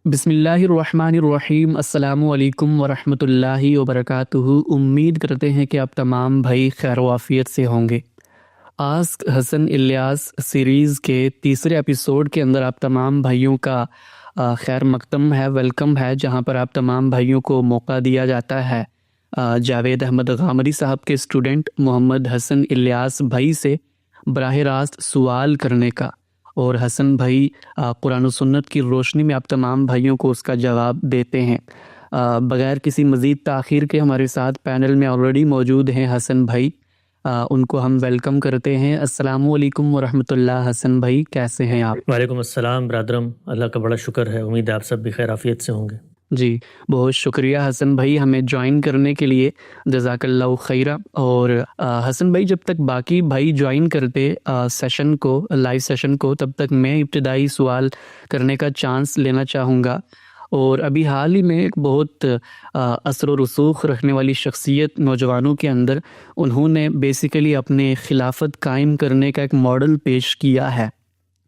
بسم اللہ الرحمن الرحیم۔ السلام علیکم ورحمۃ اللہ وبرکاتہ۔ امید کرتے ہیں کہ آپ تمام بھائی خیر و عافیت سے ہوں گے۔ آسک حسن الیاس سیریز کے تیسرے ایپیسوڈ کے اندر آپ تمام بھائیوں کا خیر مقدم ہے، ویلکم ہے، جہاں پر آپ تمام بھائیوں کو موقع دیا جاتا ہے جاوید احمد غامدی صاحب کے اسٹوڈنٹ محمد حسن الیاس بھائی سے براہ راست سوال کرنے کا، اور حسن بھائی قرآن و سنت کی روشنی میں آپ تمام بھائیوں کو اس کا جواب دیتے ہیں۔ بغیر کسی مزید تاخیر کے ہمارے ساتھ پینل میں آلریڈی موجود ہیں حسن بھائی، ان کو ہم ویلکم کرتے ہیں۔ السلام علیکم ورحمۃ اللہ۔ حسن بھائی کیسے ہیں آپ؟ وعلیکم السلام برادرم، اللہ کا بڑا شکر ہے، امید ہے آپ سب بھی خیر عافیت سے ہوں گے۔ جی بہت شکریہ حسن بھائی ہمیں جوائن کرنے کے لیے، جزاک اللہ خیرہ۔ اور حسن بھائی جب تک باقی بھائی جوائن کرتے سیشن کو، لائیو سیشن کو، تب تک میں ابتدائی سوال کرنے کا چانس لینا چاہوں گا۔ اور ابھی حال ہی میں ایک بہت اثر و رسوخ رکھنے والی شخصیت نوجوانوں کے اندر، انہوں نے بیسیکلی اپنے خلافت قائم کرنے کا ایک ماڈل پیش کیا ہے۔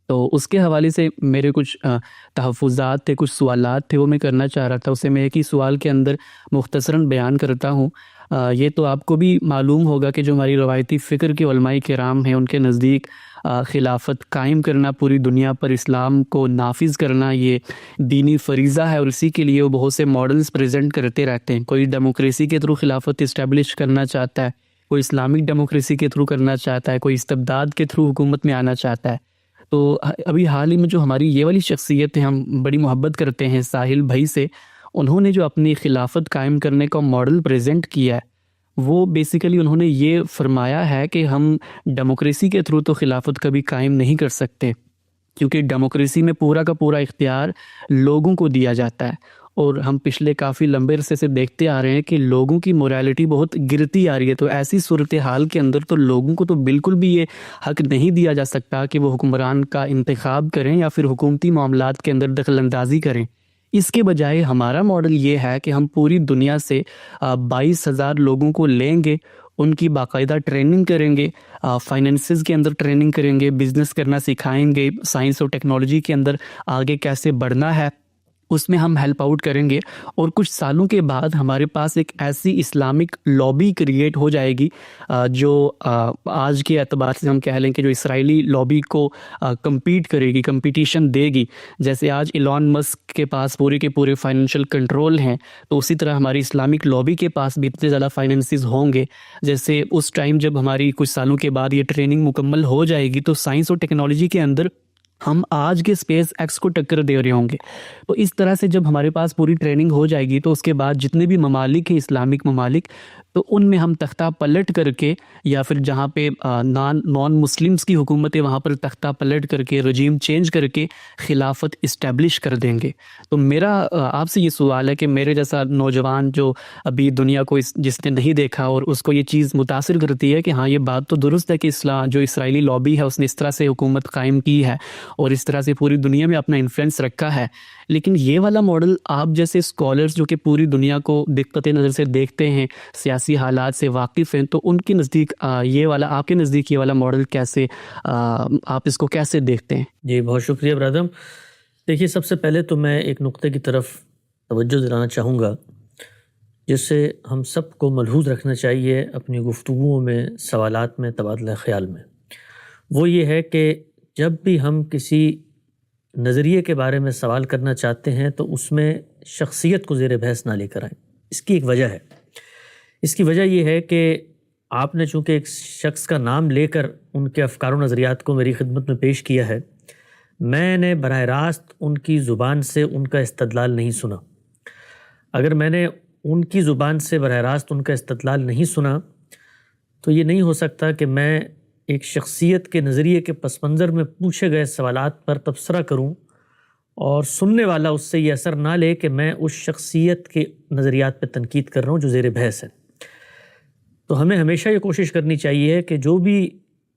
تو اس کے حوالے سے میرے کچھ تحفظات تھے، کچھ سوالات تھے، وہ میں کرنا چاہ رہا تھا۔ اسے میں ایک ہی سوال کے اندر مختصراً بیان کرتا ہوں۔ یہ تو آپ کو بھی معلوم ہوگا کہ جو ہماری روایتی فکر کے علماء کرام ہیں، ان کے نزدیک خلافت قائم کرنا، پوری دنیا پر اسلام کو نافذ کرنا، یہ دینی فریضہ ہے، اور اسی کے لیے وہ بہت سے ماڈلز پریزنٹ کرتے رہتے ہیں۔ کوئی ڈیموکریسی کے تھرو خلافت اسٹیبلش کرنا چاہتا ہے، کوئی اسلامک ڈیموکریسی کے تھرو کرنا چاہتا ہے، کوئی استبداد کے تھرو حکومت میں آنا چاہتا ہے۔ تو ابھی حال ہی میں جو ہماری یہ والی شخصیت ہے، ہم بڑی محبت کرتے ہیں ساحل بھائی سے، انہوں نے جو اپنی خلافت قائم کرنے کا ماڈل پریزنٹ کیا ہے، وہ بیسیکلی انہوں نے یہ فرمایا ہے کہ ہم ڈیموکریسی کے تھرو تو خلافت کبھی قائم نہیں کر سکتے، کیونکہ ڈیموکریسی میں پورا کا پورا اختیار لوگوں کو دیا جاتا ہے، اور ہم پچھلے کافی لمبے عرصے سے دیکھتے آ رہے ہیں کہ لوگوں کی موریلٹی بہت گرتی آ رہی ہے۔ تو ایسی صورتحال کے اندر تو لوگوں کو تو بالکل بھی یہ حق نہیں دیا جا سکتا کہ وہ حکمران کا انتخاب کریں یا پھر حکومتی معاملات کے اندر دخل اندازی کریں۔ اس کے بجائے ہمارا ماڈل یہ ہے کہ ہم پوری دنیا سے 22,000 لوگوں کو لیں گے، ان کی باقاعدہ ٹریننگ کریں گے، فائنینسز کے اندر ٹریننگ کریں گے، بزنس کرنا سکھائیں گے، سائنس اور ٹیکنالوجی کے اندر آگے کیسے بڑھنا ہے اس میں ہم ہیلپ آؤٹ کریں گے، اور کچھ سالوں کے بعد ہمارے پاس ایک ایسی اسلامک لابی کریٹ ہو جائے گی جو آج کے اعتبار سے ہم کہہ لیں کہ جو اسرائیلی لابی کو کمپیٹ کرے گی، کمپٹیشن دے گی۔ جیسے آج ایلان مسک کے پاس پورے کے پورے فائنینشیل کنٹرول ہیں، تو اسی طرح ہماری اسلامک لابی کے پاس بھی اتنے زیادہ فائنینسز ہوں گے۔ جیسے اس ٹائم جب ہماری کچھ سالوں کے بعد یہ ٹریننگ مکمل ہو جائے گی، تو سائنس اور ٹیکنالوجی کے اندر ہم آج کے اسپیس ایکس کو ٹکر دے رہے ہوں گے۔ تو اس طرح سے جب ہمارے پاس پوری ٹریننگ ہو جائے گی، تو اس کے بعد جتنے بھی ممالک ہیں اسلامک ممالک، تو ان میں ہم تختہ پلٹ کر کے، یا پھر جہاں پہ نان مسلمز کی حکومت ہے وہاں پر تختہ پلٹ کر کے، رجیم چینج کر کے خلافت اسٹیبلش کر دیں گے۔ تو میرا آپ سے یہ سوال ہے کہ میرے جیسا نوجوان جو ابھی دنیا کو جس نے نہیں دیکھا اور اس کو یہ چیز متاثر کرتی ہے کہ ہاں یہ بات تو درست ہے کہ جو اسرائیلی لابی ہے اس نے اس طرح سے حکومت قائم کی ہے اور اس طرح سے پوری دنیا میں اپنا انفلوئنس رکھا ہے، لیکن یہ والا ماڈل آپ جیسے اسکالرز جو کہ پوری دنیا کو دقت نظر سے دیکھتے ہیں، سیاسی حالات سے واقف ہیں، تو ان کے نزدیک یہ والا، آپ کے نزدیک یہ والا ماڈل کیسے، آپ اس کو کیسے دیکھتے ہیں؟ جی بہت شکریہ برادرم۔ دیکھیے، سب سے پہلے تو میں ایک نقطے کی طرف توجہ دلانا چاہوں گا جس سے ہم سب کو ملحوظ رکھنا چاہیے اپنی گفتگوؤں میں، سوالات میں، تبادلہ خیال میں۔ وہ یہ ہے کہ جب بھی ہم کسی نظریے کے بارے میں سوال کرنا چاہتے ہیں تو اس میں شخصیت کو زیر بحث نہ لے کر آئیں۔ اس کی ایک وجہ ہے، اس کی وجہ یہ ہے کہ آپ نے چونکہ ایک شخص کا نام لے کر ان کے افکار و نظریات کو میری خدمت میں پیش کیا ہے، میں نے براہ راست ان کی زبان سے ان کا استدلال نہیں سنا۔ اگر میں نے ان کی زبان سے براہ راست ان کا استدلال نہیں سنا تو یہ نہیں ہو سکتا کہ میں ایک شخصیت کے نظریے کے پس منظر میں پوچھے گئے سوالات پر تبصرہ کروں اور سننے والا اس سے یہ اثر نہ لے کہ میں اس شخصیت کے نظریات پہ تنقید کر رہا ہوں جو زیر بحث ہے۔ تو ہمیں ہمیشہ یہ کوشش کرنی چاہیے کہ جو بھی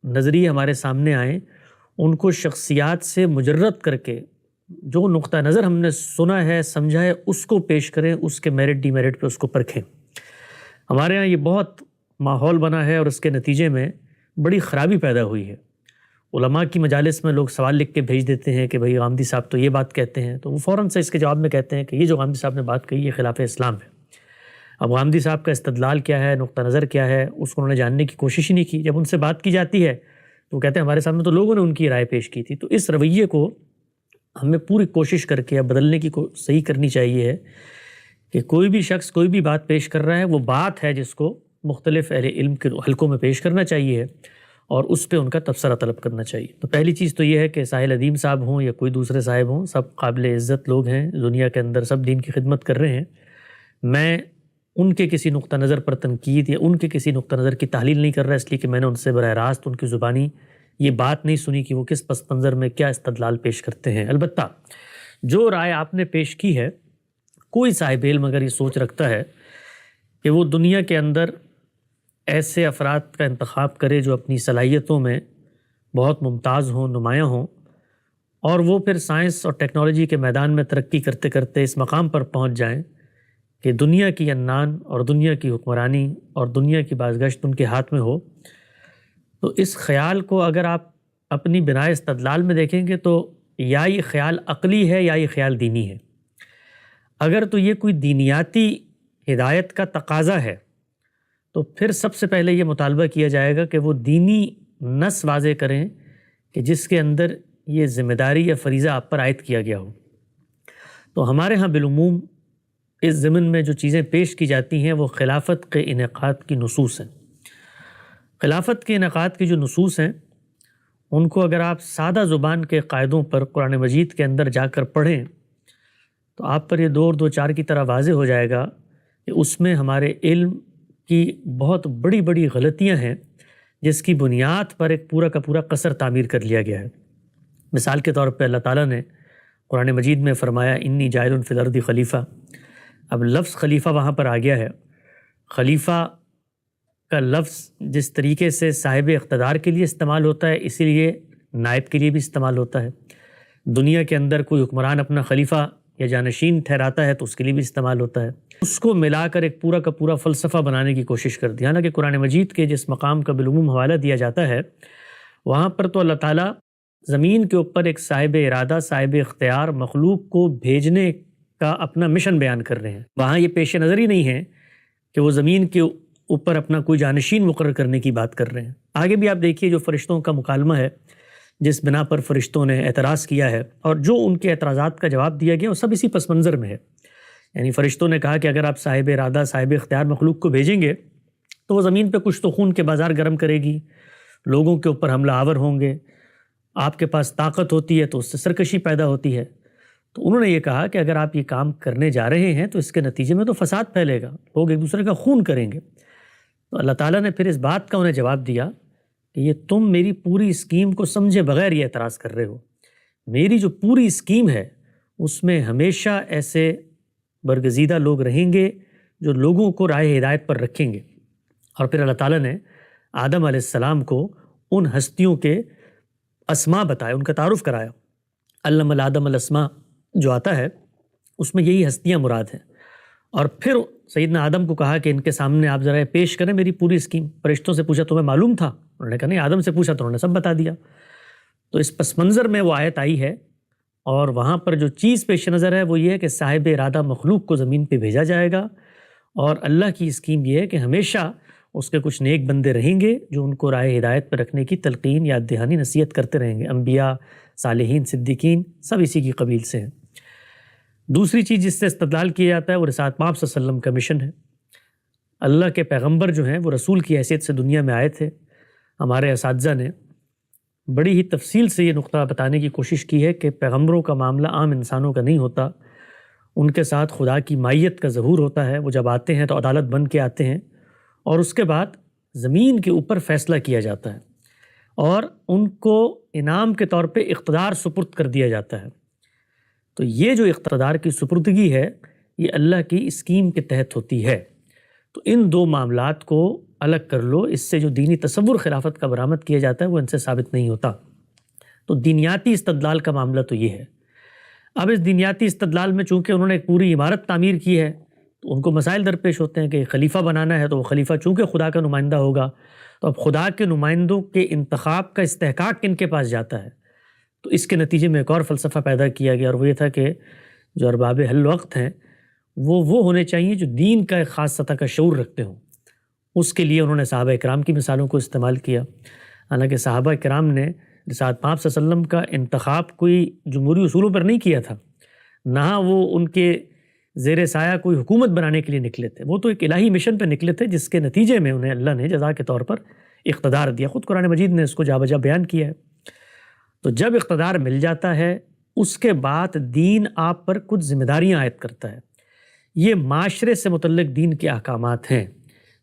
نظریے ہمارے سامنے آئیں ان کو شخصیات سے مجرد کر کے جو نقطہ نظر ہم نے سنا ہے، سمجھا ہے، اس کو پیش کریں، اس کے میرٹ ڈی میرٹ پہ اس کو پرکھیں۔ ہمارے ہاں یہ بہت ماحول بنا ہے اور اس کے نتیجے میں بڑی خرابی پیدا ہوئی ہے۔ علماء کی مجالس میں لوگ سوال لکھ کے بھیج دیتے ہیں کہ بھئی غامدی صاحب تو یہ بات کہتے ہیں، تو وہ فوراً سے اس کے جواب میں کہتے ہیں کہ یہ جو غامدی صاحب نے بات کہی یہ خلاف اسلام ہے۔ اب غامدی صاحب کا استدلال کیا ہے، نقطہ نظر کیا ہے، اس کو انہوں نے جاننے کی کوشش ہی نہیں کی۔ جب ان سے بات کی جاتی ہے تو وہ کہتے ہیں ہمارے سامنے تو لوگوں نے ان کی رائے پیش کی تھی۔ تو اس رویے کو ہمیں پوری کوشش کر کے بدلنے کی صحیح کرنی چاہیے ہے کہ کوئی بھی شخص کوئی بھی بات پیش کر رہا ہے، وہ بات ہے جس کو مختلف اہل علم کے حلقوں میں پیش کرنا چاہیے اور اس پہ ان کا تبصرہ طلب کرنا چاہیے۔ تو پہلی چیز تو یہ ہے کہ ساحل ادیم صاحب ہوں یا کوئی دوسرے صاحب ہوں، سب قابل عزت لوگ ہیں دنیا کے اندر، سب دین کی خدمت کر رہے ہیں۔ میں ان کے کسی نقطہ نظر پر تنقید یا ان کے کسی نقطہ نظر کی تحلیل نہیں کر رہا، اس لیے کہ میں نے ان سے براہ راست ان کی زبانی یہ بات نہیں سنی کہ وہ کس پس منظر میں کیا استدلال پیش کرتے ہیں۔ البتہ جو رائے آپ نے پیش کی ہے، کوئی صاحب علم اگر یہ سوچ رکھتا ہے کہ وہ دنیا کے اندر ایسے افراد کا انتخاب کرے جو اپنی صلاحیتوں میں بہت ممتاز ہوں، نمایاں ہوں، اور وہ پھر سائنس اور ٹیکنالوجی کے میدان میں ترقی کرتے کرتے اس مقام پر پہنچ جائیں کہ دنیا کی عنان اور دنیا کی حکمرانی اور دنیا کی بازگشت ان کے ہاتھ میں ہو، تو اس خیال کو اگر آپ اپنی بنائے استدلال میں دیکھیں گے تو یا یہ خیال عقلی ہے یا یہ خیال دینی ہے۔ اگر تو یہ کوئی دینیاتی ہدایت کا تقاضا ہے تو پھر سب سے پہلے یہ مطالبہ کیا جائے گا کہ وہ دینی نص واضح کریں کہ جس کے اندر یہ ذمہ داری یا فریضہ آپ پر عائد کیا گیا ہو۔ تو ہمارے ہاں بالعموم اس ضمن میں جو چیزیں پیش کی جاتی ہیں وہ خلافت کے انعقاد کی نصوص ہیں۔ خلافت کے انعقاد کی جو نصوص ہیں ان کو اگر آپ سادہ زبان کے قاعدوں پر قرآن مجید کے اندر جا کر پڑھیں تو آپ پر یہ 2 اور 2 4 کی طرح واضح ہو جائے گا کہ اس میں ہمارے علم کی بہت بڑی بڑی غلطیاں ہیں جس کی بنیاد پر ایک پورا کا پورا قصر تعمیر کر لیا گیا ہے۔ مثال کے طور پہ اللہ تعالیٰ نے قرآن مجید میں فرمایا انی جاعل فی الارض خلیفہ۔ اب لفظ خلیفہ وہاں پر آ گیا ہے۔ خلیفہ کا لفظ جس طریقے سے صاحب اقتدار کے لیے استعمال ہوتا ہے اسی لیے نائب کے لیے بھی استعمال ہوتا ہے۔ دنیا کے اندر کوئی حکمران اپنا خلیفہ یا جانشین ٹھہراتا ہے تو اس کے لیے بھی استعمال ہوتا ہے۔ اس کو ملا کر ایک پورا کا پورا فلسفہ بنانے کی کوشش کر دی۔ حالانکہ قرآن مجید کے جس مقام کا بالعموم حوالہ دیا جاتا ہے وہاں پر تو اللہ تعالیٰ زمین کے اوپر ایک صاحب ارادہ، صاحب اختیار مخلوق کو بھیجنے کا اپنا مشن بیان کر رہے ہیں۔ وہاں یہ پیش نظر ہی نہیں ہے کہ وہ زمین کے اوپر اپنا کوئی جانشین مقرر کرنے کی بات کر رہے ہیں۔ آگے بھی آپ دیکھیے جو فرشتوں کا مکالمہ ہے جس بنا پر فرشتوں نے اعتراض کیا ہے اور جو ان کے اعتراضات کا جواب دیا گیا وہ سب اسی پس منظر میں ہے۔ یعنی فرشتوں نے کہا کہ اگر آپ صاحب ارادہ، صاحب اختیار مخلوق کو بھیجیں گے تو وہ زمین پہ کچھ تو خون کے بازار گرم کرے گی، لوگوں کے اوپر حملہ آور ہوں گے، آپ کے پاس طاقت ہوتی ہے تو اس سے سرکشی پیدا ہوتی ہے۔ تو انہوں نے یہ کہا کہ اگر آپ یہ کام کرنے جا رہے ہیں تو اس کے نتیجے میں تو فساد پھیلے گا، لوگ ایک دوسرے کا خون کریں گے۔ تو اللہ تعالیٰ نے پھر اس بات کا انہیں جواب دیا کہ یہ تم میری پوری اسکیم کو سمجھے بغیر یہ اعتراض کر رہے ہو۔ میری جو پوری اسکیم ہے اس میں ہمیشہ ایسے برگزیدہ لوگ رہیں گے جو لوگوں کو راہ ہدایت پر رکھیں گے۔ اور پھر اللہ تعالیٰ نے آدم علیہ السلام کو ان ہستیوں کے اسماء بتائے، ان کا تعارف کرایا۔ علم الآدم الاسماء جو آتا ہے اس میں یہی ہستیاں مراد ہیں۔ اور پھر سیدنا آدم کو کہا کہ ان کے سامنے آپ ذرا پیش کریں میری پوری اسکیم۔ فرشتوں سے پوچھا تمہیں معلوم تھا؟ انہوں نے کہا نہیں۔ آدم سے پوچھا تو انہوں نے سب بتا دیا۔ تو اس پس منظر میں وہ آیت آئی ہے اور وہاں پر جو چیز پیش نظر ہے وہ یہ ہے کہ صاحب ارادہ مخلوق کو زمین پہ بھیجا جائے گا، اور اللہ کی اسکیم یہ ہے کہ ہمیشہ اس کے کچھ نیک بندے رہیں گے جو ان کو راہ ہدایت پر رکھنے کی تلقین، یاد دہانی، نصیحت کرتے رہیں گے۔ انبیاء، صالحین، صدیقین سب اسی کی قبیل سے ہیں۔ دوسری چیز جس سے استدلال کیا جاتا ہے وہ رسالت پاک صلی اللہ علیہ وسلم کا مشن ہے۔ اللہ کے پیغمبر جو ہیں وہ رسول کی حیثیت سے دنیا میں آئے تھے۔ ہمارے اساتذہ نے بڑی ہی تفصیل سے یہ نقطہ بتانے کی کوشش کی ہے کہ پیغمبروں کا معاملہ عام انسانوں کا نہیں ہوتا، ان کے ساتھ خدا کی مائیت کا ظہور ہوتا ہے۔ وہ جب آتے ہیں تو عدالت بن کے آتے ہیں اور اس کے بعد زمین کے اوپر فیصلہ کیا جاتا ہے اور ان کو انعام کے طور پہ اقتدار سپرد کر دیا جاتا ہے۔ تو یہ جو اقتدار کی سپردگی ہے یہ اللہ کی اسکیم کے تحت ہوتی ہے۔ تو ان دو معاملات کو الگ کر لو، اس سے جو دینی تصور خلافت کا برآمد کیا جاتا ہے وہ ان سے ثابت نہیں ہوتا۔ تو دینیاتی استدلال کا معاملہ تو یہ ہے۔ اب اس دینیاتی استدلال میں چونکہ انہوں نے ایک پوری عمارت تعمیر کی ہے تو ان کو مسائل درپیش ہوتے ہیں کہ خلیفہ بنانا ہے تو وہ خلیفہ چونکہ خدا کا نمائندہ ہوگا تو اب خدا کے نمائندوں کے انتخاب کا استحقاق کن کے پاس جاتا ہے؟ تو اس کے نتیجے میں ایک اور فلسفہ پیدا کیا گیا، اور وہ یہ تھا کہ جو ارباب حل وقت ہیں وہ ہونے چاہیے جو دین کا ایک خاص سطح کا شعور رکھتے ہوں۔ اس کے لیے انہوں نے صحابہ کرام کی مثالوں کو استعمال کیا۔ حالانکہ صحابہ کرام نے رسالت پاک صلی اللہ علیہ وسلم کا انتخاب کوئی جمہوری اصولوں پر نہیں کیا تھا، نہ وہ ان کے زیر سایہ کوئی حکومت بنانے کے لیے نکلے تھے، وہ تو ایک الہی مشن پہ نکلے تھے جس کے نتیجے میں انہیں اللہ نے جزا کے طور پر اقتدار دیا۔ خود قرآن مجید نے اس کو جا بجا بیان کیا ہے۔ تو جب اقتدار مل جاتا ہے اس کے بعد دین آپ پر کچھ ذمہ داریاں عائد کرتا ہے۔ یہ معاشرے سے متعلق دین کے احکامات ہیں۔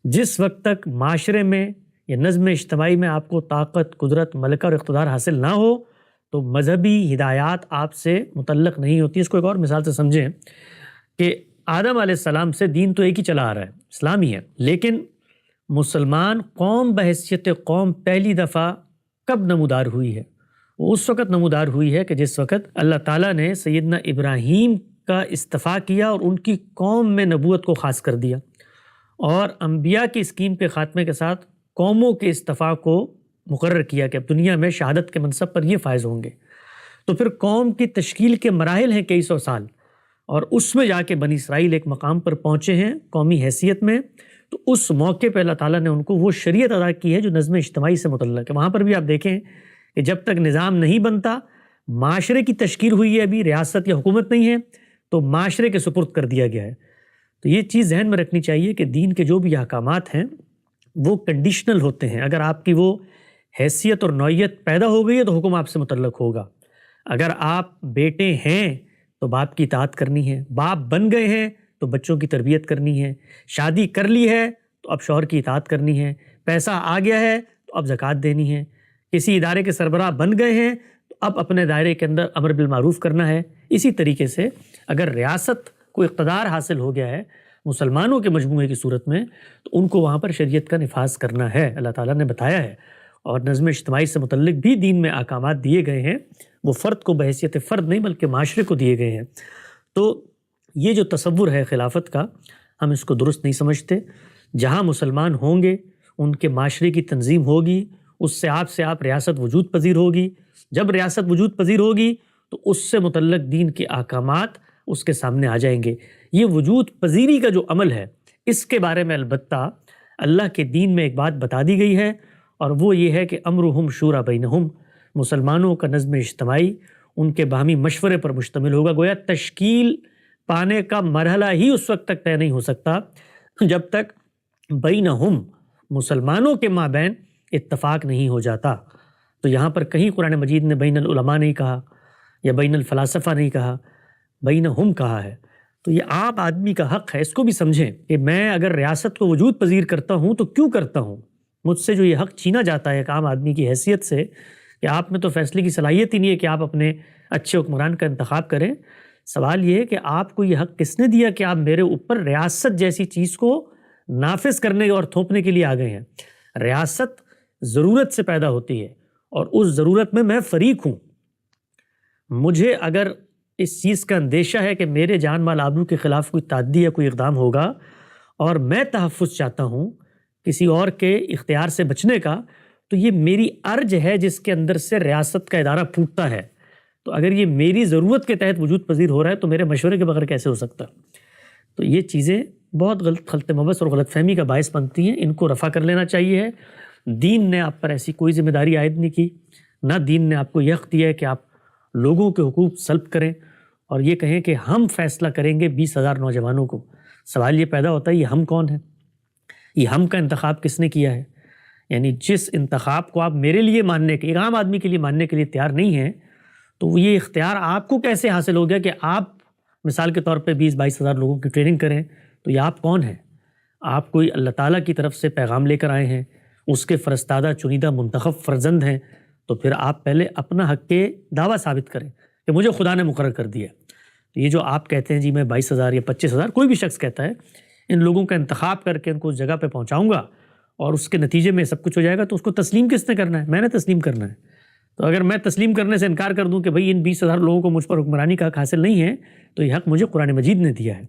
جس وقت تک معاشرے میں یا نظم اجتماعی میں آپ کو طاقت، قدرت، ملکہ اور اقتدار حاصل نہ ہو تو مذہبی ہدایات آپ سے متعلق نہیں ہوتی۔ اس کو ایک اور مثال سے سمجھیں کہ آدم علیہ السلام سے دین تو ایک ہی چلا آ رہا ہے، اسلام ہی ہے، لیکن مسلمان قوم بحیثیت قوم پہلی دفعہ کب نمودار ہوئی ہے؟ وہ اس وقت نمودار ہوئی ہے کہ جس وقت اللہ تعالیٰ نے سیدنا ابراہیم کا استفاء کیا اور ان کی قوم میں نبوت کو خاص کر دیا، اور انبیاء کی اسکیم کے خاتمے کے ساتھ قوموں کے استفاء کو مقرر کیا کہ اب دنیا میں شہادت کے منصب پر یہ فائز ہوں گے۔ تو پھر قوم کی تشکیل کے مراحل ہیں کئی سو سال، اور اس میں جا کے بنی اسرائیل ایک مقام پر پہنچے ہیں قومی حیثیت میں۔ تو اس موقع پہ اللہ تعالیٰ نے ان کو وہ شریعت ادا کی ہے جو نظم اجتماعی سے متعلق ہے۔ وہاں پر بھی آپ دیکھیں کہ جب تک نظام نہیں بنتا، معاشرے کی تشکیل ہوئی ہے، ابھی ریاست یا حکومت نہیں ہے، تو معاشرے کے سپرد کر دیا گیا ہے۔ تو یہ چیز ذہن میں رکھنی چاہیے کہ دین کے جو بھی احکامات ہیں وہ کنڈیشنل ہوتے ہیں۔ اگر آپ کی وہ حیثیت اور نوعیت پیدا ہو گئی ہے تو حکم آپ سے متعلق ہوگا۔ اگر آپ بیٹے ہیں تو باپ کی اطاعت کرنی ہے، باپ بن گئے ہیں تو بچوں کی تربیت کرنی ہے، شادی کر لی ہے تو اب شوہر کی اطاعت کرنی ہے، پیسہ آ گیا ہے تو اب زکوٰۃ دینی ہے، کسی ادارے کے سربراہ بن گئے ہیں تو اب اپنے دائرے کے اندر امر بالمعروف کرنا ہے۔ اسی طریقے سے اگر ریاست کو اقتدار حاصل ہو گیا ہے مسلمانوں کے مجموعے کی صورت میں تو ان کو وہاں پر شریعت کا نفاذ کرنا ہے، اللہ تعالیٰ نے بتایا ہے۔ اور نظم اجتماعی سے متعلق بھی دین میں احکامات دیے گئے ہیں، وہ فرد کو بحیثیت فرد نہیں بلکہ معاشرے کو دیے گئے ہیں۔ تو یہ جو تصور ہے خلافت کا، ہم اس کو درست نہیں سمجھتے۔ جہاں مسلمان ہوں گے ان کے معاشرے کی تنظیم ہوگی، اس سے آپ ریاست وجود پذیر ہوگی۔ جب ریاست وجود پذیر ہوگی تو اس سے متعلق دین کے احکامات اس کے سامنے آ جائیں گے۔ یہ وجود پذیری کا جو عمل ہے اس کے بارے میں البتہ اللہ کے دین میں ایک بات بتا دی گئی ہے، اور وہ یہ ہے کہ امرہم شورا بینہم، مسلمانوں کا نظم اجتماعی ان کے باہمی مشورے پر مشتمل ہوگا۔ گویا تشکیل پانے کا مرحلہ ہی اس وقت تک طے نہیں ہو سکتا جب تک بینہم، مسلمانوں کے مابین اتفاق نہیں ہو جاتا۔ تو یہاں پر کہیں قرآن مجید نے بین العلماء نہیں کہا یا بین الفلاسفہ نہیں کہا، بینہم کہا ہے۔ تو یہ عام آدمی کا حق ہے، اس کو بھی سمجھیں کہ میں اگر ریاست کو وجود پذیر کرتا ہوں تو کیوں کرتا ہوں؟ مجھ سے جو یہ حق چھینا جاتا ہے ایک عام آدمی کی حیثیت سے کہ آپ میں تو فیصلے کی صلاحیت ہی نہیں ہے کہ آپ اپنے اچھے حکمران کا انتخاب کریں۔ سوال یہ ہے کہ آپ کو یہ حق کس نے دیا کہ آپ میرے اوپر ریاست جیسی چیز کو نافذ کرنے اور تھوپنے کے لیے آ گئے ہیں؟ ریاست ضرورت سے پیدا ہوتی ہے اور اس ضرورت میں فریق ہوں۔ مجھے اگر اس چیز کا اندیشہ ہے کہ میرے جان مال آبرو کے خلاف کوئی تعدی یا کوئی اقدام ہوگا اور میں تحفظ چاہتا ہوں کسی اور کے اختیار سے بچنے کا، تو یہ میری ارج ہے جس کے اندر سے ریاست کا ادارہ پھوٹتا ہے۔ تو اگر یہ میری ضرورت کے تحت وجود پذیر ہو رہا ہے تو میرے مشورے کے بغیر کیسے ہو سکتا؟ تو یہ چیزیں بہت غلط خلط مبث اور غلط فہمی کا باعث بنتی ہیں، ان کو رفع کر لینا چاہیے۔ دین نے آپ پر ایسی کوئی ذمہ داری عائد نہیں کی، نہ دین نے آپ کو یہ حق دیا ہے کہ آپ لوگوں کے حقوق سلب کریں اور یہ کہیں کہ ہم فیصلہ کریں گے 20,000 نوجوانوں کو۔ سوال یہ پیدا ہوتا ہے یہ ہم کون ہیں؟ یہ ہم کا انتخاب کس نے کیا ہے؟ یعنی جس انتخاب کو آپ میرے لیے ماننے کے، ایک عام آدمی کے لیے ماننے کے لیے تیار نہیں ہیں، تو یہ اختیار آپ کو کیسے حاصل ہو گیا کہ آپ مثال کے طور پہ 20-22,000 لوگوں کی ٹریننگ کریں؟ تو یہ آپ کون ہیں؟ آپ کوئی اللہ تعالیٰ کی طرف سے پیغام لے کر آئے ہیں، اس کے فرستادہ چنیدہ منتخب فرزند ہیں، تو پھر آپ پہلے اپنا حق کے دعویٰ ثابت کریں کہ مجھے خدا نے مقرر کر دیا۔ تو یہ جو آپ کہتے ہیں جی میں 22,000 یا 25,000، کوئی بھی شخص کہتا ہے، ان لوگوں کا انتخاب کر کے ان کو اس جگہ پہ پہنچاؤں گا اور اس کے نتیجے میں سب کچھ ہو جائے گا، تو اس کو تسلیم کس نے کرنا ہے؟ میں نے تسلیم کرنا ہے۔ تو اگر میں تسلیم کرنے سے انکار کر دوں کہ بھئی ان 20,000 لوگوں کو مجھ پر حکمرانی کا حق حاصل نہیں ہے، تو یہ حق مجھے قرآن مجید نے دیا ہے،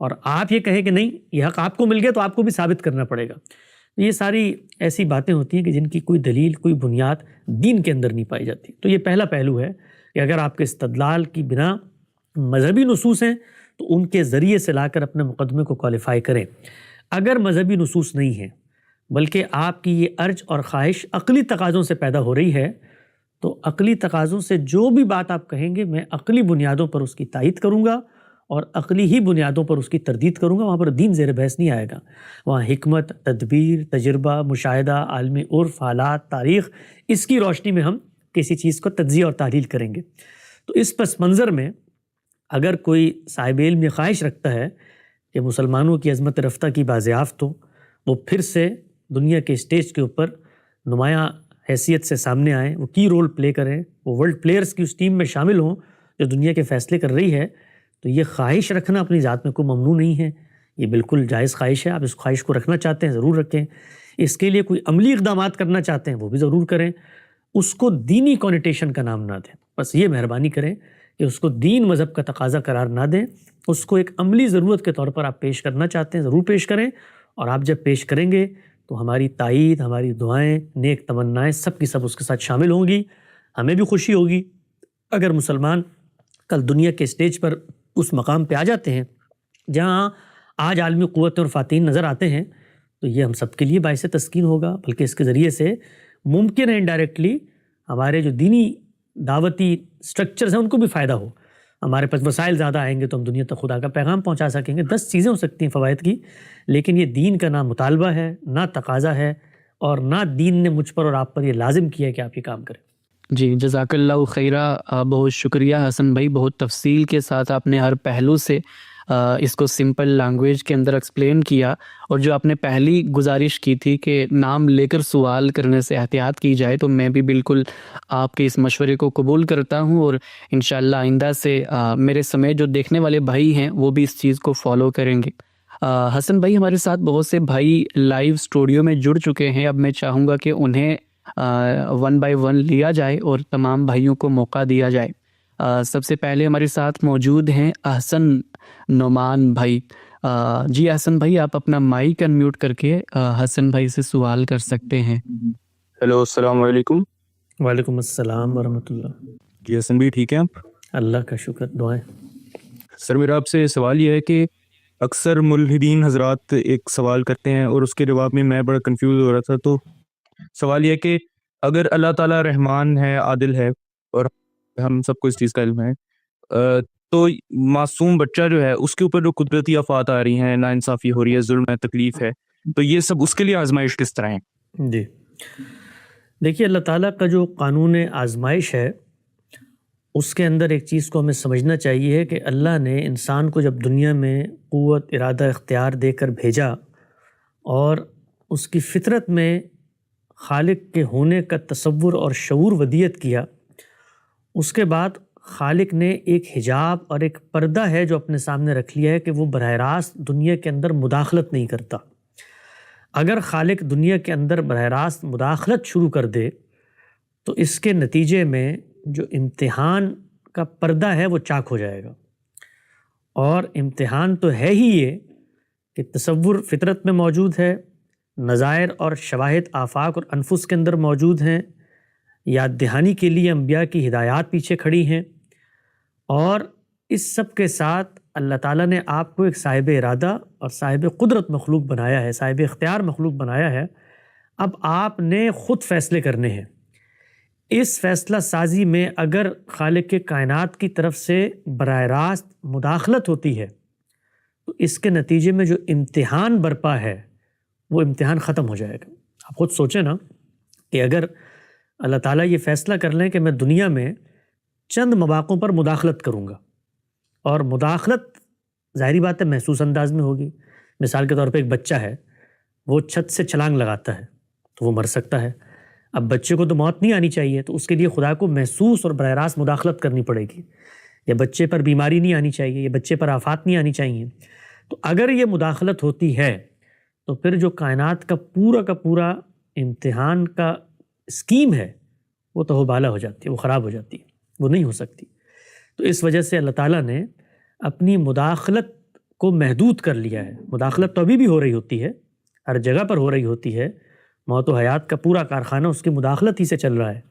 اور آپ یہ کہیں کہ نہیں یہ حق آپ کو مل گیا تو آپ کو بھی ثابت کرنا پڑے گا۔ یہ ساری ایسی باتیں ہوتی ہیں کہ جن کی کوئی دلیل، کوئی بنیاد دین کے اندر نہیں پائی جاتی. تو یہ پہلا پہلو ہے کہ اگر آپ کے استدلال کی بنا مذہبی نصوص ہیں تو ان کے ذریعے سے لا کر اپنے مقدمے کو کوالیفائی کریں. اگر مذہبی نصوص نہیں ہیں بلکہ آپ کی یہ ارج اور خواہش عقلی تقاضوں سے پیدا ہو رہی ہے، تو عقلی تقاضوں سے جو بھی بات آپ کہیں گے میں عقلی بنیادوں پر اس کی تائید کروں گا اور عقلی ہی بنیادوں پر اس کی تردید کروں گا. وہاں پر دین زیر بحث نہیں آئے گا. وہاں حکمت، تدبیر، تجربہ، مشاہدہ، عالمی عرف، حالات، تاریخ، اس کی روشنی میں ہم کسی چیز کو تجزیہ اور تحلیل کریں گے. تو اس پس منظر میں اگر کوئی صاحب علم یہ خواہش رکھتا ہے کہ مسلمانوں کی عظمت رفتہ کی بازیافت ہو، وہ پھر سے دنیا کے اسٹیج کے اوپر نمایاں حیثیت سے سامنے آئیں، وہ کی رول پلے کریں، وہ ورلڈ پلیئرز کی اس ٹیم میں شامل ہوں جو دنیا کے فیصلے کر رہی ہے، تو یہ خواہش رکھنا اپنی ذات میں کوئی ممنوع نہیں ہے. یہ بالکل جائز خواہش ہے. آپ اس خواہش کو رکھنا چاہتے ہیں ضرور رکھیں. اس کے لیے کوئی عملی اقدامات کرنا چاہتے ہیں وہ بھی ضرور کریں. اس کو دینی کونیٹیشن کا نام نہ دیں. بس یہ مہربانی کریں کہ اس کو دین مذہب کا تقاضا قرار نہ دیں. اس کو ایک عملی ضرورت کے طور پر آپ پیش کرنا چاہتے ہیں ضرور پیش کریں. اور آپ جب پیش کریں گے تو ہماری تائید، ہماری دعائیں، نیک تمنائیں سب کی سب اس کے ساتھ شامل ہوں گی. ہمیں بھی خوشی ہوگی اگر مسلمان کل دنیا کے اسٹیج پر اس مقام پہ آ جاتے ہیں جہاں آج عالمی قوت اور فاتحین نظر آتے ہیں، تو یہ ہم سب کے لیے باعث تسکین ہوگا. بلکہ اس کے ذریعے سے ممکن ہے انڈائریکٹلی ہمارے جو دینی دعوتی سٹرکچرز ہیں ان کو بھی فائدہ ہو. ہمارے پاس وسائل زیادہ آئیں گے تو ہم دنیا تک خدا کا پیغام پہنچا سکیں گے. 10 چیزیں ہو سکتی ہیں فوائد کی، لیکن یہ دین کا نہ مطالبہ ہے، نہ تقاضا ہے، اور نہ دین نے مجھ پر اور آپ پر یہ لازم کیا ہے کہ آپ یہ کام کریں. جی جزاک اللہ خیرہ. بہت شکریہ حسن بھائی. بہت تفصیل کے ساتھ آپ نے ہر پہلو سے اس کو سمپل لینگویج کے اندر ایکسپلین کیا. اور جو آپ نے پہلی گزارش کی تھی کہ نام لے کر سوال کرنے سے احتیاط کی جائے، تو میں بھی بالکل آپ کے اس مشورے کو قبول کرتا ہوں. اور انشاءاللہ آئندہ سے میرے سمیت جو دیکھنے والے بھائی ہیں وہ بھی اس چیز کو فالو کریں گے. حسن بھائی ہمارے ساتھ بہت سے بھائی لائیو اسٹوڈیو میں جڑ چکے ہیں. اب میں چاہوں گا کہ انہیں 1 بائی 1 لیا جائے اور تمام بھائیوں کو موقع دیا جائے. سب سے پہلے ہمارے ساتھ موجود ہیں احسن نعمان بھائی. جی احسن بھائی، آپ اپنا مائک انمیوٹ کر کے حسن بھائی سے سوال کر سکتے ہیں. ہیلو، السلام علیکم. وعلیکم السلام ورحمۃ اللہ. جی حسن بھی ٹھیک ہیں آپ؟ اللہ کا شکر، دعائیں. سر میرا آپ سے سوال یہ ہے کہ اکثر ملحدین حضرات ایک سوال کرتے ہیں اور اس کے جواب میں بڑا کنفیوز ہو رہا تھا. تو سوال یہ ہے کہ اگر اللہ تعالیٰ رحمان ہے، عادل ہے، اور ہم سب کو اس چیز کا علم ہے، تو معصوم بچہ جو ہے اس کے اوپر جو قدرتی آفات آ رہی ہیں، ناانصافی ہو رہی ہے، ظلم ہے، تکلیف ہے، تو یہ سب اس کے لیے آزمائش کس طرح ہے؟ جی دیکھیے، اللہ تعالیٰ کا جو قانون آزمائش ہے اس کے اندر ایک چیز کو ہمیں سمجھنا چاہیے کہ اللہ نے انسان کو جب دنیا میں قوت، ارادہ، اختیار دے کر بھیجا اور اس کی فطرت میں خالق کے ہونے کا تصور اور شعور ودیت کیا، اس کے بعد خالق نے ایک حجاب اور ایک پردہ ہے جو اپنے سامنے رکھ لیا ہے کہ وہ براہ راست دنیا کے اندر مداخلت نہیں کرتا. اگر خالق دنیا کے اندر براہ راست مداخلت شروع کر دے تو اس کے نتیجے میں جو امتحان کا پردہ ہے وہ چاک ہو جائے گا. اور امتحان تو ہے ہی یہ کہ تصور فطرت میں موجود ہے، نظائر اور شواہد آفاق اور انفس کے اندر موجود ہیں، یاد دہانی کے لیے انبیاء کی ہدایات پیچھے کھڑی ہیں، اور اس سب کے ساتھ اللہ تعالیٰ نے آپ کو ایک صاحب ارادہ اور صاحب قدرت مخلوق بنایا ہے، صاحب اختیار مخلوق بنایا ہے. اب آپ نے خود فیصلے کرنے ہیں. اس فیصلہ سازی میں اگر خالق کے کائنات کی طرف سے براہ راست مداخلت ہوتی ہے تو اس کے نتیجے میں جو امتحان برپا ہے وہ امتحان ختم ہو جائے گا. آپ خود سوچیں نا کہ اگر اللہ تعالیٰ یہ فیصلہ کر لیں کہ میں دنیا میں چند مواقعوں پر مداخلت کروں گا، اور مداخلت ظاہری بات ہے محسوس انداز میں ہوگی. مثال کے طور پہ ایک بچہ ہے، وہ چھت سے چھلانگ لگاتا ہے تو وہ مر سکتا ہے. اب بچے کو تو موت نہیں آنی چاہیے، تو اس کے لیے خدا کو محسوس اور براہ راست مداخلت کرنی پڑے گی. یا بچے پر بیماری نہیں آنی چاہیے، یا بچے پر آفات نہیں آنی چاہیے. تو اگر یہ مداخلت ہوتی ہے تو پھر جو کائنات کا پورا امتحان کا اسکیم ہے وہ تو بالا ہو جاتی ہے، وہ خراب ہو جاتی ہے، وہ نہیں ہو سکتی. تو اس وجہ سے اللہ تعالیٰ نے اپنی مداخلت کو محدود کر لیا ہے. مداخلت تو ابھی بھی ہو رہی ہوتی ہے، ہر جگہ پر ہو رہی ہوتی ہے، موت و حیات کا پورا کارخانہ اس کی مداخلت ہی سے چل رہا ہے،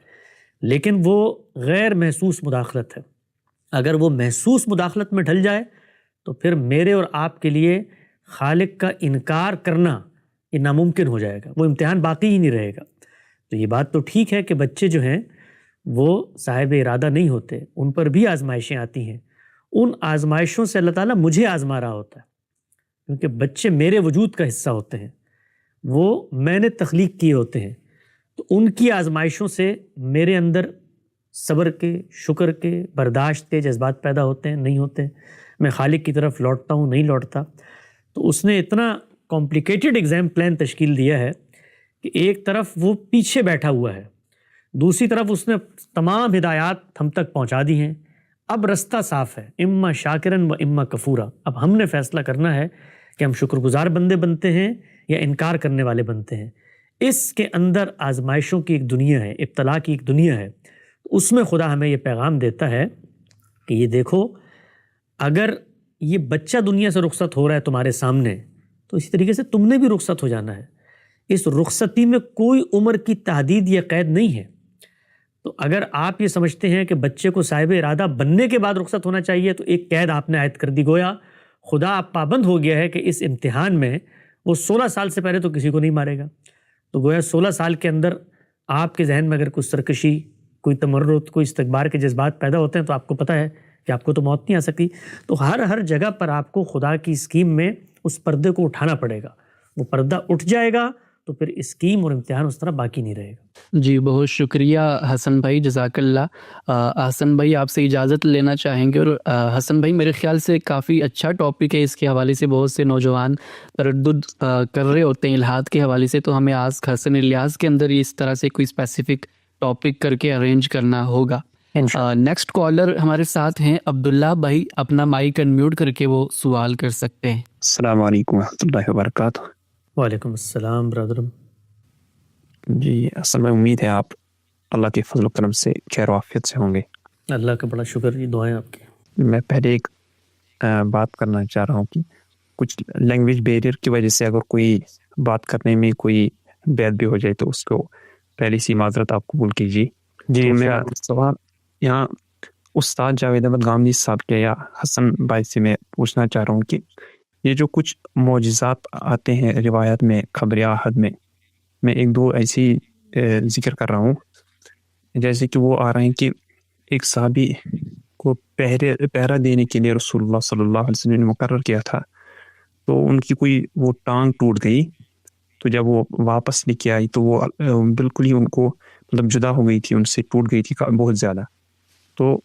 لیکن وہ غیر محسوس مداخلت ہے۔ اگر وہ محسوس مداخلت میں ڈھل جائے تو پھر میرے اور آپ کے لیے خالق کا انکار کرنا یہ ناممکن ہو جائے گا، وہ امتحان باقی ہی نہیں رہے گا۔ تو یہ بات تو ٹھیک ہے کہ بچے جو ہیں وہ صاحب ارادہ نہیں ہوتے، ان پر بھی آزمائشیں آتی ہیں، ان آزمائشوں سے اللہ تعالیٰ مجھے آزما رہا ہوتا ہے، کیونکہ بچے میرے وجود کا حصہ ہوتے ہیں، وہ میں نے تخلیق کیے ہوتے ہیں، تو ان کی آزمائشوں سے میرے اندر صبر کے، شکر کے، برداشت کے جذبات پیدا ہوتے ہیں، نہیں ہوتے ہیں، میں خالق کی طرف لوٹتا ہوں، نہیں لوٹتا۔ تو اس نے اتنا کمپلیکیٹڈ ایگزام پلان تشکیل دیا ہے کہ ایک طرف وہ پیچھے بیٹھا ہوا ہے، دوسری طرف اس نے تمام ہدایات ہم تک پہنچا دی ہیں، اب رستہ صاف ہے، اما شاکرن و اما کفورا۔ اب ہم نے فیصلہ کرنا ہے کہ ہم شکر گزار بندے بنتے ہیں یا انکار کرنے والے بنتے ہیں۔ اس کے اندر آزمائشوں کی ایک دنیا ہے، ابتلا کی ایک دنیا ہے، اس میں خدا ہمیں یہ پیغام دیتا ہے کہ یہ دیکھو، اگر یہ بچہ دنیا سے رخصت ہو رہا ہے تمہارے سامنے، تو اسی طریقے سے تم نے بھی رخصت ہو جانا ہے۔ اس رخصتی میں کوئی عمر کی تحدید یا قید نہیں ہے۔ تو اگر آپ یہ سمجھتے ہیں کہ بچے کو صاحب ارادہ بننے کے بعد رخصت ہونا چاہیے، تو ایک قید آپ نے عائد کر دی، گویا خدا آپ پابند ہو گیا ہے کہ اس امتحان میں وہ 16 سال سے پہلے تو کسی کو نہیں مارے گا۔ تو گویا 16 سال کے اندر آپ کے ذہن میں اگر کوئی سرکشی، کوئی تمرد، کوئی استکبار کے جذبات پیدا ہوتے ہیں تو آپ کو پتہ ہے کہ آپ کو تو موت نہیں آ سکتی۔ تو ہر جگہ پر آپ کو خدا کی اسکیم میں اس پردے کو اٹھانا پڑے گا، وہ پردہ اٹھ جائے گا تو پھر اسکیم اور امتحان اس طرح باقی نہیں رہے گا۔ جی بہت شکریہ حسن بھائی، جزاک اللہ۔ حسن بھائی آپ سے اجازت لینا چاہیں گے، اور حسن بھائی میرے خیال سے کافی اچھا ٹاپک ہے، اس کے حوالے سے بہت سے نوجوان تردد کر رہے ہوتے ہیں الحاد کے حوالے سے، تو ہمیں آج حسن الیاس کے اندر اس طرح سے کوئی اسپیسیفک ٹاپک کر کے ارینج کرنا ہوگا۔ نیکسٹ کالر ہمارے ساتھ ہیں عبداللہ بھائی، اپنا مائک انمیوٹ کر کے وہ سوال کر سکتے ہیں۔ السلام علیکم ورحمۃ اللہ وبرکاتہ۔ وعلیکم السلام برادرم۔ جی اصل میں امید ہے آپ اللہ کے فضل و کرم سے خیر و عافیت سے ہوں گے۔ اللہ کا بڑا شکر، یہ دعائیں آپ کی۔ میں پہلے ایک بات کرنا چاہ رہا ہوں کہ کچھ لینگویج بیریئر کی وجہ سے اگر کوئی بات کرنے میں کوئی بید بھی ہو جائے تو اس کو پہلی سی معذرت آپ قبول کیجیے۔ جی میرا سوال یہاں استاد جاوید احمد گامدی صاحب کے یا حسن بھائی سے میں پوچھنا چاہ رہا ہوں کہ یہ جو کچھ معجزات آتے ہیں روایت میں، خبر احد میں ایک دو ایسی ذکر کر رہا ہوں، جیسے کہ وہ آ رہے ہیں کہ ایک صحابی کو پہرا دینے کے لیے رسول اللہ صلی اللہ علیہ وسلم نے مقرر کیا تھا، تو ان کی کوئی وہ ٹانگ ٹوٹ گئی، تو جب وہ واپس لے کے آئی تو وہ بالکل ہی ان کو مطلب جدا ہو گئی تھی، ان سے ٹوٹ گئی تھی بہت زیادہ۔ تو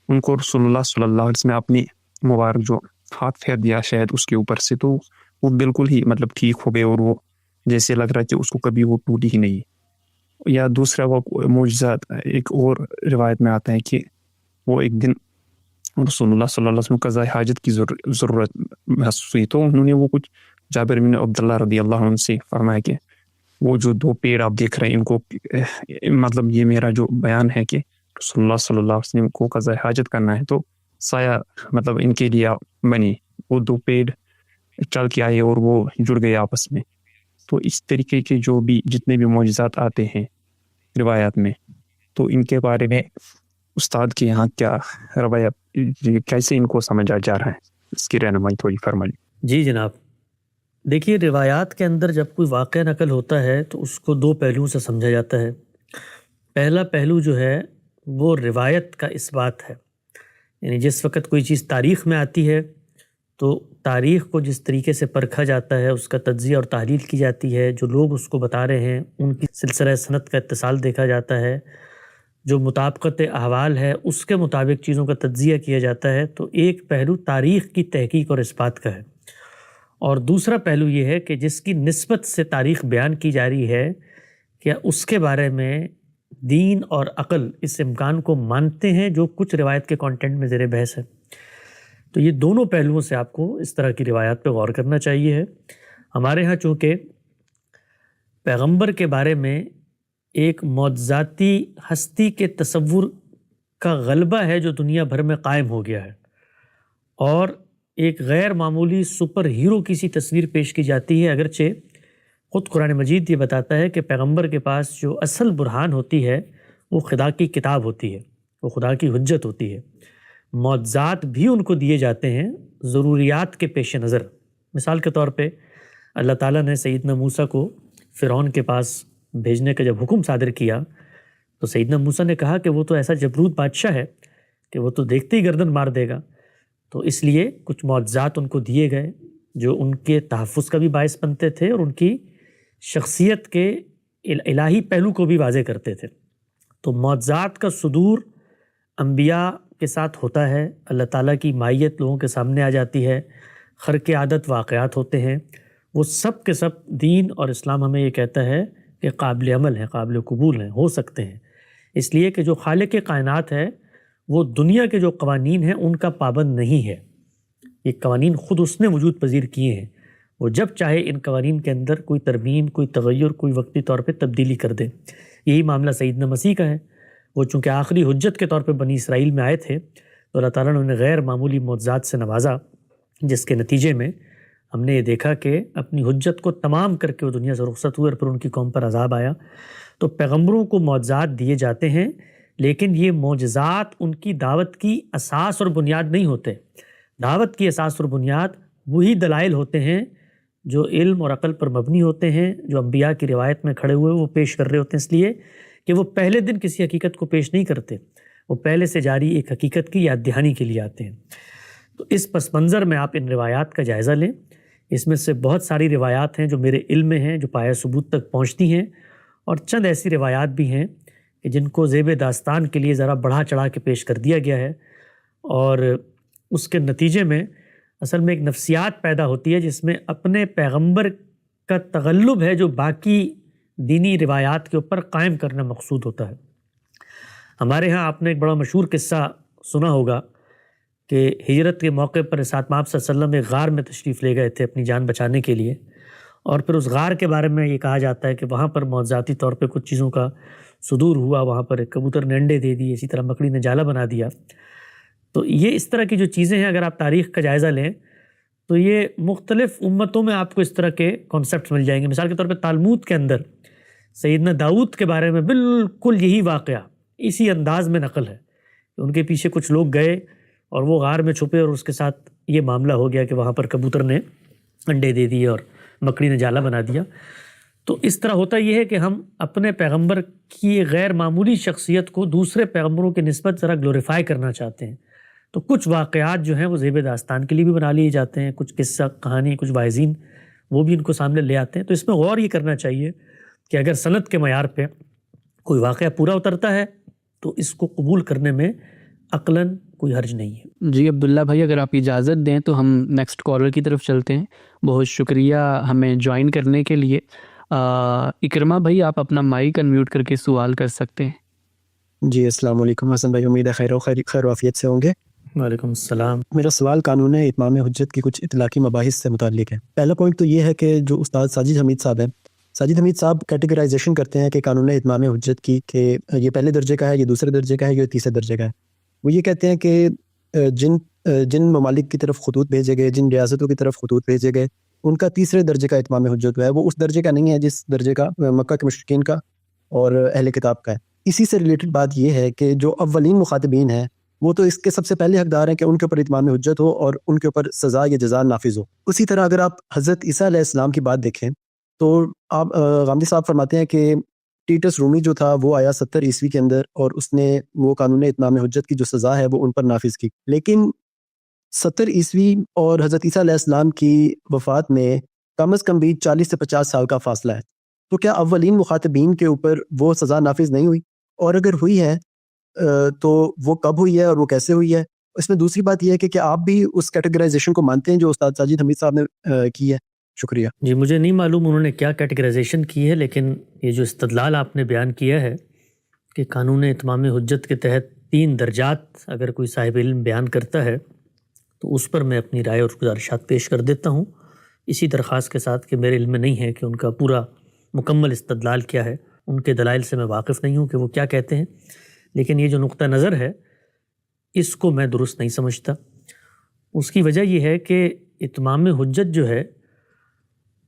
ان کو رسول اللہ صلی اللہ علیہ وسلم نے اپنی مبارک جو ہاتھ پھیر دیا شاید اس کے اوپر سے، تو وہ بالکل ہی مطلب ٹھیک ہو گئے، اور وہ جیسے لگ رہا ہے کہ اس کو کبھی وہ ٹوٹی ہی نہیں۔ یا دوسرا وہ معجزہ ایک اور روایت میں آتا ہے کہ وہ ایک دن رسول اللہ صلی اللہ علیہ وسلم قضاء حاجت کی ضرورت محسوس ہوئی، تو انہوں نے وہ کچھ جابر بن عبداللہ رضی اللہ عنہ سے فرمایا کہ وہ جو دو پیڑ آپ دیکھ رہے ہیں ان کو مطلب یہ میرا جو بیان ہے کہ رسول اللہ صلی اللہ علیہ وسلم کو قضاء حاجت کرنا ہے، تو سایہ مطلب ان کے لیے بنی، وہ دو پیڑ چل کے آئے اور وہ جڑ گئے آپس میں۔ تو اس طریقے کے جو بھی جتنے بھی معجزات آتے ہیں روایات میں، تو ان کے بارے میں استاد کے یہاں کیا رویہ، کیسے ان کو سمجھا جا رہا ہے، اس کی رہنمائی تھوڑی فرمائیے۔ جی جناب، دیکھیے روایات کے اندر جب کوئی واقعہ نقل ہوتا ہے تو اس کو دو پہلوؤں سے سمجھا جاتا ہے۔ پہلا پہلو جو ہے وہ روایت کا اثبات ہے، یعنی جس وقت کوئی چیز تاریخ میں آتی ہے تو تاریخ کو جس طریقے سے پرکھا جاتا ہے، اس کا تجزیہ اور تحلیل کی جاتی ہے، جو لوگ اس کو بتا رہے ہیں ان کی سلسلہ سند کا اتصال دیکھا جاتا ہے، جو مطابقت احوال ہے اس کے مطابق چیزوں کا تجزیہ کیا جاتا ہے۔ تو ایک پہلو تاریخ کی تحقیق اور اثبات کا ہے، اور دوسرا پہلو یہ ہے کہ جس کی نسبت سے تاریخ بیان کی جا رہی ہے، کیا اس کے بارے میں دین اور عقل اس امکان کو مانتے ہیں جو کچھ روایت کے کانٹینٹ میں زیر بحث ہے۔ تو یہ دونوں پہلوؤں سے آپ کو اس طرح کی روایات پہ غور کرنا چاہیے ہے۔ ہمارے ہاں چونکہ پیغمبر کے بارے میں ایک معجزاتی ہستی کے تصور کا غلبہ ہے جو دنیا بھر میں قائم ہو گیا ہے، اور ایک غیر معمولی سپر ہیرو کی سی تصویر پیش کی جاتی ہے، اگرچہ خود قرآن مجید یہ بتاتا ہے کہ پیغمبر کے پاس جو اصل برہان ہوتی ہے وہ خدا کی کتاب ہوتی ہے، وہ خدا کی حجت ہوتی ہے۔ معجزات بھی ان کو دیے جاتے ہیں ضروریات کے پیش نظر۔ مثال کے طور پہ اللہ تعالیٰ نے سیدنا موسیٰ کو فرعون کے پاس بھیجنے کا جب حکم صادر کیا تو سیدنا موسیٰ نے کہا کہ وہ تو ایسا جبروت بادشاہ ہے کہ وہ تو دیکھتے ہی گردن مار دے گا، تو اس لیے کچھ معجزات ان کو دیے گئے جو ان کے تحفظ کا بھی باعث بنتے تھے اور ان کی شخصیت کے الہی پہلو کو بھی واضح کرتے تھے۔ تو معجزات کا صدور انبیاء کے ساتھ ہوتا ہے، اللہ تعالیٰ کی مائیت لوگوں کے سامنے آ جاتی ہے، خرق عادت واقعات ہوتے ہیں، وہ سب کے سب دین اور اسلام ہمیں یہ کہتا ہے کہ قابل عمل ہیں، قابل قبول ہیں، ہو سکتے ہیں، اس لیے کہ جو خالق کائنات ہے وہ دنیا کے جو قوانین ہیں ان کا پابند نہیں ہے۔ یہ قوانین خود اس نے وجود پذیر کیے ہیں، وہ جب چاہے ان قوانین کے اندر کوئی ترمیم، کوئی تغیر، کوئی وقتی طور پہ تبدیلی کر دے۔ یہی معاملہ سیدنا مسیح کا ہے، وہ چونکہ آخری حجت کے طور پہ بنی اسرائیل میں آئے تھے تو اللہ تعالیٰ نے انہیں غیر معمولی معجزات سے نوازا، جس کے نتیجے میں ہم نے یہ دیکھا کہ اپنی حجت کو تمام کر کے وہ دنیا سے رخصت ہوئے اور پھر ان کی قوم پر عذاب آیا۔ تو پیغمبروں کو معجزات دیے جاتے ہیں، لیکن یہ معجزات ان کی دعوت کی اساس اور بنیاد نہیں ہوتے۔ دعوت کی اساس اور بنیاد وہی دلائل ہوتے ہیں جو علم اور عقل پر مبنی ہوتے ہیں، جو انبیاء کی روایت میں کھڑے ہوئے وہ پیش کر رہے ہوتے ہیں، اس لیے کہ وہ پہلے دن کسی حقیقت کو پیش نہیں کرتے، وہ پہلے سے جاری ایک حقیقت کی یاد دہانی کے لیے آتے ہیں۔ تو اس پس منظر میں آپ ان روایات کا جائزہ لیں، اس میں سے بہت ساری روایات ہیں جو میرے علم میں ہیں، جو پایہ ثبوت تک پہنچتی ہیں، اور چند ایسی روایات بھی ہیں کہ جن کو زیب داستان کے لیے ذرا بڑھا چڑھا کے پیش کر دیا گیا ہے، اور اس کے نتیجے میں اصل میں ایک نفسیات پیدا ہوتی ہے جس میں اپنے پیغمبر کا تغلب ہے جو باقی دینی روایات کے اوپر قائم کرنا مقصود ہوتا ہے۔ ہمارے ہاں آپ نے ایک بڑا مشہور قصہ سنا ہوگا کہ ہجرت کے موقع پر ساتھ آپ صلی اللہ علیہ وسلم ایک غار میں تشریف لے گئے تھے اپنی جان بچانے کے لیے، اور پھر اس غار کے بارے میں یہ کہا جاتا ہے کہ وہاں پر معجزاتی طور پہ کچھ چیزوں کا صدور ہوا، وہاں پر ایک کبوتر نے انڈے دے دیے، اسی طرح مکڑی نے جالا بنا دیا۔ تو یہ اس طرح کی جو چیزیں ہیں، اگر آپ تاریخ کا جائزہ لیں تو یہ مختلف امتوں میں آپ کو اس طرح کے کانسیپٹس مل جائیں گے۔ مثال کے طور پہ تالمود کے اندر سیدنا داؤد کے بارے میں بالکل یہی واقعہ اسی انداز میں نقل ہے کہ ان کے پیچھے کچھ لوگ گئے اور وہ غار میں چھپے اور اس کے ساتھ یہ معاملہ ہو گیا کہ وہاں پر کبوتر نے انڈے دے دیے اور مکڑی نے جالا بنا دیا۔ تو اس طرح ہوتا یہ ہے کہ ہم اپنے پیغمبر کی غیر معمولی شخصیت کو دوسرے پیغمبروں کے نسبت ذرا گلوریفائی کرنا چاہتے ہیں، تو کچھ واقعات جو ہیں وہ زیب داستان کے لیے بھی بنا لیے جاتے ہیں، کچھ قصہ کہانی، کچھ واعظین وہ بھی ان کو سامنے لے آتے ہیں۔ تو اس میں غور یہ کرنا چاہیے کہ اگر سند کے معیار پہ کوئی واقعہ پورا اترتا ہے تو اس کو قبول کرنے میں عقلاً کوئی حرج نہیں ہے۔ جی عبداللہ بھائی، اگر آپ اجازت دیں تو ہم نیکسٹ کالر کی طرف چلتے ہیں۔ بہت شکریہ ہمیں جوائن کرنے کے لیے۔ اکرما بھائی، آپ اپنا مائک انمیوٹ کر کے سوال کر سکتے ہیں۔ جی السلام علیکم حسن بھائی، امید ہے خیر و عافیت سے ہوں گے۔ وعلیکم السلام۔ میرا سوال قانون اتمام حجت کی کچھ اطلاقی مباحث سے متعلق ہے۔ پہلا پوائنٹ تو یہ ہے کہ جو استاد ساجد حمید صاحب ہیں، ساجد حمید صاحب کیٹیگرائزیشن کرتے ہیں کہ قانون اتمام حجت کی کہ یہ پہلے درجے کا ہے، یہ دوسرے درجے کا ہے، یہ تیسرے درجے کا ہے۔ وہ یہ کہتے ہیں کہ جن ممالک کی طرف خطوط بھیجے گئے، جن ریاستوں کی طرف خطوط بھیجے گئے، ان کا تیسرے درجے کا اتمام حجت ہے، وہ اس درجے کا نہیں ہے جس درجے کا مکہ کے مشرکین کا اور اہل کتاب کا ہے۔ اسی سے ریلیٹڈ بات یہ ہے کہ جو اولین مخاطبین ہیں وہ تو اس کے سب سے پہلے حقدار ہیں کہ ان کے اوپر اتمام حجت ہو اور ان کے اوپر سزا یا جزا نافذ ہو۔ اسی طرح اگر آپ حضرت عیسیٰ علیہ السلام کی بات دیکھیں تو آپ غامدی صاحب فرماتے ہیں کہ ٹیٹس رومی جو تھا وہ آیا 70 عیسوی کے اندر اور اس نے وہ قانون اتمام حجت کی جو سزا ہے وہ ان پر نافذ کی، لیکن 70 عیسوی اور حضرت عیسیٰ علیہ السلام کی وفات میں کم از کم بھی 40 سے 50 سال کا فاصلہ ہے۔ تو کیا اولین مخاطبین کے اوپر وہ سزا نافذ نہیں ہوئی؟ اور اگر ہوئی ہے تو وہ کب ہوئی ہے اور وہ کیسے ہوئی ہے؟ اس میں دوسری بات یہ ہے کہ کیا آپ بھی اس کیٹیگرائزیشن کو مانتے ہیں جو استاد ساجد حمید صاحب نے کی ہے؟ شکریہ جی، مجھے نہیں معلوم انہوں نے کیا کیٹیگرائزیشن کی ہے، لیکن یہ جو استدلال آپ نے بیان کیا ہے کہ قانون اتمام حجت کے تحت 3 درجات اگر کوئی صاحب علم بیان کرتا ہے تو اس پر میں اپنی رائے اور گزارشات پیش کر دیتا ہوں، اسی درخواست کے ساتھ کہ میرے علم میں نہیں ہے کہ ان کا پورا مکمل استدلال کیا ہے، ان کے دلائل سے میں واقف نہیں ہوں کہ وہ کیا کہتے ہیں، لیکن یہ جو نقطہ نظر ہے اس کو میں درست نہیں سمجھتا۔ اس کی وجہ یہ ہے کہ اتمام حجت جو ہے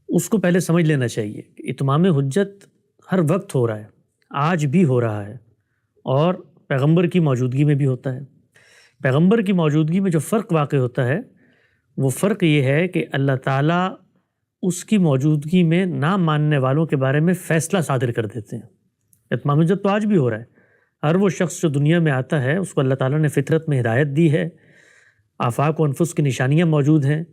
اس کو پہلے سمجھ لینا چاہیے کہ اتمام حجت ہر وقت ہو رہا ہے، آج بھی ہو رہا ہے، اور پیغمبر کی موجودگی میں بھی ہوتا ہے۔ پیغمبر کی موجودگی میں جو فرق واقع ہوتا ہے وہ فرق یہ ہے کہ اللہ تعالیٰ اس کی موجودگی میں نہ ماننے والوں کے بارے میں فیصلہ صادر کر دیتے ہیں۔ اتمام حجت تو آج بھی ہو رہا ہے۔ ہر وہ شخص جو دنیا میں آتا ہے اس کو اللہ تعالیٰ نے فطرت میں ہدایت دی ہے، آفاق و انفس کی نشانیاں موجود ہیں۔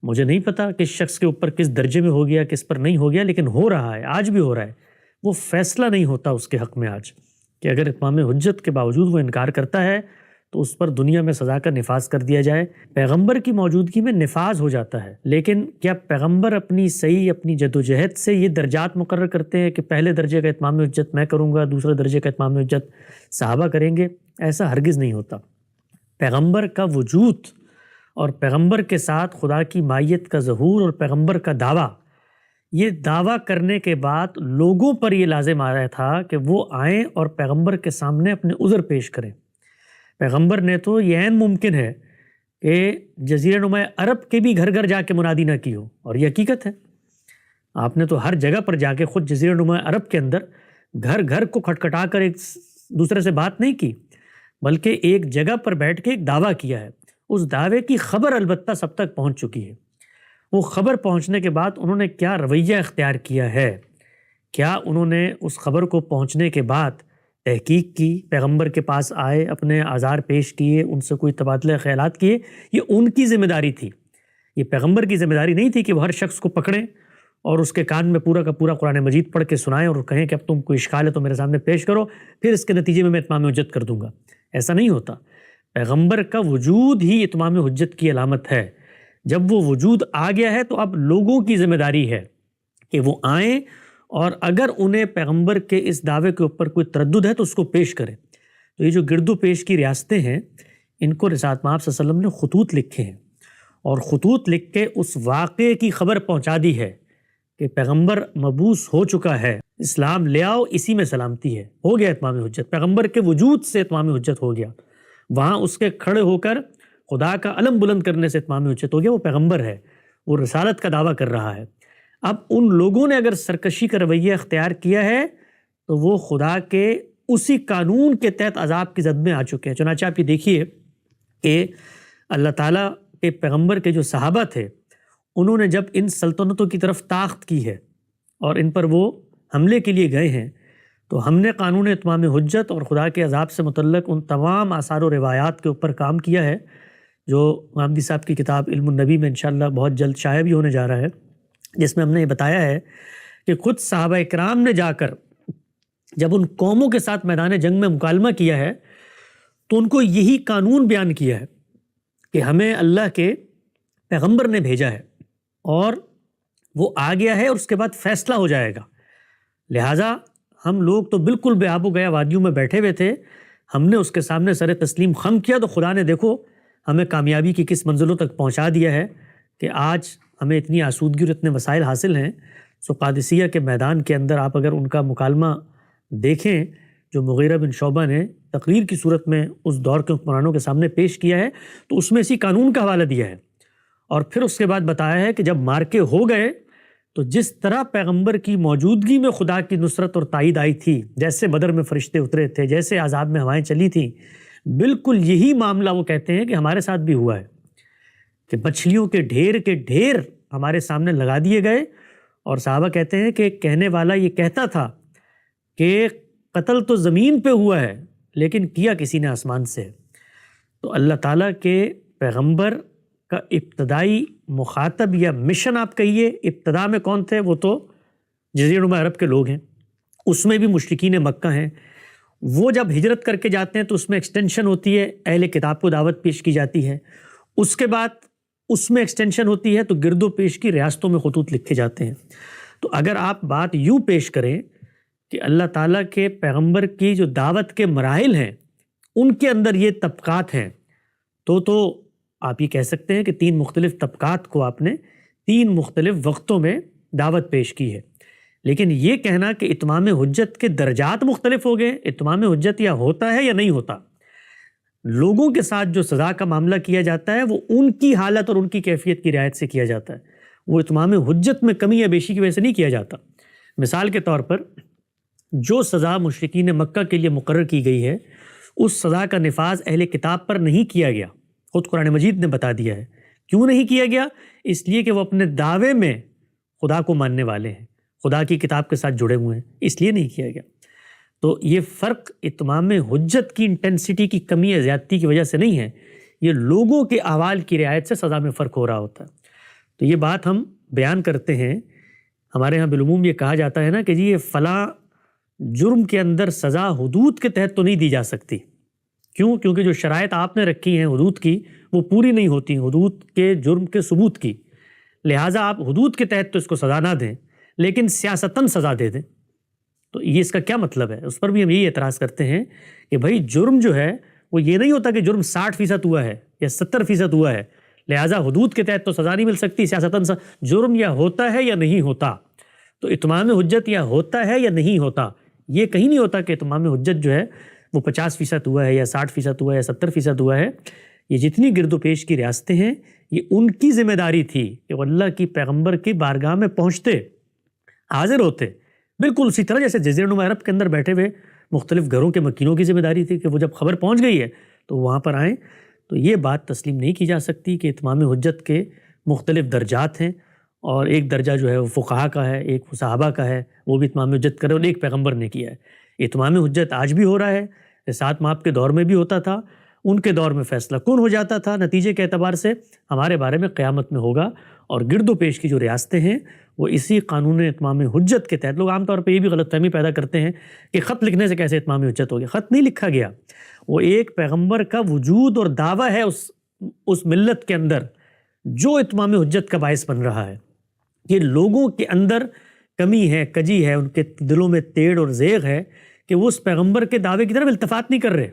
مجھے نہیں پتا کس شخص کے اوپر کس درجے میں ہو گیا، کس پر نہیں ہو گیا، لیکن ہو رہا ہے، آج بھی ہو رہا ہے۔ وہ فیصلہ نہیں ہوتا اس کے حق میں آج کہ اگر اتمام حجت کے باوجود وہ انکار کرتا ہے تو اس پر دنیا میں سزا کا نفاذ کر دیا جائے۔ پیغمبر کی موجودگی میں نفاذ ہو جاتا ہے، لیکن کیا پیغمبر اپنی صحیح اپنی جدوجہد سے یہ درجات مقرر کرتے ہیں کہ پہلے درجے کا اتمام حجت میں کروں گا، دوسرے درجے کا اتمام حجت صحابہ کریں گے؟ ایسا ہرگز نہیں ہوتا۔ پیغمبر کا وجود اور پیغمبر کے ساتھ خدا کی مائیت کا ظہور اور پیغمبر کا دعویٰ، یہ دعویٰ کرنے کے بعد لوگوں پر یہ لازم آ رہا تھا کہ وہ آئیں اور پیغمبر کے سامنے اپنے عذر پیش کریں۔ پیغمبر نے تو یہ عین ممکن ہے کہ جزیرہ نما عرب کے بھی گھر گھر جا کے منادی نہ کی ہو، اور یہ حقیقت ہے۔ آپ نے تو ہر جگہ پر جا کے خود جزیرہ نما عرب کے اندر گھر گھر کو کھٹکھٹا کر ایک دوسرے سے بات نہیں کی، بلکہ ایک جگہ پر بیٹھ کے ایک دعویٰ کیا ہے۔ اس دعوے کی خبر البتہ سب تک پہنچ چکی ہے۔ وہ خبر پہنچنے کے بعد انہوں نے کیا رویہ اختیار کیا ہے، کیا انہوں نے اس خبر کو پہنچنے کے بعد تحقیق کی، پیغمبر کے پاس آئے، اپنے آزار پیش کیے، ان سے کوئی تبادلہ خیالات کیے؟ یہ ان کی ذمہ داری تھی، یہ پیغمبر کی ذمہ داری نہیں تھی کہ وہ ہر شخص کو پکڑیں اور اس کے کان میں پورا کا پورا قرآن مجید پڑھ کے سنائیں اور کہیں کہ اب تم کوئی اشکال ہے تو میرے سامنے پیش کرو، پھر اس کے نتیجے میں اتمام حجت کر دوں گا۔ ایسا نہیں ہوتا۔ پیغمبر کا وجود ہی اتمام حجت کی علامت ہے۔ جب وہ وجود آ گیا ہے تو اب لوگوں کی ذمہ داری ہے کہ وہ آئیں، اور اگر انہیں پیغمبر کے اس دعوے کے اوپر کوئی تردد ہے تو اس کو پیش کریں۔ تو یہ جو گردو پیش کی ریاستیں ہیں، ان کو رسالت مآب صلی اللہ علیہ وسلم نے خطوط لکھے ہیں، اور خطوط لکھ کے اس واقعے کی خبر پہنچا دی ہے کہ پیغمبر مبعوث ہو چکا ہے، اسلام لے آؤ، اسی میں سلامتی ہے۔ ہو گیا اتمام حجت، پیغمبر کے وجود سے اتمام حجت ہو گیا۔ وہاں اس کے کھڑے ہو کر خدا کا علم بلند کرنے سے اتمام حجت ہو گیا۔ وہ پیغمبر ہے، وہ رسالت کا دعویٰ کر رہا ہے۔ اب ان لوگوں نے اگر سرکشی کا رویہ اختیار کیا ہے تو وہ خدا کے اسی قانون کے تحت عذاب کی زد میں آ چکے ہیں۔ چنانچہ آپ یہ دیکھیے کہ اللہ تعالیٰ کے پیغمبر کے جو صحابہ تھے، انہوں نے جب ان سلطنتوں کی طرف طاقت کی ہے اور ان پر وہ حملے کے لیے گئے ہیں، تو ہم نے قانون اتمام حجت اور خدا کے عذاب سے متعلق ان تمام آثار و روایات کے اوپر کام کیا ہے، جو محمدی صاحب کی کتاب علم النبی میں انشاءاللہ بہت جلد شائع بھی ہونے جا رہا ہے، جس میں ہم نے یہ بتایا ہے کہ خود صحابہ اکرام نے جا کر جب ان قوموں کے ساتھ میدان جنگ میں مکالمہ کیا ہے تو ان کو یہی قانون بیان کیا ہے کہ ہمیں اللہ کے پیغمبر نے بھیجا ہے اور وہ آ گیا ہے اور اس کے بعد فیصلہ ہو جائے گا، لہٰذا ہم لوگ تو بالکل بے آب و گیا وادیوں میں بیٹھے ہوئے تھے، ہم نے اس کے سامنے سر تسلیم خم کیا تو خدا نے دیکھو ہمیں کامیابی کی کس منزلوں تک پہنچا دیا ہے کہ آج ہمیں اتنی آسودگی اور اتنے وسائل حاصل ہیں۔ سو قادسیہ کے میدان کے اندر آپ اگر ان کا مکالمہ دیکھیں جو مغیرہ بن شعبہ نے تقریر کی صورت میں اس دور کے حکمرانوں کے سامنے پیش کیا ہے، تو اس میں اسی قانون کا حوالہ دیا ہے، اور پھر اس کے بعد بتایا ہے کہ جب مارکے ہو گئے تو جس طرح پیغمبر کی موجودگی میں خدا کی نصرت اور تائید آئی تھی، جیسے بدر میں فرشتے اترے تھے، جیسے عذاب میں ہوائیں چلی تھیں، بالکل یہی معاملہ وہ کہتے ہیں کہ ہمارے ساتھ بھی ہوا ہے کہ مچھلیوں کے ڈھیر ہمارے سامنے لگا دیے گئے، اور صحابہ کہتے ہیں کہ کہنے والا یہ کہتا تھا کہ قتل تو زمین پہ ہوا ہے لیکن کیا کسی نے آسمان سے۔ تو اللہ تعالیٰ کے پیغمبر کا ابتدائی مخاطب یا مشن آپ کہیے، ابتدا میں کون تھے؟ وہ تو جزیرہ نما عرب کے لوگ ہیں، اس میں بھی مشرکین مکہ ہیں۔ وہ جب ہجرت کر کے جاتے ہیں تو اس میں ایکسٹینشن ہوتی ہے، اہل کتاب کو دعوت پیش کی جاتی ہے، اس کے بعد اس میں ایکسٹینشن ہوتی ہے تو گرد و پیش کی ریاستوں میں خطوط لکھے جاتے ہیں۔ تو اگر آپ بات یوں پیش کریں کہ اللہ تعالیٰ کے پیغمبر کی جو دعوت کے مراحل ہیں ان کے اندر یہ طبقات ہیں، تو آپ یہ کہہ سکتے ہیں کہ 3 مختلف طبقات کو آپ نے 3 مختلف وقتوں میں دعوت پیش کی ہے۔ لیکن یہ کہنا کہ اتمام حجت کے درجات مختلف ہو گئے، اتمام حجت یا ہوتا ہے یا نہیں ہوتا، لوگوں کے ساتھ جو سزا کا معاملہ کیا جاتا ہے وہ ان کی حالت اور ان کی کیفیت کی رعایت سے کیا جاتا ہے۔ وہ اتمام حجت میں کمی یا بیشی کی وجہ سے نہیں کیا جاتا۔ مثال کے طور پر جو سزا مشرکین مکہ کے لیے مقرر کی گئی ہے اس سزا کا نفاذ اہل کتاب پر نہیں کیا گیا، خود قرآن مجید نے بتا دیا ہے۔ کیوں نہیں کیا گیا؟ اس لیے کہ وہ اپنے دعوے میں خدا کو ماننے والے ہیں، خدا کی کتاب کے ساتھ جڑے ہوئے ہیں، اس لیے نہیں کیا گیا۔ تو یہ فرق اتمام حجت کی انٹینسٹی کی کمی یا زیادتی کی وجہ سے نہیں ہے، یہ لوگوں کے احوال کی رعایت سے سزا میں فرق ہو رہا ہوتا ہے۔ تو یہ بات ہم بیان کرتے ہیں، ہمارے ہاں بالعموم یہ کہا جاتا ہے نا کہ جی یہ فلاں جرم کے اندر سزا حدود کے تحت تو نہیں دی جا سکتی۔ کیوں؟ کیونکہ جو شرائط آپ نے رکھی ہیں حدود کی وہ پوری نہیں ہوتی، حدود کے جرم کے ثبوت کی، لہٰذا آپ حدود کے تحت تو اس کو سزا نہ دیں لیکن سیاستاً سزا دے دیں۔ تو یہ اس کا کیا مطلب ہے؟ اس پر بھی ہم یہی اعتراض کرتے ہیں کہ بھائی جرم جو ہے وہ یہ نہیں ہوتا کہ جرم 60% ہوا ہے یا 70% ہوا ہے لہٰذا حدود کے تحت تو سزا نہیں مل سکتی، سیاستاً جرم یا ہوتا ہے یا نہیں ہوتا۔ تو اتمام حجت یا ہوتا ہے یا نہیں ہوتا، یہ کہیں نہیں ہوتا کہ اتمام حجت جو ہے وہ 50% ہوا ہے یا 60% ہوا ہے یا 70% ہوا ہے۔ یہ جتنی گرد و پیش کی ریاستیں ہیں یہ ان کی ذمہ داری تھی کہ وہ اللہ کی پیغمبر کی بارگاہ میں پہنچتے، حاضر ہوتے، بالکل اسی طرح جیسے جزیرہ نما عرب کے اندر بیٹھے ہوئے مختلف گھروں کے مکینوں کی ذمہ داری تھی کہ وہ جب خبر پہنچ گئی ہے تو وہاں پر آئیں۔ تو یہ بات تسلیم نہیں کی جا سکتی کہ اتمام حجت کے مختلف درجات ہیں، اور ایک درجہ جو ہے وہ فقہا کا ہے، ایک صحابہ کا ہے، وہ بھی اتمام حجت کرے، اور ایک پیغمبر نے کیا ہے۔ اتمام حجت آج بھی ہو رہا ہے، سات ماپ کے دور میں بھی ہوتا تھا، ان کے دور میں فیصلہ کن ہو جاتا تھا، نتیجے کے اعتبار سے ہمارے بارے میں قیامت میں ہوگا۔ اور گرد و پیش کی جو ریاستیں ہیں وہ اسی قانون اتمام حجت کے تحت، لوگ عام طور پہ یہ بھی غلط فہمی پیدا کرتے ہیں کہ خط لکھنے سے کیسے اتمام حجت ہو گیا۔ خط نہیں لکھا گیا، وہ ایک پیغمبر کا وجود اور دعویٰ ہے اس ملت کے اندر جو اتمام حجت کا باعث بن رہا ہے۔ یہ لوگوں کے اندر کمی ہے، کجی ہے، ان کے دلوں میں تیڑ اور زیغ ہے کہ وہ اس پیغمبر کے دعوے کی طرف التفات نہیں کر رہے۔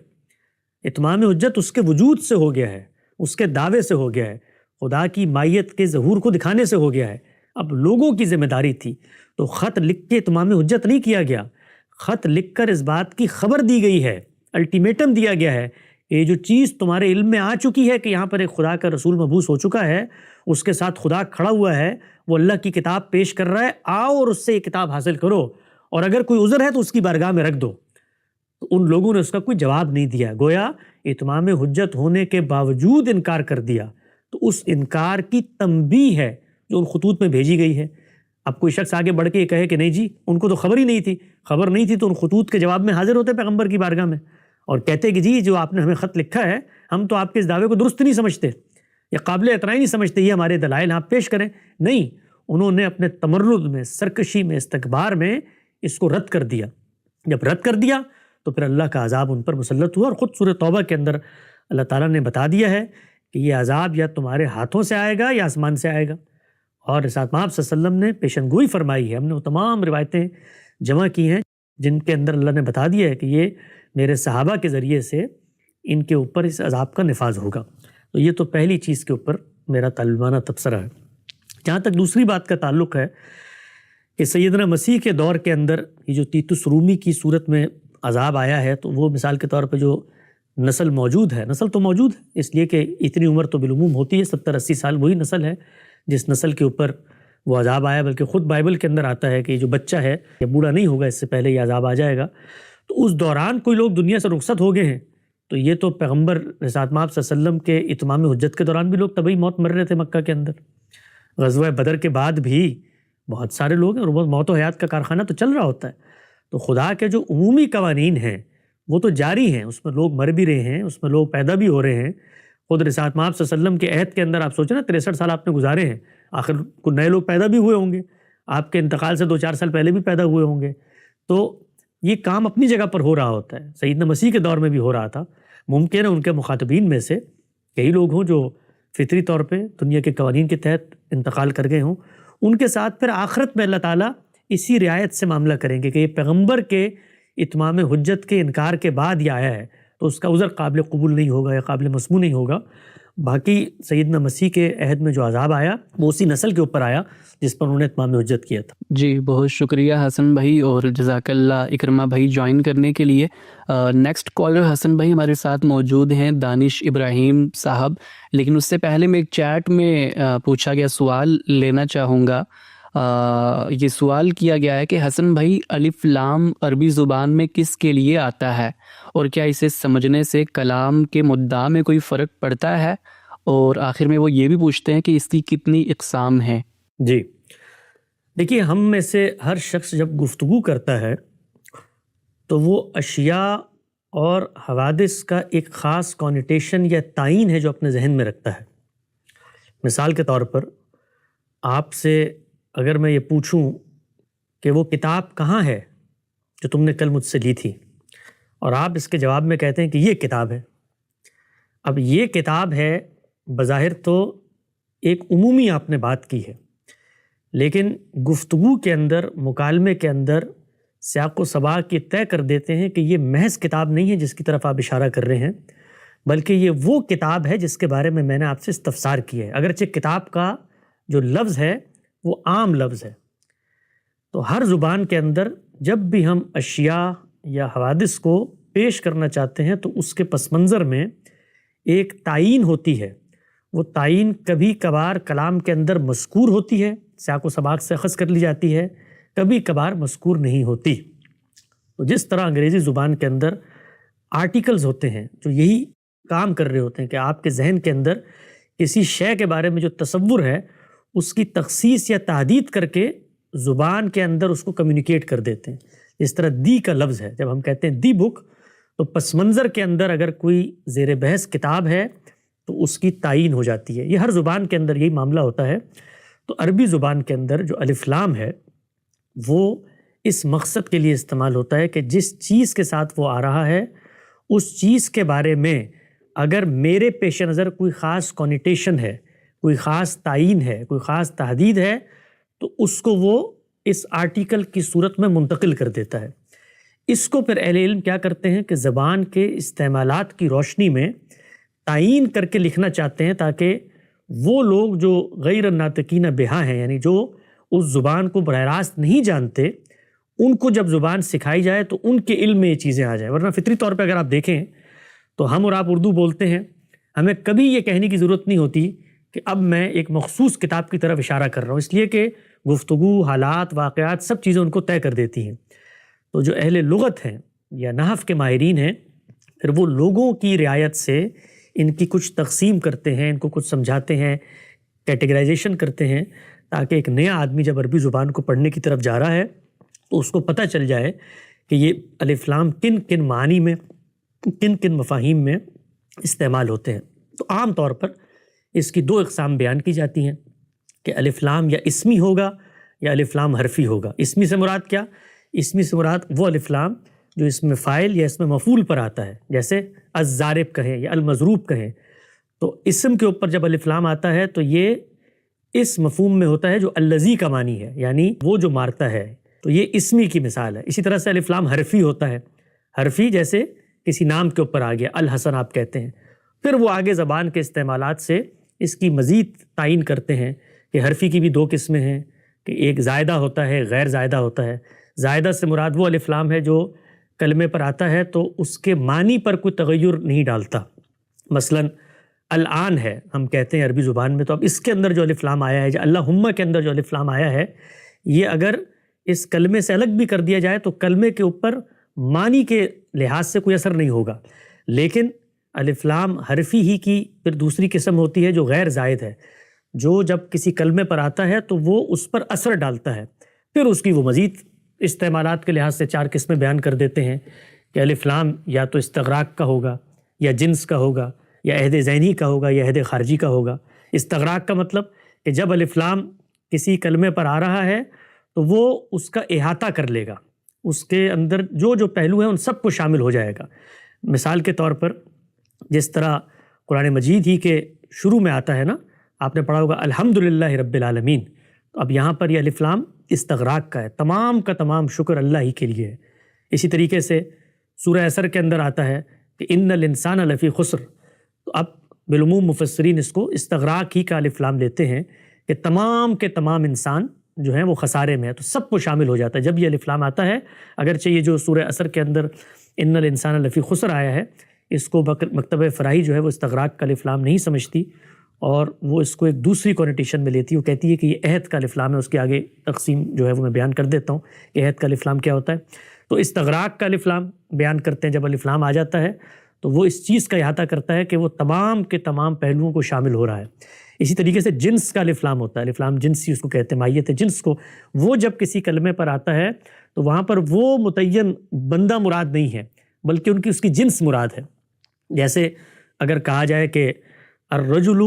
اتمام حجت اس کے وجود سے ہو گیا ہے، اس کے دعوے سے ہو گیا ہے، خدا کی مائیت کے ظہور کو دکھانے سے ہو گیا ہے۔ اب لوگوں کی ذمہ داری تھی، تو خط لکھ کے اتمام حجت نہیں کیا گیا، خط لکھ کر اس بات کی خبر دی گئی ہے، الٹیمیٹم دیا گیا ہے کہ یہ جو چیز تمہارے علم میں آ چکی ہے کہ یہاں پر ایک خدا کا رسول مبعوث ہو چکا ہے، اس کے ساتھ خدا کھڑا ہوا ہے، وہ اللہ کی کتاب پیش کر رہا ہے، آؤ اور اس سے یہ کتاب حاصل کرو، اور اگر کوئی عذر ہے تو اس کی بارگاہ میں رکھ دو۔ تو ان لوگوں نے اس کا کوئی جواب نہیں دیا، گویا اتمام حجت ہونے کے باوجود انکار کر دیا۔ تو اس انکار کی تنبیہ ہے جو ان خطوط میں بھیجی گئی ہے۔ اب کوئی شخص آگے بڑھ کے یہ کہے کہ نہیں جی ان کو تو خبر ہی نہیں تھی، خبر نہیں تھی تو ان خطوط کے جواب میں حاضر ہوتے پیغمبر کی بارگاہ میں اور کہتے کہ جی جو آپ نے ہمیں خط لکھا ہے ہم تو آپ کے اس دعوے کو درست نہیں سمجھتے یا قابل اعتراض نہیں سمجھتے، یہ ہمارے دلائل آپ پیش کریں۔ نہیں، انہوں نے اپنے تمرد میں، سرکشی میں، استکبار میں اس کو رد کر دیا۔ جب رد کر دیا تو پھر اللہ کا عذاب ان پر مسلط ہوا، اور خود سورہ توبہ کے اندر اللہ تعالیٰ نے بتا دیا ہے کہ یہ عذاب یا تمہارے ہاتھوں سے آئے گا یا آسمان سے آئے گا۔ اور رسالت مآب صلی اللہ علیہ وسلم نے پیشن گوئی فرمائی ہے، ہم نے وہ تمام روایتیں جمع کی ہیں جن کے اندر اللہ نے بتا دیا ہے کہ یہ میرے صحابہ کے ذریعے سے ان کے اوپر اس عذاب کا نفاذ ہوگا۔ تو یہ تو پہلی چیز کے اوپر میرا طالبانہ تبصرہ ہے۔ جہاں تک دوسری بات کا تعلق ہے کہ سیدنا مسیح کے دور کے اندر یہ جو تیتس رومی کی صورت میں عذاب آیا ہے، تو وہ مثال کے طور پہ جو نسل موجود ہے، نسل تو موجود ہے اس لیے کہ اتنی عمر تو بالعموم ہوتی ہے، 70-80 سال وہی نسل ہے جس نسل کے اوپر وہ عذاب آیا، بلکہ خود بائبل کے اندر آتا ہے کہ جو بچہ ہے یہ بوڑھا نہیں ہوگا، اس سے پہلے یہ عذاب آ جائے گا۔ تو اس دوران کوئی لوگ دنیا سے رخصت ہو گئے ہیں، تو یہ تو پیغمبر رسالت مآب صلی اللہ علیہ وسلم کے اتمام حجت کے دوران بھی لوگ طبعی موت مر رہے تھے مکہ کے اندر۔ غزوہ بدر کے بعد بھی بہت سارے لوگ ہیں، اور موت و حیات کا کارخانہ تو چل رہا ہوتا ہے۔ تو خدا کے جو عمومی قوانین ہیں وہ تو جاری ہیں، اس میں لوگ مر بھی رہے ہیں، اس میں لوگ پیدا بھی ہو رہے ہیں۔ خود رسالت مآب صلی اللہ علیہ وسلم کے عہد کے اندر آپ سوچیں نا، 63 سال آپ نے گزارے ہیں، آخر کو نئے لوگ پیدا بھی ہوئے ہوں گے، آپ کے انتقال سے 2-4 سال پہلے بھی پیدا ہوئے ہوں گے۔ تو یہ کام اپنی جگہ پر ہو رہا ہوتا ہے، سیدنا مسیح کے دور میں بھی ہو رہا تھا۔ ممکن ہے ان کے مخاطبین میں سے کئی لوگ ہوں جو فطری طور پہ دنیا کے قوانین کے تحت انتقال کر گئے ہوں، ان کے ساتھ پھر آخرت میں اللہ تعالیٰ اسی رعایت سے معاملہ کریں گے کہ یہ پیغمبر کے اتمام حجت کے انکار کے بعد یہ آیا ہے، تو اس کا عذر قابل قبول نہیں ہوگا یا قابل مسموع نہیں ہوگا. باقی سیدنا مسیح کے عہد میں جو عذاب آیا وہ اسی نسل کے اوپر آیا جس پر انہوں نے اتمام حجت کیا تھا. جی بہت شکریہ حسن بھائی اور جزاک اللہ اکرمہ بھائی جوائن کرنے کے لیے. نیکسٹ کالر حسن بھائی ہمارے ساتھ موجود ہیں، دانش ابراہیم صاحب. لیکن اس سے پہلے میں ایک چیٹ میں پوچھا گیا سوال لینا چاہوں گا. یہ سوال کیا گیا ہے کہ حسن بھائی الف لام عربی زبان میں کس کے لیے آتا ہے اور کیا اسے سمجھنے سے کلام کے مدعا میں کوئی فرق پڑتا ہے؟ اور آخر میں وہ یہ بھی پوچھتے ہیں کہ اس کی کتنی اقسام ہیں. جی دیکھیے، ہم میں سے ہر شخص جب گفتگو کرتا ہے تو وہ اشیاء اور حوادث کا ایک خاص کانوٹیشن یا تعین ہے جو اپنے ذہن میں رکھتا ہے. مثال کے طور پر آپ سے اگر میں یہ پوچھوں کہ وہ کتاب کہاں ہے جو تم نے کل مجھ سے لی تھی، اور آپ اس کے جواب میں کہتے ہیں کہ یہ کتاب ہے. اب یہ کتاب ہے بظاہر تو ایک عمومی آپ نے بات کی ہے، لیکن گفتگو کے اندر، مکالمے کے اندر سیاق و سباق یہ طے کر دیتے ہیں کہ یہ محض کتاب نہیں ہے جس کی طرف آپ اشارہ کر رہے ہیں، بلکہ یہ وہ کتاب ہے جس کے بارے میں نے آپ سے استفسار کیا ہے. اگرچہ کتاب کا جو لفظ ہے وہ عام لفظ ہے. تو ہر زبان کے اندر جب بھی ہم اشیاء یا حوادث کو پیش کرنا چاہتے ہیں تو اس کے پس منظر میں ایک تعین ہوتی ہے. وہ تعین کبھی کبھار کلام کے اندر مذکور ہوتی ہے، سیاق و سباق سے اخذ کر لی جاتی ہے، کبھی کبھار مذکور نہیں ہوتی. تو جس طرح انگریزی زبان کے اندر آرٹیکلز ہوتے ہیں جو یہی کام کر رہے ہوتے ہیں کہ آپ کے ذہن کے اندر کسی شے کے بارے میں جو تصور ہے اس کی تخصیص یا تحدید کر کے زبان کے اندر اس کو کمیونیکیٹ کر دیتے ہیں. اس طرح دی کا لفظ ہے، جب ہم کہتے ہیں دی بک تو پس منظر کے اندر اگر کوئی زیر بحث کتاب ہے تو اس کی تعین ہو جاتی ہے. یہ ہر زبان کے اندر یہی معاملہ ہوتا ہے. تو عربی زبان کے اندر جو الف لام ہے وہ اس مقصد کے لیے استعمال ہوتا ہے کہ جس چیز کے ساتھ وہ آ رہا ہے اس چیز کے بارے میں اگر میرے پیش نظر کوئی خاص کانوٹیشن ہے، کوئی خاص تعین ہے، کوئی خاص تحدید ہے، تو اس کو وہ اس آرٹیکل کی صورت میں منتقل کر دیتا ہے. اس کو پھر اہل علم کیا کرتے ہیں کہ زبان کے استعمالات کی روشنی میں تعین کر کے لکھنا چاہتے ہیں تاکہ وہ لوگ جو غیر الناطقین بہا ہیں، یعنی جو اس زبان کو براہ راست نہیں جانتے، ان کو جب زبان سکھائی جائے تو ان کے علم میں یہ چیزیں آ جائیں. ورنہ فطری طور پہ اگر آپ دیکھیں تو ہم اور آپ اردو بولتے ہیں، ہمیں کبھی یہ کہنے کی ضرورت نہیں ہوتی کہ اب میں ایک مخصوص کتاب کی طرف اشارہ کر رہا ہوں، اس لیے کہ گفتگو، حالات، واقعات سب چیزیں ان کو طے کر دیتی ہیں. تو جو اہل لغت ہیں یا نحو کے ماہرین ہیں پھر وہ لوگوں کی رعایت سے ان کی کچھ تقسیم کرتے ہیں، ان کو کچھ سمجھاتے ہیں، کیٹیگرائزیشن کرتے ہیں تاکہ ایک نیا آدمی جب عربی زبان کو پڑھنے کی طرف جا رہا ہے تو اس کو پتہ چل جائے کہ یہ الف لام کن کن معانی میں، کن کن مفاہیم میں استعمال ہوتے ہیں. تو عام طور پر اس کی دو اقسام بیان کی جاتی ہیں کہ الف لام یا اسمی ہوگا یا الف لام حرفی ہوگا. اسمی سے مراد کیا؟ اسمی سے مراد وہ الف لام جو اس میں فاعل یا اس میں مفعول پر آتا ہے، جیسے الضارب کہیں یا المضروب کہیں. تو اسم کے اوپر جب الف لام آتا ہے تو یہ اس مفہوم میں ہوتا ہے جو الذی کا معنی ہے، یعنی وہ جو مارتا ہے. تو یہ اسمی کی مثال ہے. اسی طرح سے الف لام حرفی ہوتا ہے. حرفی جیسے کسی نام کے اوپر آ گیا، الحسن آپ کہتے ہیں، پھر وہ آگے زبان کے استعمالات سے اس کی مزید تعین کرتے ہیں کہ حرفی کی بھی دو قسمیں ہیں کہ ایک زائدہ ہوتا ہے، غیر زائدہ ہوتا ہے. زائدہ سے مراد وہ الف لام ہے جو کلمے پر آتا ہے تو اس کے معنی پر کوئی تغیر نہیں ڈالتا. مثلا الآن ہے ہم کہتے ہیں عربی زبان میں، تو اب اس کے اندر جو الف لام آیا ہے یا اللہم کے اندر جو الف لام آیا ہے، یہ اگر اس کلمے سے الگ بھی کر دیا جائے تو کلمے کے اوپر معنی کے لحاظ سے کوئی اثر نہیں ہوگا. لیکن الف لام حرفی ہی کی پھر دوسری قسم ہوتی ہے جو غیر زائد ہے، جو جب کسی کلمے پر آتا ہے تو وہ اس پر اثر ڈالتا ہے. پھر اس کی وہ مزید استعمالات کے لحاظ سے چار قسمیں بیان کر دیتے ہیں کہ الف لام یا تو استغراق کا ہوگا یا جنس کا ہوگا یا عہد ذہنی کا ہوگا یا عہد خارجی کا ہوگا. استغراق کا مطلب کہ جب الف لام کسی کلمے پر آ رہا ہے تو وہ اس کا احاطہ کر لے گا، اس کے اندر جو جو پہلو ہیں ان سب کو شامل ہو جائے گا. مثال کے طور پر جس طرح قرآن مجید ہی کے شروع میں آتا ہے نا، آپ نے پڑھا ہوگا الحمدللہ رب العالمین. تو اب یہاں پر یہ الف لام استغراق کا ہے، تمام کا تمام شکر اللہ ہی کے لیے ہے. اسی طریقے سے سورہ عصر کے اندر آتا ہے کہ ان الانسان لفی خسر، تو اب بالعموم مفسرین اس کو استغراق ہی کا الف لام لیتے ہیں کہ تمام کے تمام انسان جو ہیں وہ خسارے میں ہے، تو سب کو شامل ہو جاتا ہے جب یہ الف لام آتا ہے۔ اگرچہ یہ جو سورہ عصر کے اندر ان الانسان لفی خسر آیا ہے، اس کو مکتبہ فراہی جو ہے وہ استغراق کا الف لام نہیں سمجھتی، اور وہ اس کو ایک دوسری کونوٹیشن میں لیتی ہے۔ وہ کہتی ہے کہ یہ عہد کا الف لام ہے۔ اس کے آگے تقسیم جو ہے وہ میں بیان کر دیتا ہوں کہ عہد کا الف لام کیا ہوتا ہے۔ تو استغراق کا الف لام بیان کرتے ہیں، جب الف لام آ جاتا ہے تو وہ اس چیز کا احاطہ کرتا ہے کہ وہ تمام کے تمام پہلوؤں کو شامل ہو رہا ہے۔ اسی طریقے سے جنس کا الف لام ہوتا ہے، الف لام جنسی اس کو کہتے ہیں، ماہیت جنس کو۔ وہ جب کسی کلمے پر آتا ہے تو وہاں پر وہ متعین بندہ مراد نہیں ہے، بلکہ ان کی اس کی جنس مراد ہے۔ جیسے اگر کہا جائے کہ الرجل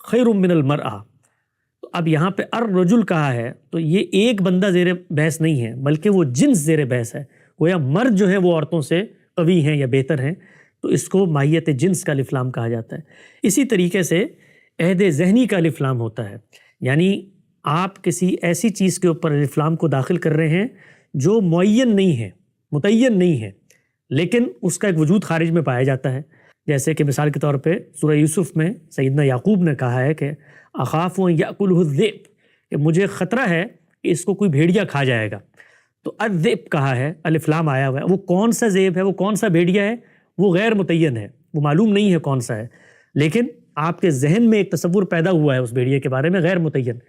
خیر من المرأہ، تو اب یہاں پہ الرجل کہا ہے تو یہ ایک بندہ زیر بحث نہیں ہے، بلکہ وہ جنس زیر بحث ہے، گویا مرد جو ہیں وہ عورتوں سے قوی ہیں یا بہتر ہیں، تو اس کو ماہیت جنس کا الف لام کہا جاتا ہے۔ اسی طریقے سے عہد ذہنی کا الف لام ہوتا ہے، یعنی آپ کسی ایسی چیز کے اوپر الف لام کو داخل کر رہے ہیں جو معین نہیں ہے، متعین نہیں ہے، لیکن اس کا ایک وجود خارج میں پایا جاتا ہے۔ جیسے کہ مثال کے طور پہ سورہ یوسف میں سیدنا یعقوب نے کہا ہے کہ اخاف ان یأکلہ الذئب، کہ مجھے خطرہ ہے کہ اس کو کوئی بھیڑیا کھا جائے گا۔ تو الذئب کہا ہے، الف لام آیا ہوا ہے، وہ کون سا ذئب ہے، وہ کون سا بھیڑیا ہے، وہ غیر متعین ہے، وہ معلوم نہیں ہے کون سا ہے، لیکن آپ کے ذہن میں ایک تصور پیدا ہوا ہے اس بھیڑیے کے بارے میں غیر متعین،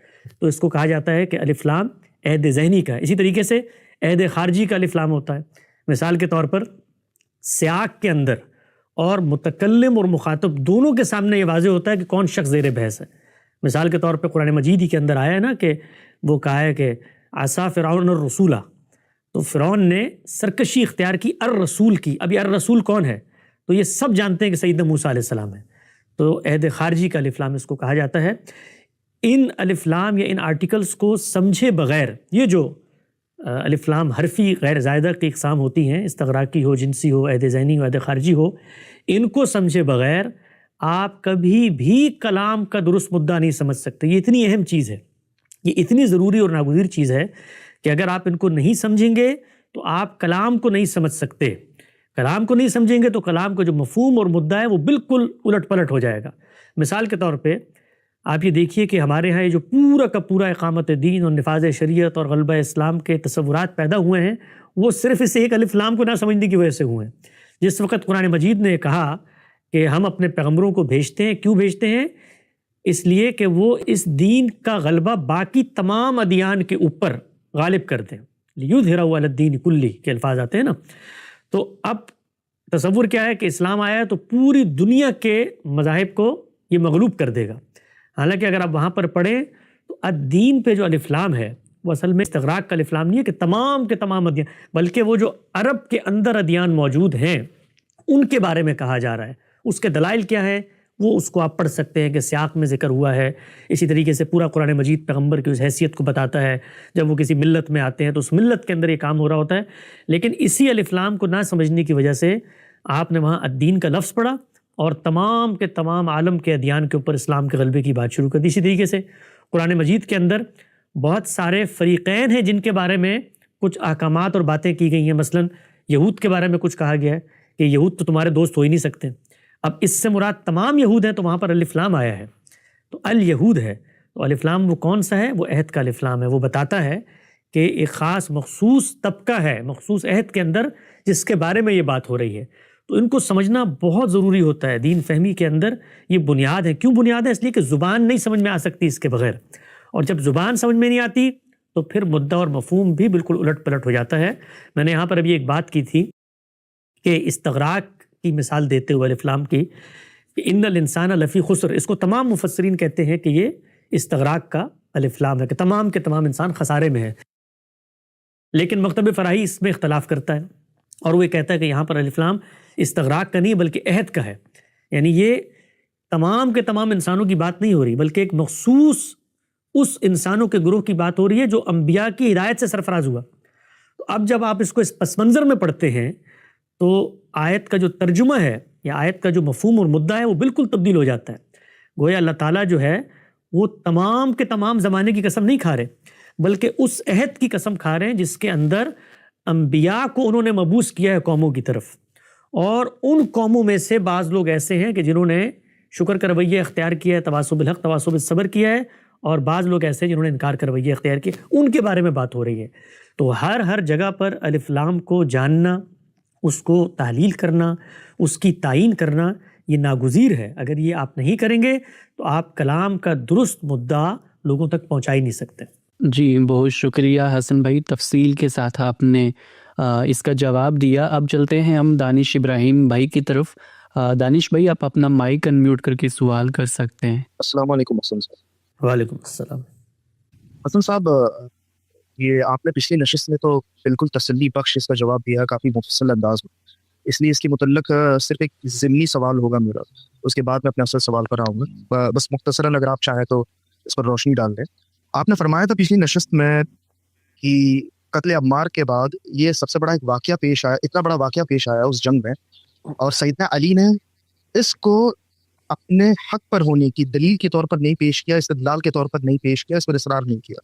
تو اس کو کہا جاتا ہے کہ الف لام عہد ذہنی کا ہے۔ اسی طریقے سے عہد خارجی کا الف لام ہوتا ہے۔ مثال کے طور پر سیاق کے اندر اور متکلم اور مخاطب دونوں کے سامنے یہ واضح ہوتا ہے کہ کون شخص زیر بحث ہے۔ مثال کے طور پہ قرآن مجید ہی کے اندر آیا ہے نا کہ وہ کہا ہے کہ عصا فرعون الرسولہ، تو فرعون نے سرکشی اختیار کی الرسول کی۔ اب یہ الرسول کون ہے؟ تو یہ سب جانتے ہیں کہ سیدنا موسیٰ علیہ السلام ہے، تو عہد خارجی کا الف لام اس کو کہا جاتا ہے۔ ان الف لام یا ان آرٹیکلز کو سمجھے بغیر، یہ جو الف لام حرفی غیر زائدہ کی اقسام ہوتی ہیں، استغراقی ہو، جنسی ہو، عہد ذہنی ہو، عہد خارجی ہو، ان کو سمجھے بغیر آپ کبھی بھی کلام کا درست مدعا نہیں سمجھ سکتے۔ یہ اتنی اہم چیز ہے، یہ اتنی ضروری اور ناگزیر چیز ہے کہ اگر آپ ان کو نہیں سمجھیں گے تو آپ کلام کو نہیں سمجھ سکتے۔ کلام کو نہیں سمجھیں گے تو کلام کا جو مفہوم اور مدعا ہے وہ بالکل الٹ پلٹ ہو جائے گا۔ مثال کے طور پہ آپ یہ دیکھیے کہ ہمارے ہاں یہ جو پورا کا پورا اقامت دین اور نفاذ شریعت اور غلبہ اسلام کے تصورات پیدا ہوئے ہیں، وہ صرف اس ایک الف لام کو نہ سمجھنے کی وجہ سے ہوئے ہیں۔ جس وقت قرآن مجید نے کہا کہ ہم اپنے پیغمبروں کو بھیجتے ہیں، کیوں بھیجتے ہیں؟ اس لیے کہ وہ اس دین کا غلبہ باقی تمام ادیان کے اوپر غالب کر دیں، لیظہرہ علی الدین کلہ کے الفاظ آتے ہیں نا۔ تو اب تصور کیا ہے کہ اسلام آیا ہے تو پوری دنیا کے مذاہب کو یہ مغلوب کر دے گا۔ حالانکہ اگر آپ وہاں پر پڑھیں تو الدین پہ جو الف لام ہے وہ اصل میں استغراق کا الف لام نہیں ہے کہ تمام کے تمام ادیان، بلکہ وہ جو عرب کے اندر ادیان موجود ہیں ان کے بارے میں کہا جا رہا ہے۔ اس کے دلائل کیا ہے وہ اس کو آپ پڑھ سکتے ہیں کہ سیاق میں ذکر ہوا ہے۔ اسی طریقے سے پورا قرآن مجید پیغمبر کی اس حیثیت کو بتاتا ہے، جب وہ کسی ملت میں آتے ہیں تو اس ملت کے اندر یہ کام ہو رہا ہوتا ہے، لیکن اسی الف لام کو نہ سمجھنے کی وجہ سے آپ نے وہاں الدین کا لفظ پڑھا اور تمام کے تمام عالم کے ادیان کے اوپر اسلام کے غلبے کی بات شروع کر دی۔ اسی طریقے سے قرآن مجید کے اندر بہت سارے فریقین ہیں جن کے بارے میں کچھ احکامات اور باتیں کی گئی ہیں۔ مثلا یہود کے بارے میں کچھ کہا گیا ہے کہ یہود تو تمہارے دوست ہو ہی نہیں سکتے۔ اب اس سے مراد تمام یہود ہیں، تو وہاں پر الف لام آیا ہے تو الیہود ہے، تو الف لام وہ کون سا ہے؟ وہ عہد کا الف لام ہے۔ وہ بتاتا ہے کہ ایک خاص مخصوص طبقہ ہے مخصوص عہد کے اندر جس کے بارے میں یہ بات ہو رہی ہے، تو ان کو سمجھنا بہت ضروری ہوتا ہے۔ دین فہمی کے اندر یہ بنیاد ہے۔ کیوں بنیاد ہے؟ اس لیے کہ زبان نہیں سمجھ میں آ سکتی اس کے بغیر، اور جب زبان سمجھ میں نہیں آتی تو پھر مدعا اور مفہوم بھی بالکل الٹ پلٹ ہو جاتا ہے۔ میں نے یہاں پر ابھی ایک بات کی تھی کہ استغراق کی مثال دیتے ہوئے الف لام کی کہ ان الانسان لفی خسر، اس کو تمام مفسرین کہتے ہیں کہ یہ استغراق کا الف لام ہے کہ تمام کے تمام انسان خسارے میں ہے۔ لیکن مکتبہ فراہی اس میں اختلاف کرتا ہے اور وہ یہ کہتا ہے کہ یہاں پر الف لام استغراق کا نہیں بلکہ عہد کا ہے، یعنی یہ تمام کے تمام انسانوں کی بات نہیں ہو رہی بلکہ ایک مخصوص اس انسانوں کے گروہ کی بات ہو رہی ہے جو انبیاء کی ہدایت سے سرفراز ہوا۔ تو اب جب آپ اس کو اس پس منظر میں پڑھتے ہیں تو آیت کا جو ترجمہ ہے یا آیت کا جو مفہوم اور مدعا ہے وہ بالکل تبدیل ہو جاتا ہے۔ گویا اللہ تعالیٰ جو ہے وہ تمام کے تمام زمانے کی قسم نہیں کھا رہے بلکہ اس عہد کی قسم کھا رہے ہیں جس کے اندر انبیاء کو انہوں نے مبعوث کیا ہے قوموں کی طرف، اور ان قوموں میں سے بعض لوگ ایسے ہیں کہ جنہوں نے شکر کا رویہ اختیار کیا ہے، تواصب بالحق تواصب بالصبر کیا ہے، اور بعض لوگ ایسے ہیں جنہوں نے انکار کا رویہ اختیار کیا، ان کے بارے میں بات ہو رہی ہے۔ تو ہر جگہ پر الف لام کو جاننا، اس کو تحلیل کرنا، اس کی تعیین کرنا، یہ ناگزیر ہے۔ اگر یہ آپ نہیں کریں گے تو آپ کلام کا درست مدعا لوگوں تک پہنچا ہی نہیں سکتے۔ جی بہت شکریہ حسن بھائی، تفصیل کے ساتھ آپ نے اس کا جواب دیا۔ اب چلتے ہیں ہم دانش ابراہیم بھائی کی طرف۔ دانش بھائی آپ اپنا مائک انمیوٹ کر کے سوال کر سکتے ہیں۔ السلام علیکم حسن صاحب۔ وعلیکم السلام۔ حسن صاحب، یہ آپ نے پچھلی نشست میں تو بالکل تسلی بخش اس کا جواب دیا، کافی مفصل انداز میں، اس لیے اس کے متعلق صرف ایک ضمنی سوال ہوگا میرا، اس کے بعد میں اپنے اصل سوال پر آؤں گا۔ بس مختصراً اگر آپ چاہیں تو اس پر روشنی ڈال دیں۔ آپ نے فرمایا تھا پچھلی نشست میں کہ قتل عمار کے بعد یہ سب سے بڑا ایک واقعہ پیش آیا، اتنا بڑا واقعہ پیش آیا اس جنگ میں، اور سیدنا علی نے اس کو اپنے حق پر ہونے کی دلیل کے طور پر نہیں پیش کیا، استدلال کے طور پر نہیں پیش کیا، اس پر اصرار نہیں کیا۔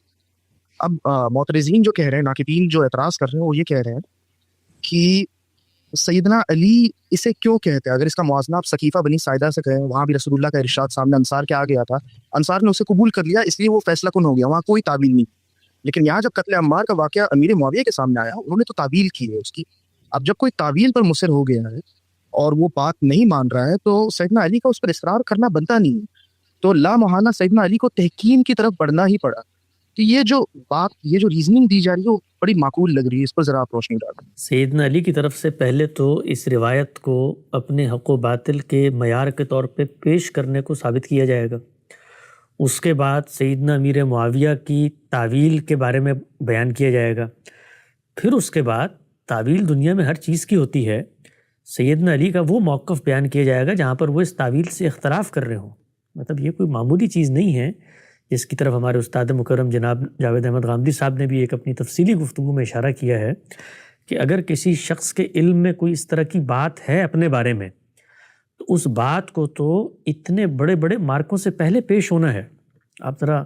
اب معترضین جو کہہ رہے ہیں، ناقدین جو اعتراض کر رہے ہیں، وہ یہ کہہ رہے ہیں کہ سیدنا علی اسے کیوں کہتے ہیں؟ اگر اس کا موازنہ آپ سقیفہ بنی ساعدہ سے کہیں، وہاں بھی رسول اللہ کا ارشاد سامنے انصار کے آ گیا تھا، انصار نے اسے قبول کر لیا، اس لیے وہ فیصلہ کن ہو گیا، وہاں کوئی تعویل نہیں۔ لیکن یہاں جب قتل عمار کا واقعہ امیر معاویہ کے سامنے آیا، انہوں نے تو تعویل کی ہے اس کی۔ اب جب کوئی تعویل پر مصر ہو گیا ہے اور وہ بات نہیں مان رہا ہے، تو سیدنا علی کا اس پر اصرار کرنا بنتا نہیں ہے، تو لا محالہ سیدنا علی کو تحکیم کی طرف بڑھنا ہی پڑا۔ تو یہ جو بات، یہ جو ریزننگ دی جا رہی ہے، وہ بڑی معقول لگ رہی ہے، اس پر ذرا آپ روشنی ڈالیں۔ سیدنا علی کی طرف سے پہلے تو اس روایت کو اپنے حق و باطل کے معیار کے طور پہ پیش کرنے کو ثابت کیا جائے گا، اس کے بعد سیدنا امیر معاویہ کی تعویل کے بارے میں بیان کیا جائے گا، پھر اس کے بعد تعویل دنیا میں ہر چیز کی ہوتی ہے، سیدنا علی کا وہ موقف بیان کیا جائے گا جہاں پر وہ اس تعویل سے اختلاف کر رہے ہوں۔ مطلب یہ کوئی معمولی چیز نہیں ہے، جس کی طرف ہمارے استاد مکرم جناب جاوید احمد غامدی صاحب نے بھی ایک اپنی تفصیلی گفتگو میں اشارہ کیا ہے کہ اگر کسی شخص کے علم میں کوئی اس طرح کی بات ہے اپنے بارے میں، تو اس بات کو تو اتنے بڑے بڑے مارکوں سے پہلے پیش ہونا ہے۔ آپ ذرا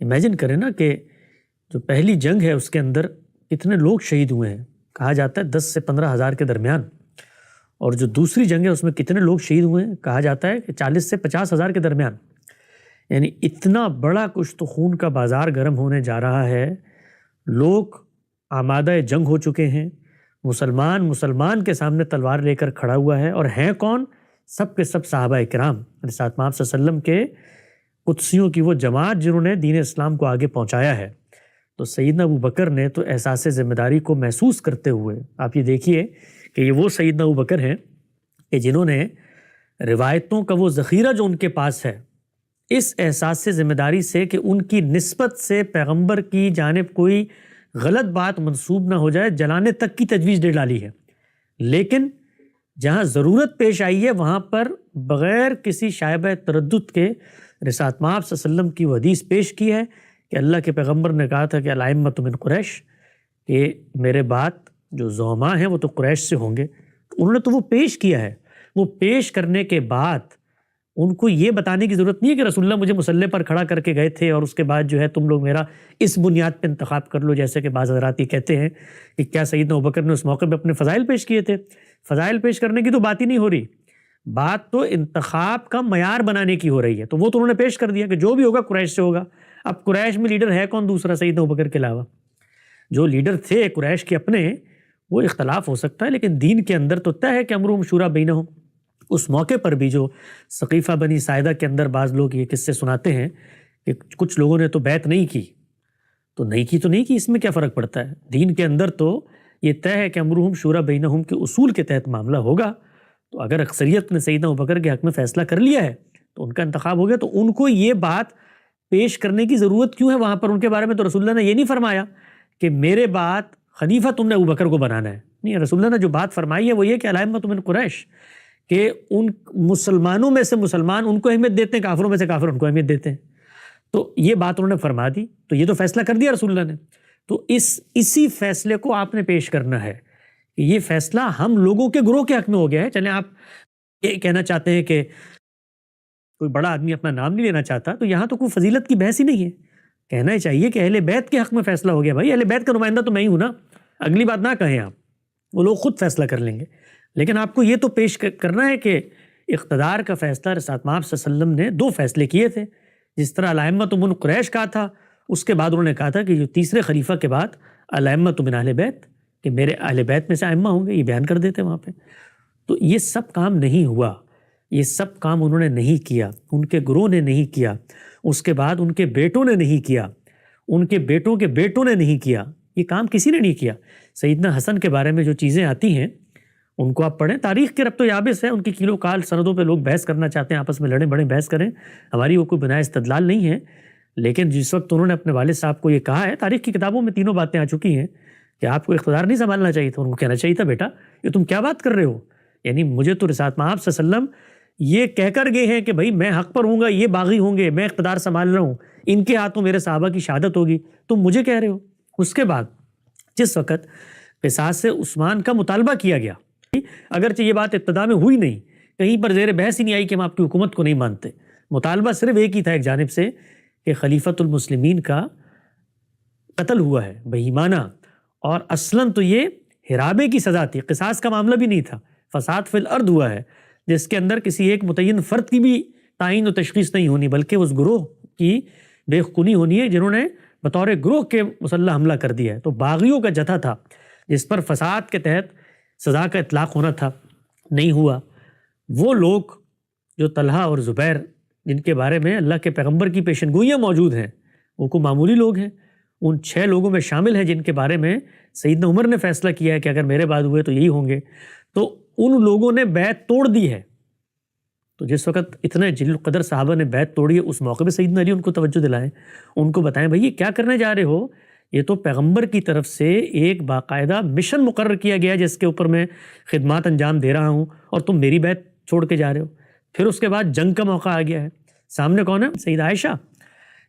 امیجن کریں نا کہ جو پہلی جنگ ہے اس کے اندر کتنے لوگ شہید ہوئے ہیں، کہا جاتا ہے 10 سے 15 ہزار کے درمیان، اور جو دوسری جنگ ہے اس میں کتنے لوگ شہید ہوئے ہیں، کہا جاتا ہے کہ 40 سے 50 ہزار کے درمیان۔ یعنی اتنا بڑا کچھ تو خون کا بازار گرم ہونے جا رہا ہے، لوگ آمادہ جنگ ہو چکے ہیں، مسلمان کے سامنے تلوار لے کر کھڑا ہوا ہے، اور ہیں کون؟ سب کے سب صحابہ کرام، ساتھ آپ صلی اللہ علیہ وسلم کے قدسیوں کی وہ جماعت جنہوں نے دین اسلام کو آگے پہنچایا ہے۔ تو سیدنا ابو بکر نے تو احساس ذمہ داری کو محسوس کرتے ہوئے، آپ یہ دیکھیے کہ یہ وہ سیدنا ابو بکر ہیں کہ جنہوں نے روایتوں کا وہ ذخیرہ جو ان کے پاس ہے، اس احساس ذمہ داری سے کہ ان کی نسبت سے پیغمبر کی جانب کوئی غلط بات منسوب نہ ہو جائے، جلانے تک کی تجویز دے ڈالی ہے۔ لیکن جہاں ضرورت پیش آئی ہے وہاں پر بغیر کسی شائبہ تردد کے رسالت مآب صلی اللہ علیہ وسلم کی وہ حدیث پیش کی ہے کہ اللہ کے پیغمبر نے کہا تھا کہ الائمۃ من قریش، کہ میرے بعد جو زعماء ہیں وہ تو قریش سے ہوں گے۔ انہوں نے تو وہ پیش کیا ہے، وہ پیش کرنے کے بعد ان کو یہ بتانے کی ضرورت نہیں ہے کہ رسول اللہ مجھے مسلح پر کھڑا کر کے گئے تھے اور اس کے بعد جو ہے تم لوگ میرا اس بنیاد پہ انتخاب کر لو، جیسے کہ بعض حضرات یہ کہتے ہیں کہ کیا سیدنا ابوبکر نے اس موقع پہ اپنے فضائل پیش کیے تھے؟ فضائل پیش کرنے کی تو بات ہی نہیں ہو رہی، بات تو انتخاب کا معیار بنانے کی ہو رہی ہے۔ تو وہ تو انہوں نے پیش کر دیا کہ جو بھی ہوگا قریش سے ہوگا۔ اب قریش میں لیڈر ہے کون دوسرا سیدنا ابوبکر کے علاوہ؟ جو لیڈر تھے قریش کے اپنے، وہ اختلاف ہو سکتا ہے لیکن دین کے اندر تو طے ہے کہ امرهم شورا بینہم۔ اس موقع پر بھی جو سقیفہ بنی ساعدہ کے اندر بعض لوگ یہ قصے سناتے ہیں کہ کچھ لوگوں نے تو بیعت نہیں کی، تو نہیں کی، اس میں کیا فرق پڑتا ہے؟ دین کے اندر تو یہ طے ہے کہ امرهم شورا بینہم کے اصول کے تحت معاملہ ہوگا۔ تو اگر اکثریت نے سیدنا ابوبکر کے حق میں فیصلہ کر لیا ہے تو ان کا انتخاب ہو گیا، تو ان کو یہ بات پیش کرنے کی ضرورت کیوں ہے وہاں پر؟ ان کے بارے میں تو رسول اللہ نے یہ نہیں فرمایا کہ میرے بعد خلیفہ تم نے ابوبکر کو بنانا ہے، نہیں، رسول اللہ نے جو بات فرمائی ہے وہ یہ کہ الائمۃ من قریش، کہ ان مسلمانوں میں سے مسلمان ان کو اہمیت دیتے ہیں، کافروں میں سے کافر ان کو اہمیت دیتے ہیں۔ تو یہ بات انہوں نے فرما دی، تو یہ تو فیصلہ کر دیا رسول اللہ نے، تو اسی فیصلے کو آپ نے پیش کرنا ہے کہ یہ فیصلہ ہم لوگوں کے گروہ کے حق میں ہو گیا ہے۔ چلیں آپ یہ کہنا چاہتے ہیں کہ کوئی بڑا آدمی اپنا نام نہیں لینا چاہتا، تو یہاں تو کوئی فضیلت کی بحث ہی نہیں ہے، کہنا ہی چاہیے کہ اہل بیت کے حق میں فیصلہ ہو گیا۔ بھائی اہل بیت کا نمائندہ تو میں ہی ہوں نا، اگلی بات نہ کہیں آپ، وہ لوگ خود فیصلہ کر لیں گے۔ لیکن آپ کو یہ تو پیش کرنا ہے کہ اقتدار کا فیصلہ رسالت مآب صلی اللہ علیہ وسلم نے 2 فیصلے کیے تھے. جس طرح الائمۃ من قریش کہا تھا، اس کے بعد انہوں نے کہا تھا کہ جو تیسرے خلیفہ کے بعد الائمۃ من اہل بیت، کہ میرے اہل بیت میں سے ائمہ ہوں گے، یہ بیان کر دیتے وہاں پہ. تو یہ سب کام نہیں ہوا، یہ سب کام انہوں نے نہیں کیا، ان کے گروہ نے نہیں کیا، اس کے بعد ان کے بیٹوں نے نہیں کیا، ان کے بیٹوں کے بیٹوں نے نہیں کیا، یہ کام کسی نے نہیں کیا. سیدنا حسن کے بارے میں جو چیزیں آتی ہیں ان کو آپ پڑھیں، تاریخ کے ربط و یابس ہے، ان کی کیلو کال سندوں پہ لوگ بحث کرنا چاہتے ہیں، آپس میں لڑیں بڑیں بحث کریں، ہماری وہ کوئی بنا استدلال نہیں ہے. لیکن جس وقت انہوں نے اپنے والد صاحب کو یہ کہا ہے، تاریخ کی کتابوں میں تینوں باتیں آ چکی ہیں کہ آپ کو اقتدار نہیں سنبھالنا چاہیے تھا. ان کو کہنا چاہیے تھا بیٹا یہ تم کیا بات کر رہے ہو، یعنی مجھے تو رسالت مآب صلی اللہ علیہ وسلم یہ کہہ کر گئے ہیں کہ بھائی میں حق پر ہوں گا، یہ باغی ہوں گے، میں اقتدار سنبھال رہا ہوں، ان کے ہاتھوں میرے صحابہ کی شہادت ہوگی، تم مجھے کہہ رہے ہو. اس کے بعد جس وقت قصاص عثمان کا مطالبہ کیا گیا، اگرچہ یہ بات ابتدا میں ہوئی نہیں، کہیں پر زیر بحث ہی نہیں آئی کہ ہم آپ کی حکومت کو نہیں مانتے، مطالبہ صرف ایک ہی تھا ایک جانب سے کہ خلیفۃ المسلمین کا قتل ہوا ہے بہیمانہ، اور اصلاً تو یہ حرابے کی سزا تھی، قصاص کا معاملہ بھی نہیں تھا. فساد فی الارض ہوا ہے جس کے اندر کسی ایک متعین فرد کی بھی تعین و تشخیص نہیں ہونی، بلکہ اس گروہ کی بے خونی ہونی ہے جنہوں نے بطور گروہ کے مسلح حملہ کر دیا ہے. تو باغیوں کا جتھا تھا جس پر فساد کے تحت سزا کا اطلاق ہونا تھا، نہیں ہوا. وہ لوگ جو طلحہ اور زبیر جن کے بارے میں اللہ کے پیغمبر کی پیشن گوئیاں موجود ہیں، وہ کوئی معمولی لوگ ہیں، ان 6 لوگوں میں شامل ہیں جن کے بارے میں سیدنا عمر نے فیصلہ کیا ہے کہ اگر میرے بعد ہوئے تو یہی ہوں گے. تو ان لوگوں نے بیعت توڑ دی ہے. تو جس وقت اتنے جلیل القدر صحابہ نے بیعت توڑی ہے، اس موقع پہ سیدنا علی ان کو توجہ دلائیں، ان کو بتائیں بھائی یہ کیا کرنے جا رہے ہو، یہ تو پیغمبر کی طرف سے ایک باقاعدہ مشن مقرر کیا گیا ہے جس کے اوپر میں خدمات انجام دے رہا ہوں، اور تم میری بیعت چھوڑ کے جا رہے ہو. پھر اس کے بعد جنگ کا موقع آ گیا ہے. سامنے کون ہے؟ سیدہ عائشہ،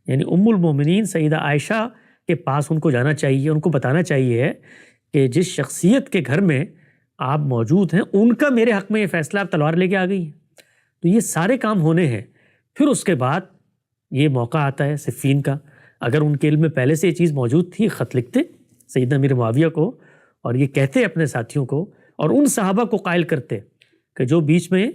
یعنی ام المومنین سیدہ عائشہ کے پاس ان کو جانا چاہیے، ان کو بتانا چاہیے کہ جس شخصیت کے گھر میں آپ موجود ہیں ان کا میرے حق میں یہ فیصلہ آپ تلوار لے کے آ گئی ہیں. تو یہ سارے کام ہونے ہیں. پھر اس کے بعد یہ موقع آتا ہے صفین کا. اگر ان کے علم میں پہلے سے یہ چیز موجود تھی، خط لکھتے سیدنا امیر معاویہ کو اور یہ کہتے اپنے ساتھیوں کو، اور ان صحابہ کو قائل کرتے کہ جو بیچ میں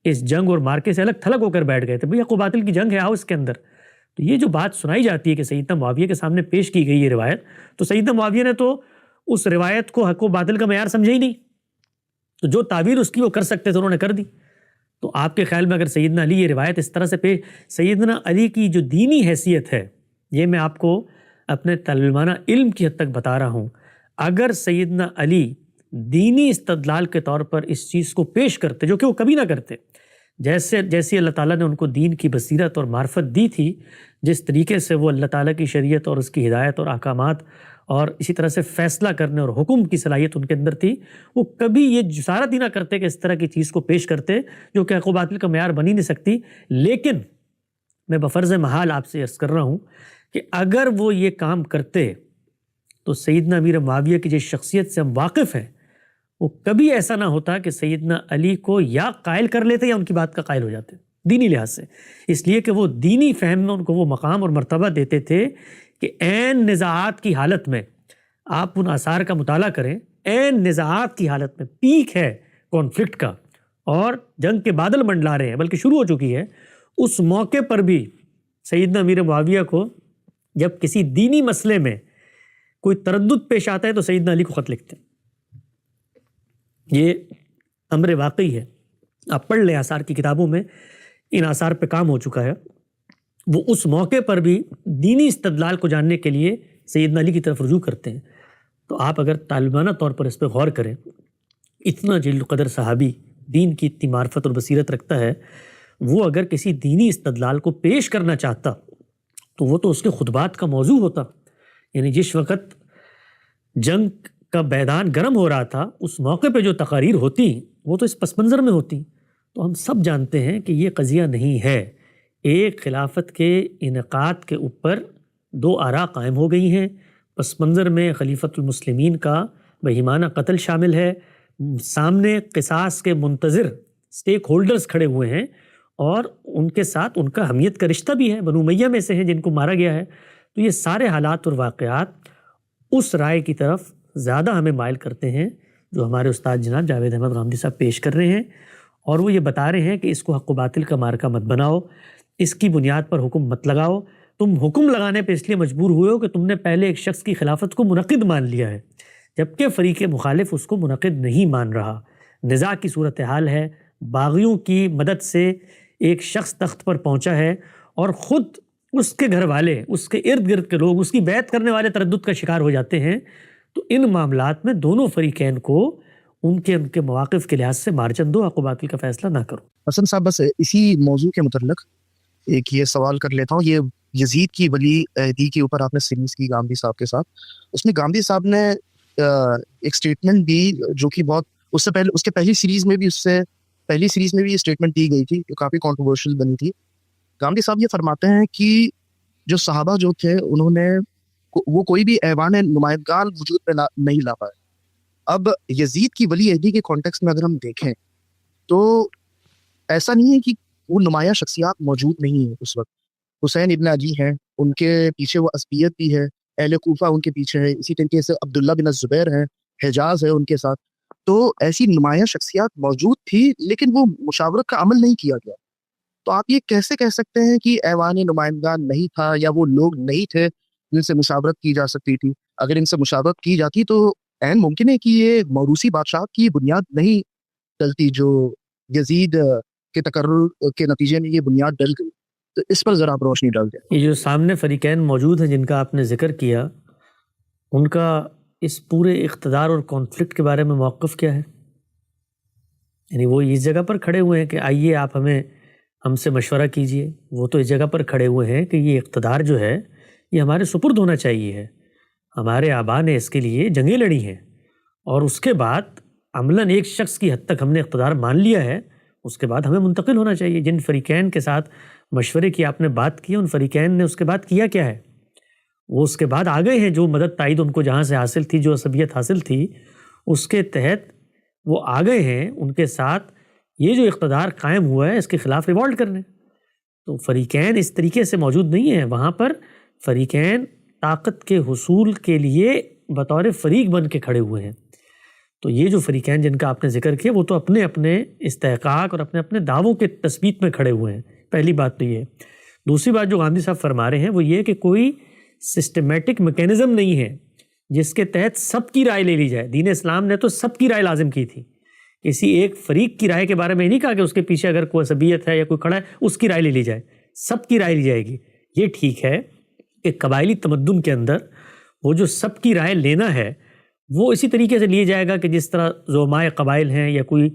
اس جنگ اور مارکے سے الگ تھلگ ہو کر بیٹھ گئے تھے، بھئی حق و باطل کی جنگ ہے، آؤ اس کے اندر. تو یہ جو بات سنائی جاتی ہے کہ سیدنا معاویہ کے سامنے پیش کی گئی یہ روایت، تو سیدنا معاویہ نے تو اس روایت کو حق و باطل کا معیار سمجھا ہی نہیں، تو جو تعبیر اس کی وہ کر سکتے تھے انہوں نے کر دی. تو آپ کے خیال میں اگر سیدنا علی یہ روایت اس طرح سے پیش، سیدنا علی کی جو دینی حیثیت ہے، یہ میں آپ کو اپنے طالبانہ علم کی حد تک بتا رہا ہوں، اگر سیدنا علی دینی استدلال کے طور پر اس چیز کو پیش کرتے، جو کہ وہ کبھی نہ کرتے، جیسی اللہ تعالیٰ نے ان کو دین کی بصیرت اور معرفت دی تھی، جس طریقے سے وہ اللہ تعالیٰ کی شریعت اور اس کی ہدایت اور احکامات اور اسی طرح سے فیصلہ کرنے اور حکم کی صلاحیت ان کے اندر تھی، وہ کبھی یہ جسارت ہی نہ کرتے کہ اس طرح کی چیز کو پیش کرتے جو کہ حق و باطل کا معیار بن ہی نہیں سکتی. لیکن میں بفرض محال آپ سے عرض کر رہا ہوں کہ اگر وہ یہ کام کرتے تو سیدنا امیر معاویہ کی جس شخصیت سے ہم واقف ہیں، وہ کبھی ایسا نہ ہوتا کہ سیدنا علی کو یا قائل کر لیتے یا ان کی بات کا قائل ہو جاتے دینی لحاظ سے. اس لیے کہ وہ دینی فہم میں ان کو وہ مقام اور مرتبہ دیتے تھے کہ عین نزاعات کی حالت میں، آپ ان آثار کا مطالعہ کریں، عین نزاعات کی حالت میں، پیک ہے کانفلکٹ کا اور جنگ کے بادل منڈلا رہے ہیں بلکہ شروع ہو چکی ہے، اس موقع پر بھی سیدنا امیر معاویہ کو جب کسی دینی مسئلے میں کوئی تردد پیش آتا ہے تو سیدنا علی کو خط لکھتے ہیں. یہ امر واقعی ہے، آپ پڑھ لیں آثار کی کتابوں میں ان آثار پہ کام ہو چکا ہے. وہ اس موقع پر بھی دینی استدلال کو جاننے کے لیے سیدنا علی کی طرف رجوع کرتے ہیں. تو آپ اگر طالبانہ طور پر اس پہ غور کریں، اتنا جلیل القدر صحابی دین کی اتنی معرفت اور بصیرت رکھتا ہے، وہ اگر کسی دینی استدلال کو پیش کرنا چاہتا تو وہ تو اس کے خطبات کا موضوع ہوتا. یعنی جس وقت جنگ کا میدان گرم ہو رہا تھا، اس موقع پہ جو تقاریر ہوتی وہ تو اس پس منظر میں ہوتی. تو ہم سب جانتے ہیں کہ یہ قضیہ نہیں ہے. ایک خلافت کے انعقاد کے اوپر 2 آراء قائم ہو گئی ہیں. پس منظر میں خلیفۃ المسلمین کا بہیمانہ قتل شامل ہے، سامنے قصاص کے منتظر سٹیک ہولڈرز کھڑے ہوئے ہیں اور ان کے ساتھ ان کا حمیت کا رشتہ بھی ہے، بنو امیہ میں سے ہیں جن کو مارا گیا ہے. تو یہ سارے حالات اور واقعات اس رائے کی طرف زیادہ ہمیں مائل کرتے ہیں جو ہمارے استاد جناب جاوید احمد غامدی صاحب پیش کر رہے ہیں، اور وہ یہ بتا رہے ہیں کہ اس کو حق و باطل کا مارکہ مت بناؤ، اس کی بنیاد پر حکم مت لگاؤ. تم حکم لگانے پہ اس لیے مجبور ہوئے ہو کہ تم نے پہلے ایک شخص کی خلافت کو منعقد مان لیا ہے، جبکہ فریق مخالف اس کو منعقد نہیں مان رہا. نزاع کی صورتحال ہے، باغیوں کی مدد سے ایک شخص تخت پر پہنچا ہے اور خود اس کے گھر والے، اس کے ارد گرد کے لوگ، اس کی بیعت کرنے والے تردد کا شکار ہو جاتے ہیں. تو ان معاملات میں دونوں فریقین کو ان کے مواقف کے لحاظ سے مارجن دو، حق و باطل کا فیصلہ نہ کرو. حسن صاحب بس اسی موضوع کے متعلق ایک یہ سوال کر لیتا ہوں. یہ یزید کی ولی عہدی کے اوپر آپ نے سیریز کی گامدی صاحب کے ساتھ، اس میں گامدی صاحب نے ایک سٹیٹمنٹ دی جو کہ بہت اس سے پہلے، اس کے پہلی سیریز میں بھی یہ سٹیٹمنٹ دی گئی تھی جو کافی کنٹروورشل بنی تھی. گامدی صاحب یہ فرماتے ہیں کہ جو صحابہ جو تھے انہوں نے وہ کوئی بھی ایوان نمائندگان وجود پہ نہیں لا پائے. اب یزید کی ولی عہدی کے کانٹیکسٹ میں اگر ہم دیکھیں تو ایسا نہیں ہے کہ وہ نمایاں شخصیات موجود نہیں ہیں اس وقت. حسین ابن علی ہیں، ان کے پیچھے وہ عصبیت بھی ہے، اہل کوفہ ان کے پیچھے ہے، اسی طریقے سے عبداللہ بن الزبیر ہیں، حجاز ہے ان کے ساتھ. تو ایسی نمایاں شخصیات موجود تھی لیکن وہ مشاورت کا عمل نہیں کیا گیا. تو آپ یہ کیسے کہہ سکتے ہیں کہ ایوان نمائندگان نہیں تھا یا وہ لوگ نہیں تھے جن سے مشاورت کی جا سکتی تھی؟ اگر ان سے مشاورت کی جاتی تو عین ممکن ہے کہ یہ موروثی بادشاہ کی بنیاد نہیں ڈلتی جو یزید کے تقرر کے نتیجے میں یہ بنیاد ڈل گئی. تو اس پر ذرا آپ روشنی ڈال دیں. یہ جو سامنے فریقین موجود ہیں جن کا آپ نے ذکر کیا، ان کا اس پورے اقتدار اور کانفلکٹ کے بارے میں موقف کیا ہے؟ یعنی وہ اس جگہ پر کھڑے ہوئے ہیں کہ آئیے آپ ہم سے مشورہ کیجئے. وہ تو اس جگہ پر کھڑے ہوئے ہیں کہ یہ اقتدار جو ہے یہ ہمارے سپرد ہونا چاہیے ہے. ہمارے آبا نے اس کے لیے جنگیں لڑی ہیں اور اس کے بعد عملاً ایک شخص کی حد تک ہم نے اقتدار مان لیا ہے، اس کے بعد ہمیں منتقل ہونا چاہیے. جن فریقین کے ساتھ مشورے کی آپ نے بات کی، ان فریقین نے اس کے بعد کیا کیا ہے؟ وہ اس کے بعد آ گئے ہیں. جو مدد تائید ان کو جہاں سے حاصل تھی، جو عصبیت حاصل تھی، اس کے تحت وہ آ گئے ہیں. ان کے ساتھ یہ جو اقتدار قائم ہوا ہے اس کے خلاف ریوالٹ کرنے. تو فریقین اس طریقے سے موجود نہیں ہیں. وہاں پر فریقین طاقت کے حصول کے لیے بطور فریق بن کے کھڑے ہوئے ہیں. تو یہ جو فریقین جن کا آپ نے ذکر کیا وہ تو اپنے اپنے استحقاق اور اپنے اپنے دعووں کے تثبیت میں کھڑے ہوئے ہیں. پہلی بات تو یہ ہے. دوسری بات جو غامدی صاحب فرما رہے ہیں وہ یہ کہ کوئی سسٹمیٹک میکینزم نہیں ہے جس کے تحت سب کی رائے لے لی جائے. دین اسلام نے تو سب کی رائے لازم کی تھی. کسی ایک فریق کی رائے کے بارے میں نہیں کہا کہ اس کے پیچھے اگر کوئی عصبیت ہے یا کوئی کھڑا ہے اس کی رائے لے لی جائے. سب کی رائے لی جائے گی. یہ ٹھیک ہے کہ قبائلی تمدن کے اندر وہ جو سب کی رائے لینا ہے وہ اسی طریقے سے لیا جائے گا کہ جس طرح زعمائے قبائل ہیں یا کوئی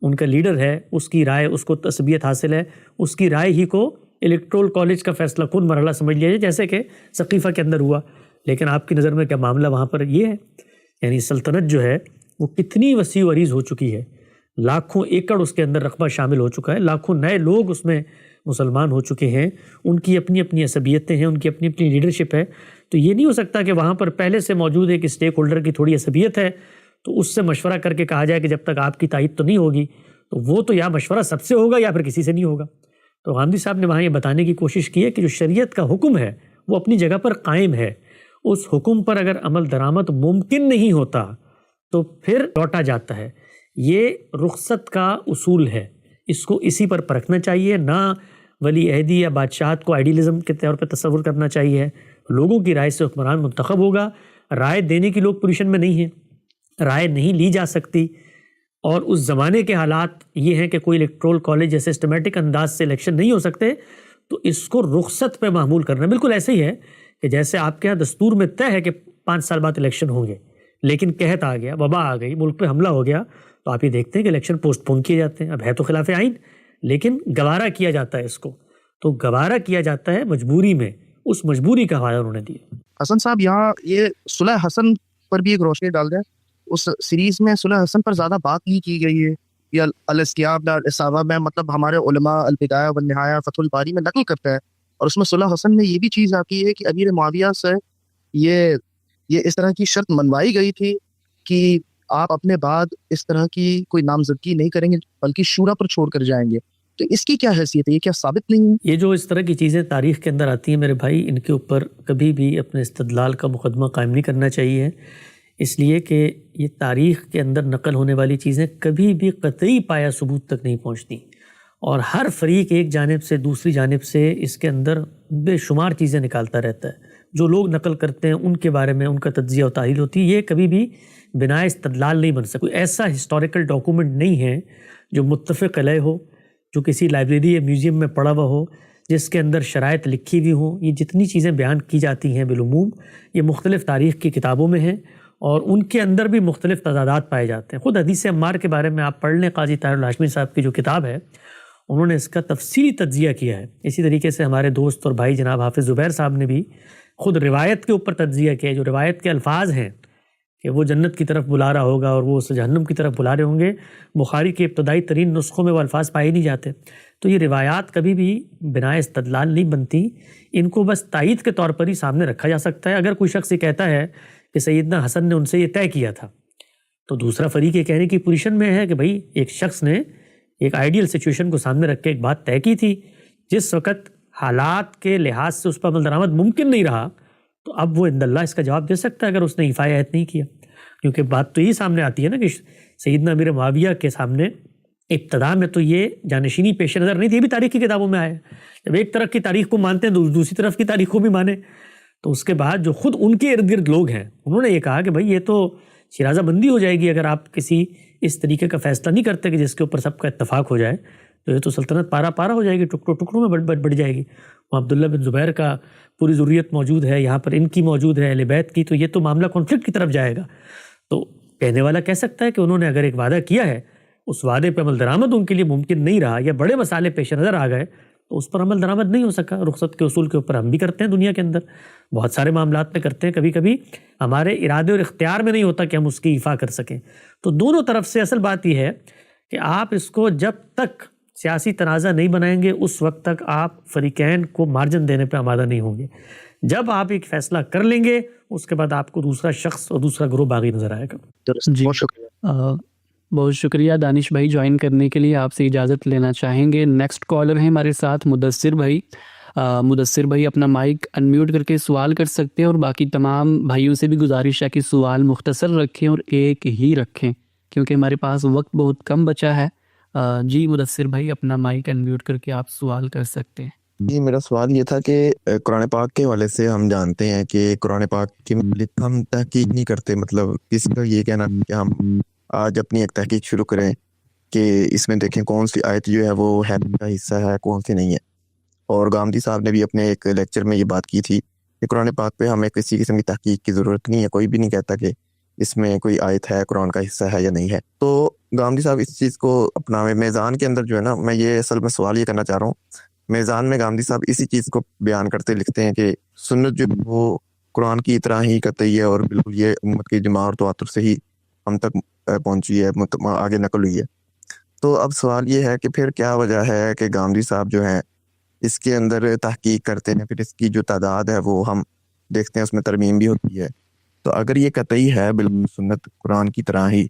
ان کا لیڈر ہے، اس کی رائے، اس کو عصبیت حاصل ہے، اس کی رائے ہی کو الیکٹرول کالج کا فیصلہ کن مرحلہ سمجھ لیا جائے، جیسے کہ ثقیفہ کے اندر ہوا. لیکن آپ کی نظر میں کیا معاملہ وہاں پر یہ ہے؟ یعنی سلطنت جو ہے وہ کتنی وسیع و عریض ہو چکی ہے، لاکھوں ایکڑ اس کے اندر رقبہ شامل ہو چکا ہے، لاکھوں نئے لوگ اس میں مسلمان ہو چکے ہیں، ان کی اپنی اپنی عصبیتیں ہیں، ان کی اپنی اپنی لیڈرشپ ہے. تو یہ نہیں ہو سکتا کہ وہاں پر پہلے سے موجود ایک اسٹیک ہولڈر کی تھوڑی عصبیت ہے تو اس سے مشورہ کر کے کہا جائے کہ جب تک آپ کی تائید تو نہیں ہوگی تو وہ تو یا مشورہ سب سے ہوگا یا پھر کسی سے نہیں ہوگا. تو غامدی صاحب نے وہاں یہ بتانے کی کوشش کی ہے کہ جو شریعت کا حکم ہے وہ اپنی جگہ پر قائم ہے. اس حکم پر اگر عمل درآمد ممکن نہیں ہوتا تو پھر لوٹا جاتا ہے. یہ رخصت کا اصول ہے، اس کو اسی پر پرکھنا چاہیے. نہ ولی عہدی یا بادشاہت کو آئیڈیلزم کے طور پہ تصور کرنا چاہیے. لوگوں کی رائے سے حکمران منتخب ہوگا. رائے دینے کی لوگ پوزیشن میں نہیں ہیں، رائے نہیں لی جا سکتی. اور اس زمانے کے حالات یہ ہیں کہ کوئی الیکٹرول کالج جیسے سسٹمیٹک انداز سے الیکشن نہیں ہو سکتے. تو اس کو رخصت پہ معمول کرنا بالکل ایسے ہی ہے کہ جیسے آپ کے یہاں دستور میں طے ہے کہ 5 سال بعد الیکشن ہوں گے، لیکن قحط آ گیا، وبا آ گئی، ملک پہ حملہ ہو گیا، تو آپ یہ دیکھتے ہیں کہ الیکشن پوسٹ پون کیے جاتے ہیں. اب ہے تو خلاف آئین لیکن گوارا کیا جاتا ہے اس کو. تو گوارا کیا جاتا ہے مجبوری میں. اس مجبوری کا حوالہ انہوں نے دیا. حسن صاحب یہاں یہ صلح حسن پر بھی ایک روشنی ڈال دیں. اس سیریز میں صلح حسن پر زیادہ بات نہیں کی گئی ہے. یہ الاستیاب الاصابہ میں مطلب ہمارے علماء البدایہ والنہایہ فتح الباری میں نقل کرتا ہے، اور اس میں صلح حسن میں یہ بھی چیز آتی ہے کہ امیر معاویہ سے یہ اس طرح کی شرط منوائی گئی تھی کہ آپ اپنے بعد اس طرح کی کوئی نامزدگی نہیں کریں گے بلکہ شورا پر چھوڑ کر جائیں گے. تو اس کی کیا حیثیت ہے؟ یہ کیا ثابت نہیں ہے؟ یہ جو اس طرح کی چیزیں تاریخ کے اندر آتی ہیں میرے بھائی، ان کے اوپر کبھی بھی اپنے استدلال کا مقدمہ قائم نہیں کرنا چاہیے. اس لیے کہ یہ تاریخ کے اندر نقل ہونے والی چیزیں کبھی بھی قطعی پایا ثبوت تک نہیں پہنچتی، اور ہر فریق ایک جانب سے دوسری جانب سے اس کے اندر بے شمار چیزیں نکالتا رہتا ہے. جو لوگ نقل کرتے ہیں ان کے بارے میں ان کا تجزیہ و تحلیل ہوتی ہے. یہ کبھی بھی بنا استدلال نہیں بن سکتا. کوئی ایسا ہسٹوریکل ڈاکومنٹ نہیں ہے جو متفق علیہ ہو، جو کسی لائبریری یا میوزیم میں پڑا ہوا ہو، جس کے اندر شرائط لکھی ہوئی ہوں. یہ جتنی چیزیں بیان کی جاتی ہیں بالعموم یہ مختلف تاریخ کی کتابوں میں ہیں، اور ان کے اندر بھی مختلف تضادات پائے جاتے ہیں. خود حدیث عمار کے بارے میں آپ پڑھ لیں، قاضی طاہر الہاشمی صاحب کی جو کتاب ہے انہوں نے اس کا تفصیلی تجزیہ کیا ہے. اسی طریقے سے ہمارے دوست اور بھائی جناب حافظ زبیر صاحب نے بھی خود روایت کے اوپر تجزیہ کیا ہے. جو روایت کے الفاظ ہیں کہ وہ جنت کی طرف بلا رہا ہوگا اور وہ اسے جہنم کی طرف بلا رہے ہوں گے، بخاری کے ابتدائی ترین نسخوں میں وہ الفاظ پائے نہیں جاتے. تو یہ روایات کبھی بھی بنا استدلال نہیں بنتی، ان کو بس تائید کے طور پر ہی سامنے رکھا جا سکتا ہے. اگر کوئی شخص یہ کہتا ہے کہ سیدنا حسن نے ان سے یہ طے کیا تھا، تو دوسرا فریق یہ کہنے کی پوزیشن میں ہے کہ بھائی ایک شخص نے ایک آئیڈیل سچویشن کو سامنے رکھ کے ایک بات طے کی تھی، جس وقت حالات کے لحاظ سے اس پر عمل درآمد ممکن نہیں رہا، تو اب وہ عند اللہ اس کا جواب دے سکتا ہے اگر اس نے ایفائے عہد نہیں کیا. کیونکہ بات تو یہی سامنے آتی ہے نا کہ سیدنا امیر معاویہ کے سامنے ابتدا میں تو یہ جانشینی پیش نظر نہیں تھی. یہ بھی تاریخ کی کتابوں میں آیا ہے. جب ایک طرف کی تاریخ کو مانتے ہیں تو دوسری طرف کی تاریخ کو بھی مانیں. تو اس کے بعد جو خود ان کے ارد گرد لوگ ہیں انہوں نے یہ کہا کہ بھائی یہ تو شیرازہ بندی ہو جائے گی اگر آپ کسی اس طریقے کا فیصلہ نہیں کرتے کہ جس کے اوپر سب کا اتفاق ہو جائے، تو یہ تو سلطنت پارا پارا ہو جائے گی، ٹکڑوں ٹکڑوں میں بڑھ جائے گی. وہاں عبداللہ بن زبیر کا پوری ضروریت موجود ہے، یہاں پر ان کی موجود ہے اہل بیت کی، تو یہ تو معاملہ کانفلکٹ کی طرف جائے گا. تو کہنے والا کہہ سکتا ہے کہ انہوں نے اگر ایک وعدہ کیا ہے، اس وعدے پہ عمل درآمد ان کے لیے ممکن نہیں رہا یا بڑے مسائل پیش نظر آ گئے، تو اس پر عمل درآمد نہیں ہو سکا. رخصت کے اصول کے اوپر ہم بھی کرتے ہیں دنیا کے اندر، بہت سارے معاملات میں کرتے ہیں، کبھی کبھی ہمارے ارادے اور اختیار میں نہیں ہوتا کہ ہم اس کی ایفا کر سکیں. تو دونوں طرف سے اصل بات یہ ہے کہ آپ اس کو جب تک سیاسی تنازع نہیں بنائیں گے اس وقت تک آپ فریقین کو مارجن دینے پہ آمادہ نہیں ہوں گے. جب آپ ایک فیصلہ کر لیں گے اس کے بعد آپ کو دوسرا شخص اور دوسرا گروہ باغی نظر آئے گا. جی بہت شکریہ. بہت شکریہ دانش بھائی جوائن کرنے کے لیے. آپ سے اجازت لینا چاہیں گے. نیکسٹ کالر ہیں ہمارے ساتھ مدثر بھائی. مدثر بھائی اپنا مائک انمیوٹ کر کے سوال کر سکتے ہیں، اور باقی تمام بھائیوں سے بھی گزارش ہے کہ سوال مختصر رکھیں اور ایک ہی رکھیں کیونکہ ہمارے پاس وقت بہت کم بچا ہے. جی مدثر بھائی اپنا مائک انمیوٹ کر کے آپ سوال کر سکتے ہیں. جی میرا سوال یہ تھا کہ قرآن پاک کے حوالے سے ہم جانتے ہیں کہ قرآن پاک کی متعلق ہم تحقیق نہیں کرتے. مطلب کسی کا یہ کہنا کہ ہم آج اپنی ایک تحقیق شروع کریں کہ اس میں دیکھیں کون سی آیت جو ہے وہ ہیبل کا حصہ ہے کون سی نہیں ہے. اور گامدی صاحب نے بھی اپنے ایک لیکچر میں یہ بات کی تھی کہ قرآن پاک پہ ہمیں کسی قسم کی تحقیق کی ضرورت نہیں ہے. کوئی بھی نہیں کہتا کہ اس میں کوئی آیت ہے قرآن کا حصہ ہے یا نہیں ہے. تو گامدی صاحب اس چیز کو اپناویں. میزان کے اندر جو ہے نا، میں یہ اصل میں سوال یہ کرنا چاہ رہا ہوں، میزان میں گامدی صاحب اسی چیز کو بیان کرتے لکھتے ہیں کہ سنت جو وہ قرآن کی طرح ہی قطعی ہے اور بالکل یہ امت کی اجماع اور تواتر سے ہی ہم تک پہنچی ہے، آگے نقل ہوئی ہے. تو اب سوال یہ ہے کہ پھر کیا وجہ ہے کہ گامدی صاحب جو ہیں اس کے اندر تحقیق کرتے ہیں، پھر اس کی جو تعداد ہے وہ ہم دیکھتے ہیں اس میں ترمیم بھی ہوتی ہے. تو اگر یہ قطعی ہے بالکل سنت قرآن کی طرح ہی،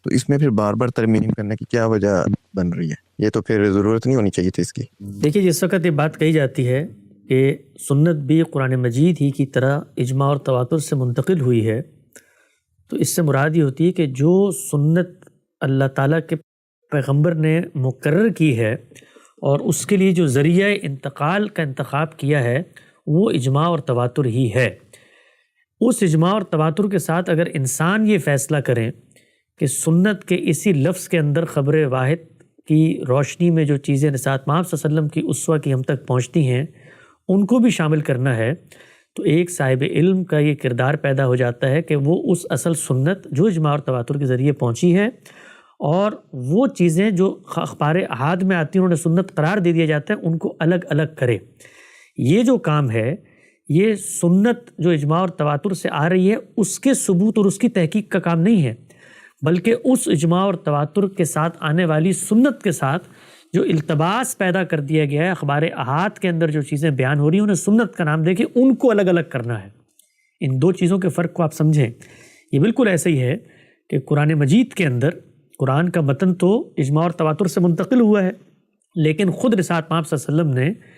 تو اس میں پھر بار بار ترمیم کرنے کی کیا وجہ بن رہی ہے؟ یہ تو پھر ضرورت نہیں ہونی چاہیے تھی اس کی. دیکھیے جس وقت یہ بات کہی جاتی ہے کہ سنت بھی قرآن مجید ہی کی طرح اجماع اور تواتر سے منتقل ہوئی ہے، تو اس سے مراد یہ ہوتی ہے کہ جو سنت اللہ تعالیٰ کے پیغمبر نے مقرر کی ہے اور اس کے لیے جو ذریعہ انتقال کا انتخاب کیا ہے وہ اجماع اور تواتر ہی ہے. اس اجماع اور تواتر کے ساتھ اگر انسان یہ فیصلہ کریں کہ سنت کے اسی لفظ کے اندر خبر واحد کی روشنی میں جو چیزیں نسات محمد صلی اللہ علیہ وسلم کی اسوہ کی ہم تک پہنچتی ہیں ان کو بھی شامل کرنا ہے، تو ایک صاحب علم کا یہ کردار پیدا ہو جاتا ہے کہ وہ اس اصل سنت جو اجماع اور تواتر کے ذریعے پہنچی ہے اور وہ چیزیں جو اخبار احاد میں آتی ہیں انہوں نے سنت قرار دے دیا جاتا ہے ان کو الگ الگ کرے. یہ جو کام ہے یہ سنت جو اجماع اور تواتر سے آ رہی ہے اس کے ثبوت اور اس کی تحقیق کا کام نہیں ہے، بلکہ اس اجماع اور تواتر کے ساتھ آنے والی سنت کے ساتھ جو التباس پیدا کر دیا گیا ہے اخبار احاد کے اندر جو چیزیں بیان ہو رہی ہیں انہیں سنت کا نام دے کے ان کو الگ الگ کرنا ہے. ان دو چیزوں کے فرق کو آپ سمجھیں. یہ بالکل ایسے ہی ہے کہ قرآن مجید کے اندر قرآن کا متن تو اجماع اور تواتر سے منتقل ہوا ہے، لیکن خود رسالت محمد صلی اللہ علیہ وسلم نے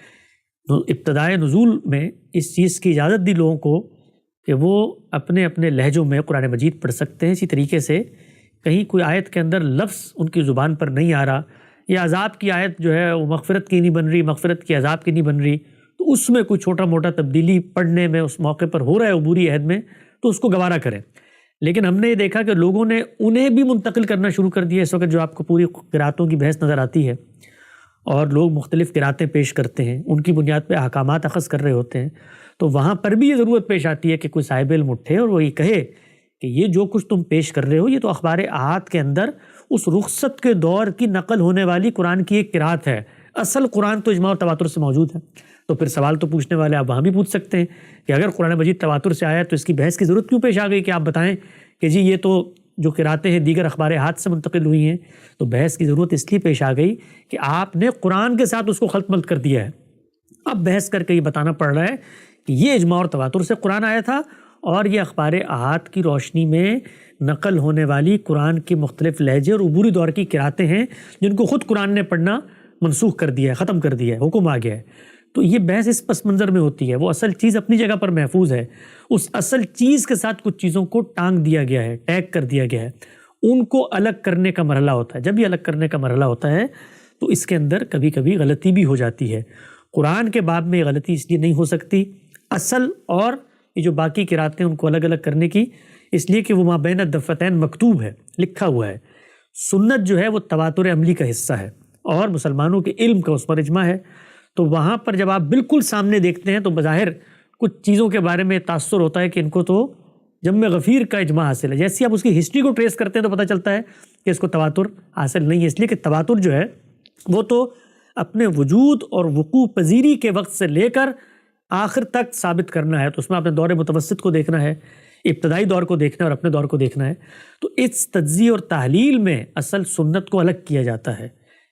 ابتدائے نزول میں اس چیز کی اجازت دی لوگوں کو کہ وہ اپنے اپنے لہجوں میں قرآن مجید پڑھ سکتے ہیں. اسی طریقے سے کہیں کوئی آیت کے اندر لفظ ان کی زبان پر نہیں آ رہا، یا عذاب کی آیت جو ہے وہ مغفرت کی نہیں بن رہی، مغفرت کی عذاب کی نہیں بن رہی، تو اس میں کوئی چھوٹا موٹا تبدیلی پڑھنے میں اس موقع پر ہو رہا ہے عبوری عہد میں، تو اس کو گوارا کریں. لیکن ہم نے یہ دیکھا کہ لوگوں نے انہیں بھی منتقل کرنا شروع کر دیا. اس وقت جو آپ کو پوری قراتوں کی بحث نظر آتی ہے اور لوگ مختلف قراتیں پیش کرتے ہیں، ان کی بنیاد پہ احکامات اخذ کر رہے ہوتے ہیں، تو وہاں پر بھی یہ ضرورت پیش آتی ہے کہ کوئی صاحب علم اٹھے اور وہ یہ کہے کہ یہ جو کچھ تم پیش کر رہے ہو یہ تو اخبار احاد کے اندر اس رخصت کے دور کی نقل ہونے والی قرآن کی ایک قرات ہے. اصل قرآن تو اجماع اور تواتر سے موجود ہے. تو پھر سوال تو پوچھنے والے آپ وہاں بھی پوچھ سکتے ہیں کہ اگر قرآن مجید تواتر سے آیا تو اس کی بحث کی ضرورت کیوں پیش آ گئی کہ آپ بتائیں کہ جی یہ تو جو قراتیں ہیں دیگر اخبار احاد سے منتقل ہوئی ہیں. تو بحث کی ضرورت اس لیے پیش آ گئی کہ آپ نے قرآن کے ساتھ اس کو خلط ملط کر دیا ہے. اب بحث کر کے یہ بتانا پڑ رہا ہے کہ یہ اجماع اور تواتر سے قرآن آیا تھا اور یہ اخبار احاد کی روشنی میں نقل ہونے والی قرآن کے مختلف لہجے اور عبوری دور کی قراتیں ہیں جن کو خود قرآن نے پڑھنا منسوخ کر دیا ہے، ختم کر دیا ہے، حکم آ گیا ہے. تو یہ بحث اس پس منظر میں ہوتی ہے. وہ اصل چیز اپنی جگہ پر محفوظ ہے، اس اصل چیز کے ساتھ کچھ چیزوں کو ٹانگ دیا گیا ہے، ٹیگ کر دیا گیا ہے. ان کو الگ کرنے کا مرحلہ ہوتا ہے. جب یہ الگ کرنے کا مرحلہ ہوتا ہے تو اس کے اندر کبھی کبھی غلطی بھی ہو جاتی ہے. قرآن کے باب میں یہ غلطی اس لیے نہیں ہو سکتی اصل اور یہ جو باقی قراتیں ان کو الگ الگ کرنے کی، اس لیے کہ وہ مابین الدفتین مکتوب ہے، لکھا ہوا ہے. سنت جو ہے وہ تواتر عملی کا حصہ ہے اور مسلمانوں کے علم کا اس پر اجماع ہے. تو وہاں پر جب آپ بالکل سامنے دیکھتے ہیں تو بظاہر کچھ چیزوں کے بارے میں تاثر ہوتا ہے کہ ان کو تو جمع غفیر کا اجماع حاصل ہے. جیسے آپ اس کی ہسٹری کو ٹریس کرتے ہیں تو پتہ چلتا ہے کہ اس کو تواتر حاصل نہیں ہے، اس لیے کہ تواتر جو ہے وہ تو اپنے وجود اور وقوع پذیری کے وقت سے لے کر آخر تک ثابت کرنا ہے. تو اس میں اپنے دور متوسط کو دیکھنا ہے، ابتدائی دور کو دیکھنا ہے اور اپنے دور کو دیکھنا ہے. تو اس تجزیہ اور تحلیل میں اصل سنت کو الگ کیا جاتا ہے.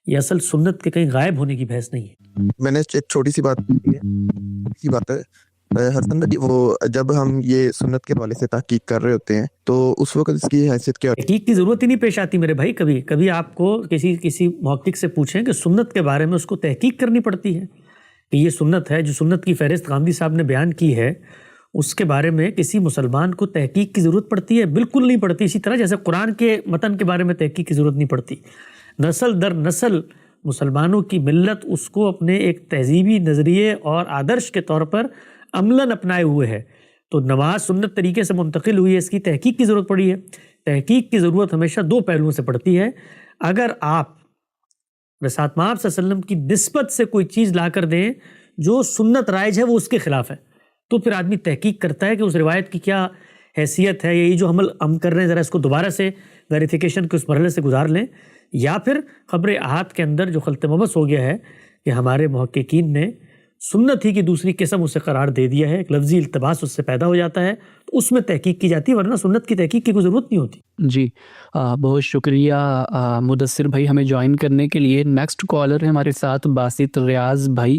یہ اصل سنت کے کہیں غائب ہونے کی بحث نہیں ہے. میں نے ایک چھوٹی سی بات کی بات ہے حسن بھائی، وہ جب ہم یہ سنت کے حوالے سے تحقیق کر رہے ہوتے ہیں تو اس وقت اس کی حیثیت کیا؟ تحقیق کی ضرورت ہی نہیں پیش آتی میرے بھائی. کبھی کبھی آپ کو کسی محقق سے پوچھیں کہ سنت کے بارے میں اس کو تحقیق کرنی پڑتی ہے کہ یہ سنت ہے. جو سنت کی فہرست غامدی صاحب نے بیان کی ہے اس کے بارے میں کسی مسلمان کو تحقیق کی ضرورت پڑتی ہے؟ بالکل نہیں پڑتی. اسی طرح جیسے قرآن کے متن کے بارے میں تحقیق کی ضرورت نہیں پڑتی. نسل در نسل مسلمانوں کی ملت اس کو اپنے ایک تہذیبی نظریے اور آدرش کے طور پر عملاً اپنائے ہوئے ہے. تو نماز سنت طریقے سے منتقل ہوئی ہے، اس کی تحقیق کی ضرورت پڑی ہے. تحقیق کی ضرورت ہمیشہ دو پہلوؤں سے پڑتی ہے. اگر آپ رسالت مآب صلی اللہ علیہ وسلم کی نسبت سے کوئی چیز لا کر دیں جو سنت رائج ہے وہ اس کے خلاف ہے، تو پھر آدمی تحقیق کرتا ہے کہ اس روایت کی کیا حیثیت ہے، یہ جو عمل ہم کر رہے ہیں ذرا اس کو دوبارہ سے ویریفیکیشن کے اس مرحلے سے گزار لیں. یا پھر خبر احاد کے اندر جو خلط مبس ہو گیا ہے کہ ہمارے محققین نے سنت ہی کی دوسری قسم اسے قرار دے دیا ہے، ایک لفظی التباس اس سے پیدا ہو جاتا ہے، تو اس میں تحقیق کی جاتی ہے، ورنہ سنت کی تحقیق کی کوئی ضرورت نہیں ہوتی. جی بہت شکریہ مدثر بھائی ہمیں جوائن کرنے کے لیے. نیکسٹ کالر ہے ہمارے ساتھ باسط ریاض بھائی.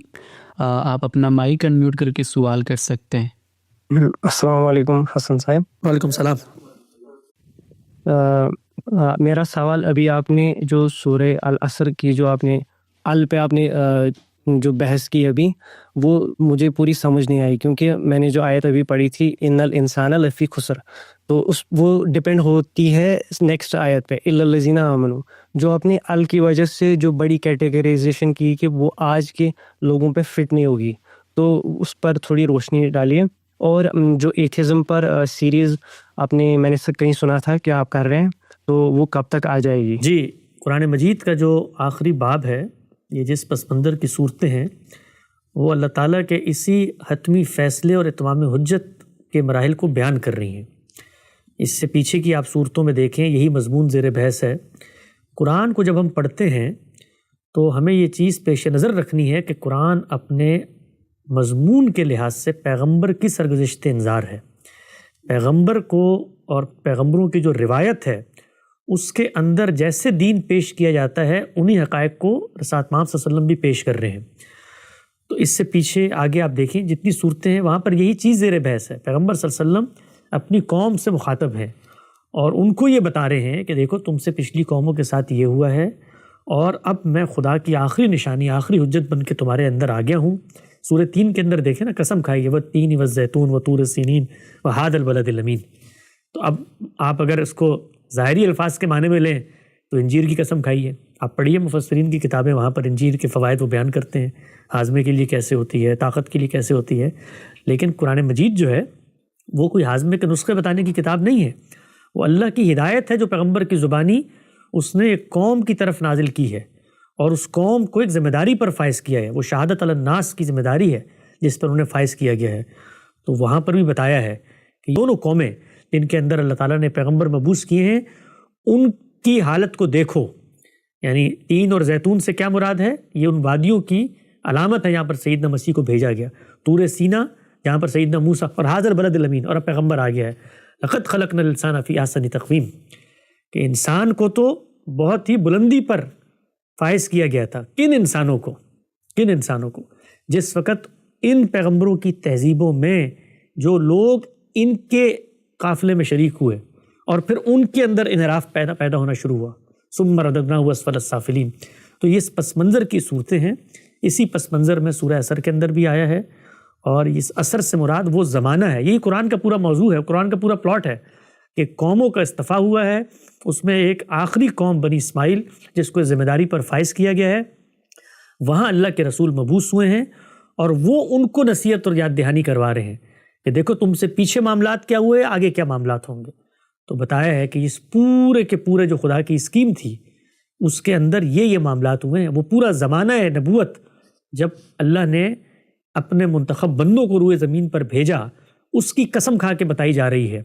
آپ اپنا مائک انمیوٹ کر کے سوال کر سکتے ہیں. السلام علیکم حسن صاحب. وعلیکم السلام. میرا سوال ابھی آپ نے جو سورہ العصر کی جو آپ نے پہ آپ نے جو بحث کی ابھی وہ مجھے پوری سمجھ نہیں آئی، کیونکہ میں نے جو آیت ابھی پڑھی تھی ان الانسان لفی خسر، تو وہ ڈپینڈ ہوتی ہے نیکسٹ آیت پہ الا الذین آمنوا، جو اپنے کی وجہ سے جو بڑی کیٹیگرائزیشن کی کہ وہ آج کے لوگوں پہ فٹ نہیں ہوگی. تو اس پر تھوڑی روشنی ڈالیے. اور جو ایتھیزم پر سیریز میں نے کہیں سنا تھا کہ آپ کر رہے ہیں، تو وہ کب تک آ جائے گی؟ جی، قرآن مجید کا جو آخری باب ہے، یہ جس پس منظر کی صورتیں ہیں وہ اللہ تعالیٰ کے اسی حتمی فیصلے اور اتمام حجت کے مراحل کو بیان کر رہی ہیں. اس سے پیچھے کی آپ صورتوں میں دیکھیں یہی مضمون زیر بحث ہے. قرآن کو جب ہم پڑھتے ہیں تو ہمیں یہ چیز پیش نظر رکھنی ہے کہ قرآن اپنے مضمون کے لحاظ سے پیغمبر کی سرگزشت انذار ہے. پیغمبر کو اور پیغمبروں کی جو روایت ہے اس کے اندر جیسے دین پیش کیا جاتا ہے انہی حقائق کو رسالت مآب صلی اللہ علیہ وسلم بھی پیش کر رہے ہیں. تو اس سے پیچھے آگے آپ دیکھیں جتنی صورتیں ہیں وہاں پر یہی چیز زیر بحث ہے. پیغمبر صلی اللہ علیہ وسلم اپنی قوم سے مخاطب ہیں اور ان کو یہ بتا رہے ہیں کہ دیکھو تم سے پچھلی قوموں کے ساتھ یہ ہوا ہے اور اب میں خدا کی آخری نشانی آخری حجت بن کے تمہارے اندر آ گیا ہوں. سورہ 3 کے اندر دیکھیں نا، قسم کھائی ہے والتین والزیتون وطور سینین وہذا البلد الامین. تو اب آپ اگر اس کو ظاہری الفاظ کے معنی میں لیں تو انجیر کی قسم کھائی ہے. آپ پڑھیے مفسرین کی کتابیں، وہاں پر انجیر کے فوائد وہ بیان کرتے ہیں، ہاضمے کے لیے کیسے ہوتی ہے، طاقت کے لیے کیسے ہوتی ہے. لیکن قرآن مجید جو ہے وہ کوئی ہاضمے کے نسخے بتانے کی کتاب نہیں ہے، وہ اللہ کی ہدایت ہے جو پیغمبر کی زبانی اس نے ایک قوم کی طرف نازل کی ہے، اور اس قوم کو ایک ذمہ داری پر فائز کیا ہے. وہ شہادت علی الناس کی ذمہ داری ہے جس پر انہیں فائز کیا گیا ہے. تو وہاں پر بھی بتایا ہے کہ دونوں قومیں جن کے اندر اللہ تعالیٰ نے پیغمبر مبعوث کیے ہیں ان کی حالت کو دیکھو. یعنی تین اور زیتون سے کیا مراد ہے؟ یہ ان وادیوں کی علامت ہے جہاں پر سیدنا مسیح کو بھیجا گیا. طور سینا جہاں پر سیدنا موسیٰ، اور حاضر بلد الامین، اور اب پیغمبر آ گیا ہے. لقد خلقنا الانسان فی احسن تقویم، کہ انسان کو تو بہت ہی بلندی پر فائز کیا گیا تھا. کن انسانوں کو جس وقت ان پیغمبروں کی تہذیبوں میں جو لوگ ان کے قافلے میں شریک ہوئے اور پھر ان کے اندر انحراف پیدا ہونا شروع ہوا. ثم رددناہ اسفل السافلین. تو یہ پس منظر کی صورتیں ہیں. اسی پس منظر میں سورہ عصر کے اندر بھی آیا ہے، اور اس عصر سے مراد وہ زمانہ ہے. یہی قرآن کا پورا موضوع ہے، قرآن کا پورا پلاٹ ہے کہ قوموں کا استفاع ہوا ہے. اس میں ایک آخری قوم بنی اسماعیل جس کو ذمہ داری پر فائز کیا گیا ہے، وہاں اللہ کے رسول مبعوث ہوئے ہیں، اور وہ ان کو نصیحت اور یاد دہانی کروا رہے ہیں کہ دیکھو تم سے پیچھے معاملات کیا ہوئے، آگے کیا معاملات ہوں گے. تو بتایا ہے کہ اس پورے کے پورے جو خدا کی اسکیم تھی اس کے اندر یہ معاملات ہوئے ہیں. وہ پورا زمانہ ہے نبوت جب اللہ نے اپنے منتخب بندوں کو روئے زمین پر بھیجا، اس کی قسم کھا کے بتائی جا رہی ہے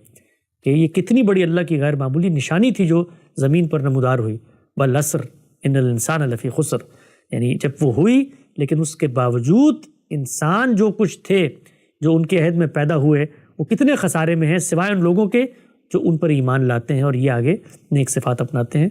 کہ یہ کتنی بڑی اللہ کی غیر معمولی نشانی تھی جو زمین پر نمودار ہوئی. والعصر ان الانسان لفی خسر، یعنی جب وہ ہوئی لیکن اس کے باوجود انسان جو کچھ تھے جو ان کے عہد میں پیدا ہوئے وہ کتنے خسارے میں ہیں، سوائے ان لوگوں کے جو ان پر ایمان لاتے ہیں اور یہ آگے نیک صفات اپناتے ہیں.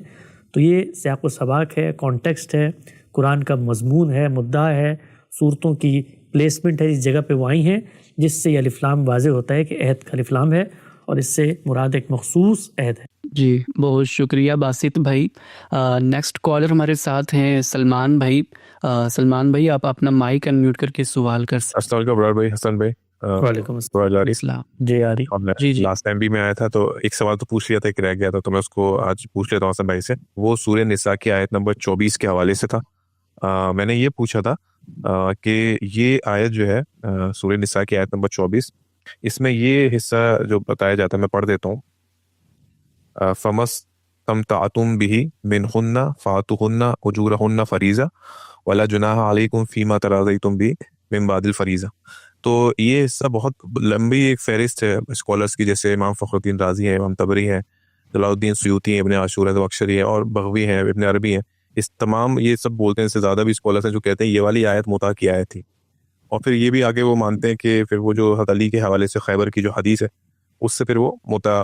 تو یہ سیاق و سباق ہے، کانٹیکسٹ ہے، قرآن کا مضمون ہے، مدعا ہے، صورتوں کی پلیسمنٹ ہے اس جگہ پہ وہ آئی ہیں جس سے یہ الف لام واضح ہوتا ہے کہ عہد کا الف لام ہے، اور اس سے مراد ایک مخصوص عہد ہے. جی بہت شکریہ باسط بھائی. نیکسٹ کالر ہمارے ساتھ ہیں سلمان بھائی. سلمان بھائی آپ اپنا مائک انمیوٹ کر کے سوال کر سکتے. السلام علیکم برار بھائی، حسن بھائی. وعلیکم السلام. جی آ رہی جی جی لاسٹ ٹائم بھی میں آیا تھا تو ایک سوال تو پوچھ لیا تھا، ایک رہ گیا تھا، تو میں اس کو آج پوچھ لیتا ہوں حسن بھائی سے. وہ سورہ نساء کی آیت نمبر 24 کے حوالے سے تھا. میں نے یہ پوچھا تھا کہ یہ آیت جو ہے سورہ نساء کی آیت نمبر 24، اس میں یہ حصہ جو بتایا جاتا ہے میں پڑھ دیتا ہوں. فَمَسْتَمْتَعْتُمْ بِهِ مِنْهُنَّ فَآتُوهُنَّ أُجُورَهُنَّ فَرِيضَةً وَلَا جُنَاحَ عَلَيْكُمْ فِي مَا تَرَاضَيْتُمْ بِهِ مِنْ بَعْدِ الْفَرِيضَةِ. تو یہ حصہ بہت لمبی ایک فہرست ہے اسکالرس کی، جیسے امام فخر الدین رازی ہیں، امام طبری ہیں، جلال الدین سیوطی ہیں، ابن عاشور ہے، زمخشری ہے، اور بغوی ہیں، ابن عربی ہیں. اس تمام یہ سب بولتے ہیں، اس سے زیادہ بھی اسکالرس ہیں جو کہتے ہیں یہ والی آیت متع کی آیت تھی. اور پھر یہ بھی آگے وہ مانتے ہیں کہ پھر وہ جو حضرت علی کے حوالے سے خیبر کی جو حدیث ہے اس سے پھر وہ متع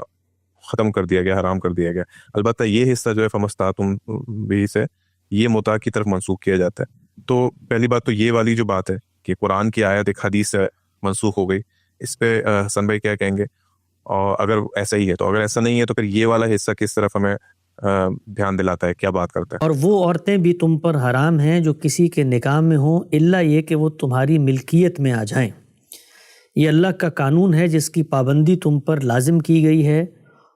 ختم کر دیا گیا، حرام کر دیا گیا. البتہ یہ حصہ جو ہے فمستعتم بھی سے یہ متع کی طرف منسوخ کیا جاتا ہے. تو پہلی بات تو یہ والی جو بات ہے کہ قرآن کی آیت ایک حدیث سے منسوخ ہو گئی، اس پہ حسن بھائی کیا کہیں گے؟ اور اگر ایسا ہی ہے تو، اگر ایسا نہیں ہے تو پھر یہ والا حصہ کس طرف ہمیں دھیان دلاتا ہے، کیا بات کرتا ہے؟ اور وہ عورتیں بھی تم پر حرام ہیں جو کسی کے نکاح میں ہوں، الا یہ کہ وہ تمہاری ملکیت میں آ جائیں. یہ اللہ کا قانون ہے جس کی پابندی تم پر لازم کی گئی ہے،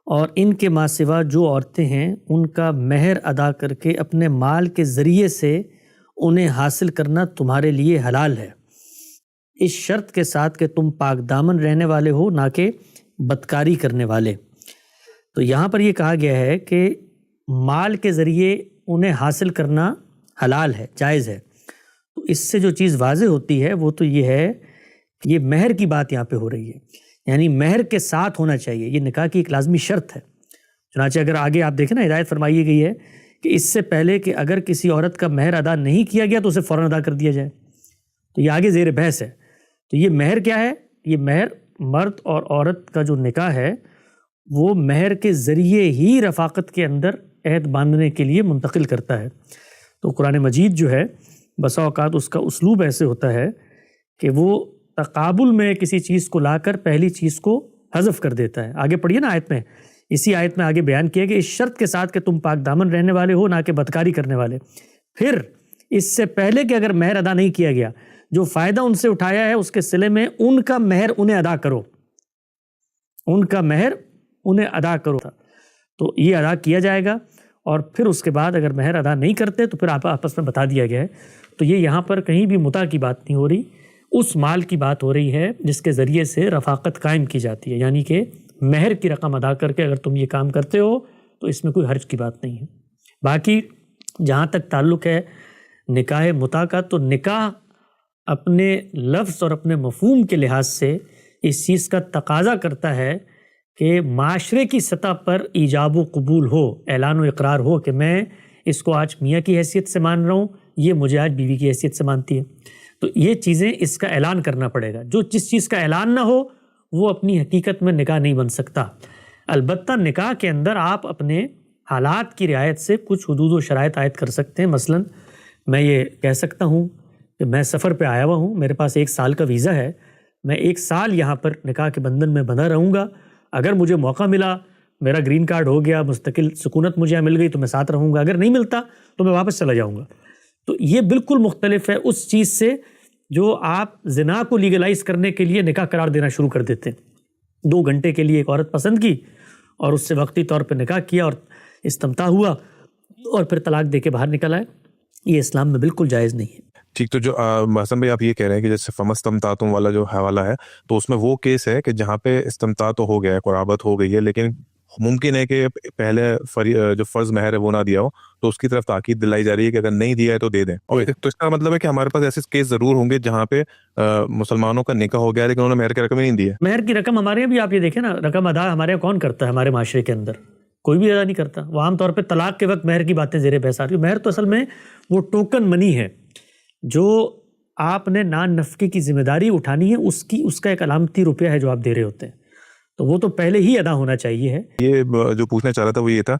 اور ان کے ماں سوا جو عورتیں ہیں ان کا مہر ادا کر کے اپنے مال کے ذریعے سے انہیں حاصل کرنا تمہارے لیے حلال ہے، اس شرط کے ساتھ کہ تم پاک دامن رہنے والے ہو، نہ کہ بدکاری کرنے والے. تو یہاں پر یہ کہا گیا ہے کہ مال کے ذریعے انہیں حاصل کرنا حلال ہے، جائز ہے. تو اس سے جو چیز واضح ہوتی ہے وہ تو یہ ہے کہ یہ مہر کی بات یہاں پہ ہو رہی ہے، یعنی مہر کے ساتھ ہونا چاہیے، یہ نکاح کی ایک لازمی شرط ہے. چنانچہ اگر آگے آپ دیکھیں نا، ہدایت فرمائی گئی ہے کہ اس سے پہلے کہ اگر کسی عورت کا مہر ادا نہیں کیا گیا تو اسے فوراً ادا کر دیا جائے. تو یہ آگے زیر بحث ہے. تو یہ مہر کیا ہے؟ یہ مہر مرد اور عورت کا جو نکاح ہے وہ مہر کے ذریعے ہی رفاقت کے اندر عہد باندھنے کے لیے منتقل کرتا ہے. تو قرآن مجید جو ہے بسا اوقات اس کا اسلوب ایسے ہوتا ہے کہ وہ تقابل میں کسی چیز کو لا کر پہلی چیز کو حذف کر دیتا ہے. آگے پڑھیے نا آیت میں، اسی آیت میں آگے بیان کیا کہ اس شرط کے ساتھ کہ تم پاک دامن رہنے والے ہو، نہ کہ بدکاری کرنے والے. پھر اس سے پہلے کہ اگر مہر ادا نہیں کیا گیا، جو فائدہ ان سے اٹھایا ہے اس کے صلے میں ان کا مہر انہیں ادا کرو، ان کا مہر انہیں ادا کرو. تو یہ ادا کیا جائے گا، اور پھر اس کے بعد اگر مہر ادا نہیں کرتے تو پھر آپ آپس میں بتا دیا گیا ہے. تو یہ یہاں پر کہیں بھی متاع کی بات نہیں ہو رہی، اس مال کی بات ہو رہی ہے جس کے ذریعے سے رفاقت قائم کی جاتی ہے، یعنی کہ مہر کی رقم ادا کر کے اگر تم یہ کام کرتے ہو تو اس میں کوئی حرج کی بات نہیں ہے. باقی جہاں تک تعلق ہے نکاح متاع کا، تو نکاح اپنے لفظ اور اپنے مفہوم کے لحاظ سے اس چیز کا تقاضا کرتا ہے کہ معاشرے کی سطح پر ایجاب و قبول ہو، اعلان و اقرار ہو کہ میں اس کو آج میاں کی حیثیت سے مان رہا ہوں، یہ مجھے آج بیوی کی حیثیت سے مانتی ہے. تو یہ چیزیں اس کا اعلان کرنا پڑے گا. جو جس چیز کا اعلان نہ ہو وہ اپنی حقیقت میں نکاح نہیں بن سکتا. البتہ نکاح کے اندر آپ اپنے حالات کی رعایت سے کچھ حدود و شرائط عائد کر سکتے ہیں. مثلا میں یہ کہہ سکتا ہوں کہ میں سفر پہ آیا ہوا ہوں، میرے پاس 1 سال کا ویزا ہے، میں 1 سال یہاں پر نکاح کے بندھن میں بندھا رہوں گا. اگر مجھے موقع ملا، میرا گرین کارڈ ہو گیا، مستقل سکونت مجھے مل گئی تو میں ساتھ رہوں گا، اگر نہیں ملتا تو میں واپس چلا جاؤں گا. تو یہ بالکل مختلف ہے اس چیز سے جو آپ زنا کو لیگلائز کرنے کے لیے نکاح قرار دینا شروع کر دیتے ہیں. 2 گھنٹے کے لیے ایک عورت پسند کی اور اس سے وقتی طور پہ نکاح کیا اور استمتاع ہوا اور پھر طلاق دے کے باہر نکل آئے. یہ اسلام میں بالکل جائز نہیں ہے. ٹھیک. تو جو حسن بھائی آپ یہ کہہ رہے ہیں کہ جیسے فمستمتعتم والا جو حوالہ ہے، تو اس میں وہ کیس ہے کہ جہاں پہ استمتاع تو ہو گیا ہے، قرابت ہو گئی ہے، لیکن ممکن ہے کہ پہلے جو فرض مہر ہے وہ نہ دیا ہو، تو اس کی طرف تاکید دلائی جا رہی ہے کہ اگر نہیں دیا ہے تو دے دیں. اور تو اس کا مطلب ہے کہ ہمارے پاس ایسے کیس ضرور ہوں گے جہاں پہ مسلمانوں کا نکاح ہو گیا لیکن انہوں نے مہر کی رقم ہی نہیں دی ہے. مہر کی رقم ہمارے یہاں بھی آپ یہ دیکھیں نا، رقم ادا ہمارے یہاں کون کرتا ہے؟ ہمارے معاشرے کے اندر کوئی بھی ادا نہیں کرتا. وہ عام طور پہ طلاق کے وقت مہر کی باتیں زیر بحث آ رہی. مہر تو اصل میں وہ ٹوکن منی ہے جو آپ نے نان نفقے کی ذمہ داری اٹھانی ہے، اس کا ایک علامتی روپیہ ہے جو آپ دے رہے ہوتے ہیں، تو وہ تو پہلے ہی ادا ہونا چاہیے ہے. یہ جو پوچھنا چاہ رہا تھا وہ یہ تھا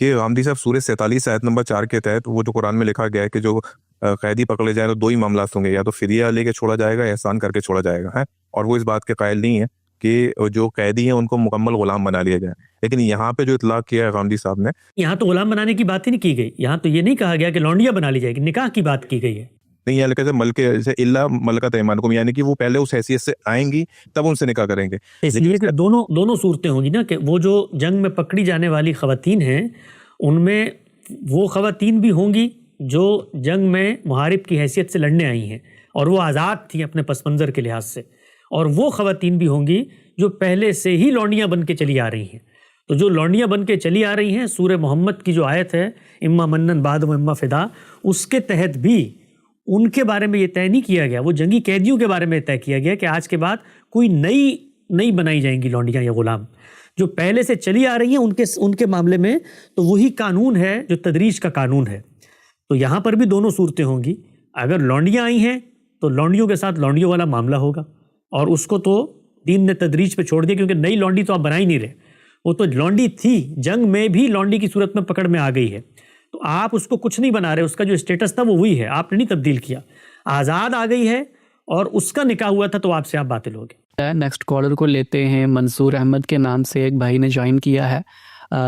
کہ غامدی صاحب سورہ 47 آیت نمبر 4 کے تحت وہ جو قرآن میں لکھا گیا ہے کہ جو قیدی پکڑے جائیں تو 2 ہی معاملات ہوں گے، یا تو فدیہ لے کے چھوڑا جائے گا یا احسان کر کے چھوڑا جائے گا، اور وہ اس بات کے قائل نہیں ہے کہ جو قیدی ہیں ان کو مکمل غلام بنا لیا جائے. لیکن یہاں پہ جو اطلاق کیا ہے غامدی صاحب نے، یہاں تو غلام بنانے کی بات ہی نہیں کی گئی. یہاں تو یہ نہیں کہا گیا کہ لونڈیا بنا لی جائے گی، نکاح کی بات کی گئی ہے. نہیں ہے کہتے ملک جیسے اللہ ملکت ایمانکم، یعنی کہ وہ پہلے اس حیثیت سے آئیں گی تب ان سے نکاح کریں گے. اس لیے کہ دونوں صورتیں ہوں گی نا، کہ وہ جو جنگ میں پکڑی جانے والی خواتین ہیں ان میں وہ خواتین بھی ہوں گی جو جنگ میں محارب کی حیثیت سے لڑنے آئی ہیں اور وہ آزاد تھیں اپنے پس منظر کے لحاظ سے، اور وہ خواتین بھی ہوں گی جو پہلے سے ہی لونڈیاں بن کے چلی آ رہی ہیں. تو جو لونڈیاں بن کے چلی آ رہی ہیں، سورہ محمد کی جو آیت ہے اما منن بعد و اما فدا، اس کے تحت بھی ان کے بارے میں یہ طے نہیں کیا گیا، وہ جنگی قیدیوں کے بارے میں طے کیا گیا کہ آج کے بعد کوئی نئی بنائی جائیں گی لونڈیاں یا غلام. جو پہلے سے چلی آ رہی ہیں ان کے معاملے میں تو وہی قانون ہے جو تدریج کا قانون ہے. تو یہاں پر بھی دونوں صورتیں ہوں گی. اگر لونڈیاں آئی ہیں تو لونڈیوں کے ساتھ لونڈیوں والا معاملہ ہوگا، اور اس کو تو دین نے تدریج پہ چھوڑ دیا، کیونکہ نئی لونڈی تو آپ بنا ہی نہیں رہے، وہ تو لونڈی تھی، جنگ میں بھی لونڈی کی صورت میں پکڑ میں آ گئی ہے. تو آپ اس کو کچھ نہیں بنا رہے، اس کا جو اسٹیٹس تھا وہ وہی ہے، آپ نے نہیں تبدیل کیا. آزاد آ گئی ہے اور اس کا نکاح ہوا تھا تو آپ سے آپ باطل ہو گئے. نیکسٹ کالر کو لیتے ہیں. منصور احمد کے نام سے ایک بھائی نے جوائن کیا ہے.